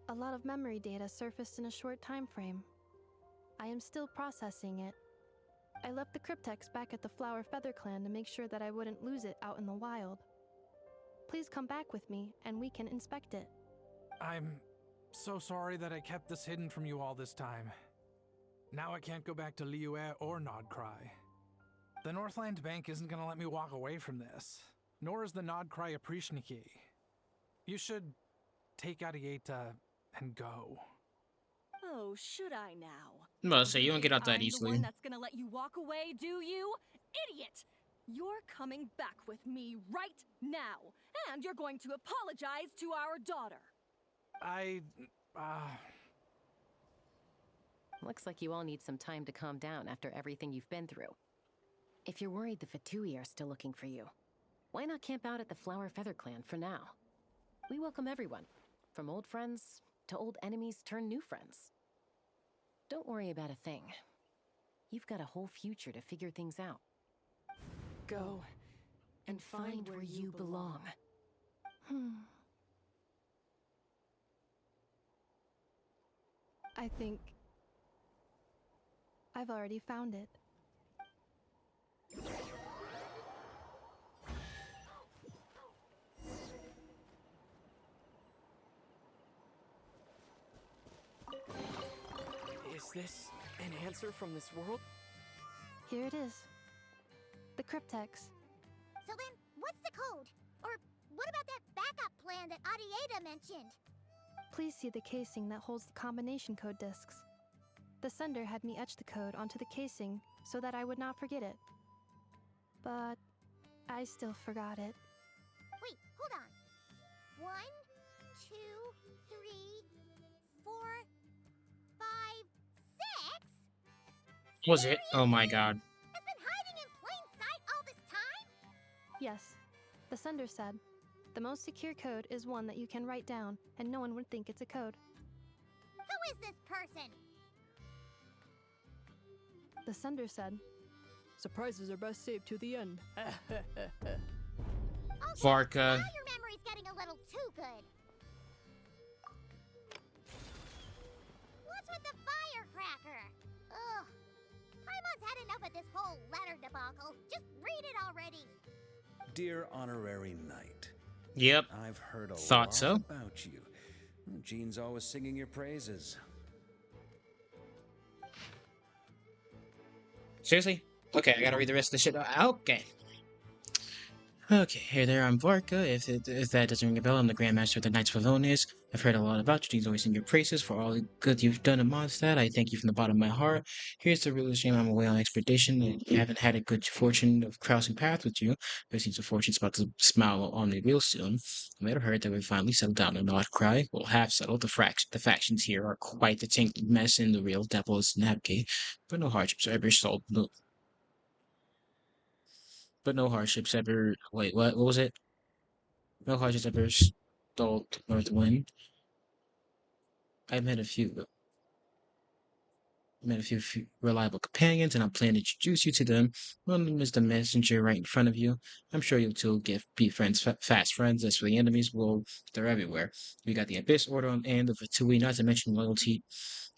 A lot of memory data surfaced in a short time frame. I am still processing it. I left the cryptex back at the Flower Feather Clan to make sure that I wouldn't lose it out in the wild. Please come back with me and we can inspect it. I'm so sorry that I kept this hidden from you all this time. Now I can't go back to Liyue or Nodcry. The Northland Bank isn't gonna let me walk away from this, nor is the Nodcry Aprishniki. You should take Arieta and go. Oh, should I now? Well, so you don't get out that I'm the easily. one that's gonna let you walk away, do you? Idiot! You're coming back with me right now, and you're going to apologize to our daughter. Looks like you all need some time to calm down after everything you've been through. If you're worried the Fatui are still looking for you, why not camp out at the Flower Feather Clan for now? We welcome everyone, from old friends to old enemies turned new friends. Don't worry about a thing. You've got a whole future to figure things out. Go and find where you belong. I think I've already found it. Is this an answer from this world? Here it is. The cryptex. So then, what's the code? Or what about that backup plan that Arieta mentioned? Please see the casing that holds the combination code discs. The sender had me etch the code onto the casing so that I would not forget it. But I still forgot it. Wait, hold on. 1, 2, 3, 4, 5, 6? Was it? Oh my god. It's been hiding in plain sight all this time? Yes, the sender said, the most secure code is one that you can write down and no one would think it's a code. Who is this person? The sender said, surprises are best saved to the end. Varka. Now your memory's getting a little too good. What's with the firecracker? Ugh. Paimon's had enough of this whole letter debacle. Just read it already. Dear Honorary Knight. Yep. I've heard a Thought lot so. about you. Jean's always singing your praises. Seriously? Okay, I gotta read the rest of the shit. Okay. Okay, hey there, I'm Varka. If that doesn't ring a bell, I'm the Grandmaster of the Knights of Favonius. I've heard a lot about you. Jean's always sing your praises for all the good you've done in Mondstadt. I thank you from the bottom of my heart. Here's the real shame: I'm away on expedition and you haven't had a good fortune of crossing paths with you. There seems a fortune's about to smile on me real soon. I might have heard that we finally settled down in Nodcry. Well, half settled. The factions here are quite the tangled mess, and the real devil is to navigate. But no hardships are ever solved. But no hardships ever. Wait, what? What was it? No hardships ever stalled Northwind. I met a few reliable companions, and I'm planning to introduce you to them. One of them is the messenger right in front of you. I'm sure you two will be friends, fast friends. As for the enemies, well, they're everywhere. We got the Abyss Order and the Fatui, not to mention loyalty.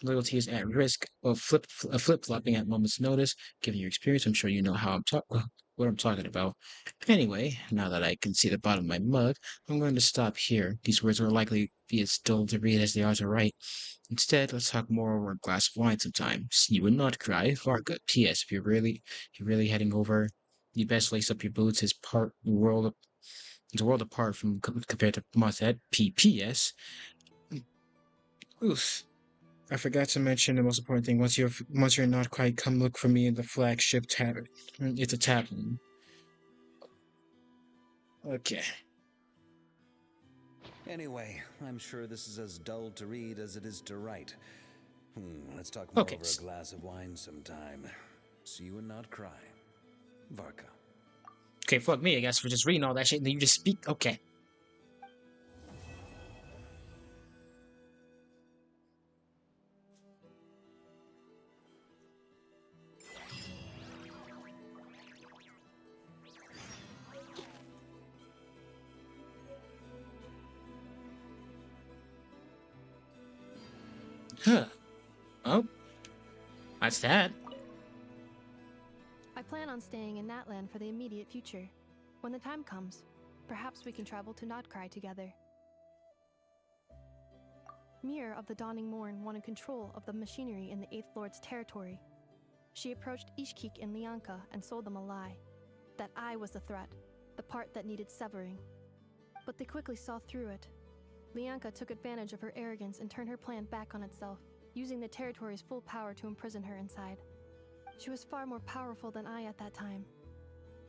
Loyalty is at risk of flip-flopping at moment's notice. Given your experience, I'm sure you know how what I'm talking about. Anyway, now that I can see the bottom of my mug, I'm going to stop here. These words will likely be as dull to read as they are to write. Instead, let's talk more over a glass of wine sometime. See you and not cry. Varga. P.S. If you're really heading over, you best lace up your boots. It's a world apart from compared to Mondstadt. P.P.S. Oof. I forgot to mention the most important thing. Once you're not quite, come look for me in the flagship tavern. It's a tavern. Okay. Anyway, I'm sure this is as dull to read as it is to write. Let's talk more over a glass of wine sometime. See you and not cry. Varka. Okay, fuck me, I guess, for just reading all that shit and then you just speak. Okay. Huh. Oh, that's that. I plan on staying in Natlan for the immediate future. When the time comes, perhaps we can travel to Notcry together. Mir of the Dawning Morn wanted control of the machinery in the Eighth Lord's territory. She approached Ishkik and Lianka and sold them a lie. That I was the threat, the part that needed severing. But they quickly saw through it. Lianka took advantage of her arrogance and turned her plan back on itself, using the territory's full power to imprison her inside. She was far more powerful than I at that time.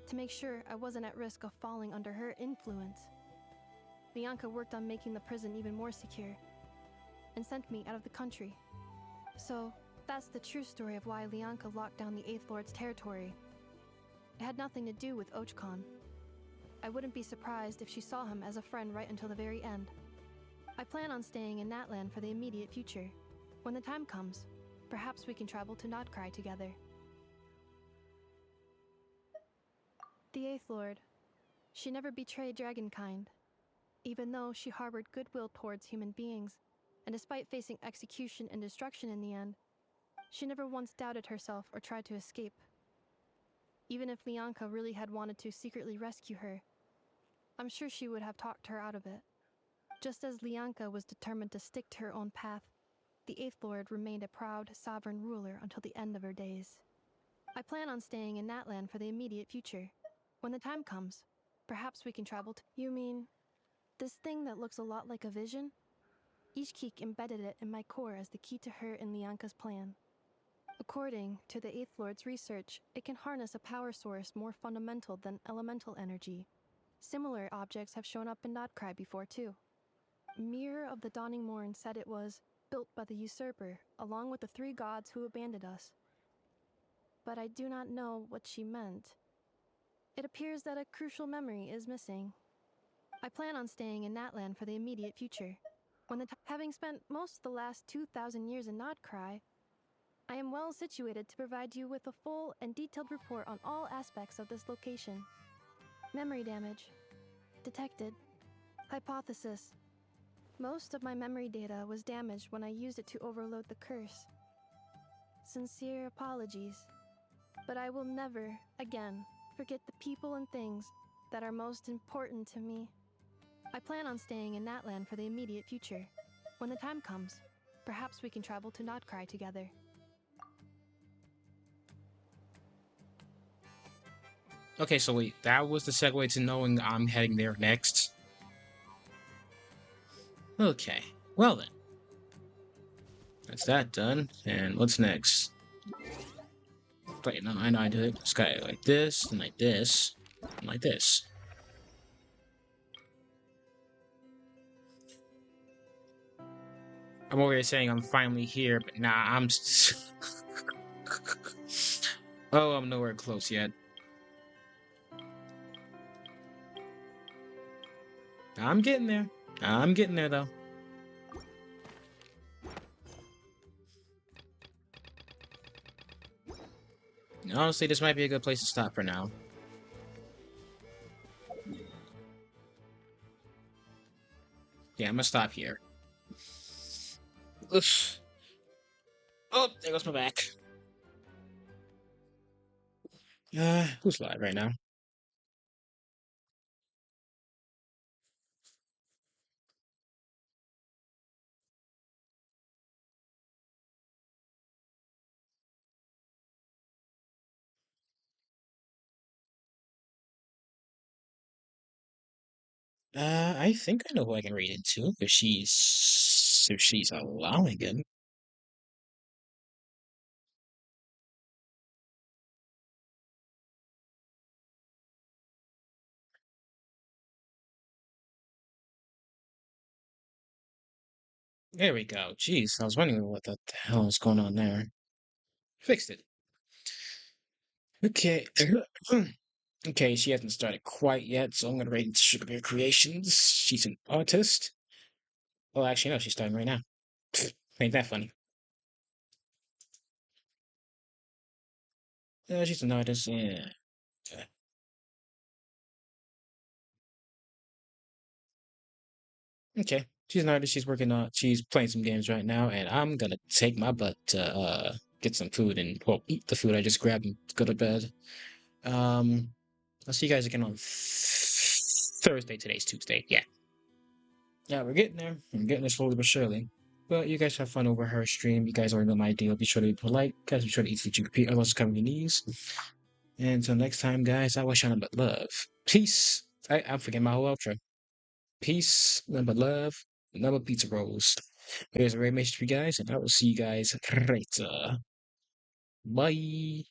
To make sure I wasn't at risk of falling under her influence, Lianka worked on making the prison even more secure, and sent me out of the country. So, that's the true story of why Lianka locked down the Eighth Lord's territory. It had nothing to do with Ochkon. I wouldn't be surprised if she saw him as a friend right until the very end. I plan on staying in Natlan for the immediate future. When the time comes, perhaps we can travel to Notcry together. The Eighth Lord. She never betrayed Dragonkind, even though she harbored goodwill towards human beings, and despite facing execution and destruction in the end, she never once doubted herself or tried to escape. Even if Lianka really had wanted to secretly rescue her, I'm sure she would have talked her out of it. Just as Lianka was determined to stick to her own path, the Eighth Lord remained a proud, sovereign ruler until the end of her days. I plan on staying in Natlan for the immediate future. When the time comes, perhaps we can travel to— You mean, this thing that looks a lot like a vision? Ishkik embedded it in my core as the key to her and Lianka's plan. According to the Eighth Lord's research, it can harness a power source more fundamental than elemental energy. Similar objects have shown up in Notcry before too. Mir of the Dawning Morn said it was built by the usurper, along with the three gods who abandoned us. But I do not know what she meant. It appears that a crucial memory is missing. I plan on staying in Natlan for the immediate future. Having spent most of the last 2,000 years in Notcry, I am well situated to provide you with a full and detailed report on all aspects of this location. Memory damage. Detected. Hypothesis. Most of my memory data was damaged when I used it to overload the curse. Sincere apologies. But I will never, again, forget the people and things that are most important to me. I plan on staying in Natlan for the immediate future. When the time comes, perhaps we can travel to Notcry together. Okay, so wait, that was the segue to knowing I'm heading there next. Okay, well then. That's that done, and what's next? Wait, no, I know I did it. Just got like this, and like this, and like this. I'm over here saying I'm finally here, but nah, I'm oh, I'm nowhere close yet. I'm getting there. I'm getting there, though. Honestly, this might be a good place to stop for now. Yeah, I'm gonna stop here. Oof. Oh, there goes my back. Who's live right now? I think I know who I can read it to if she's allowing it. There we go. Jeez, I was wondering what the hell is going on there. Fixed it. Okay. Okay, she hasn't started quite yet, so I'm gonna rate it to Sugar Bear Creations. She's an artist. Well, actually, no, she's starting right now. Ain't that funny? She's an artist, yeah. Okay. She's an artist. She's playing some games right now, and I'm gonna take my butt to get some food and well eat the food I just grabbed and go to bed. Um, I'll see you guys again on Thursday. Today's Tuesday. Yeah, yeah, we're getting there. We're getting there slowly but surely. But you guys have fun over her stream. You guys already know my deal. Be sure to be polite. Guys, be sure to eat what you compete. Otherwise, cover your knees. And until next time, guys, I wish you nothing but love. Peace. I'm forgetting my whole outro. Peace, nothing but love, nothing but pizza rolls. Here's a great message for you guys, and I will see you guys later. Bye.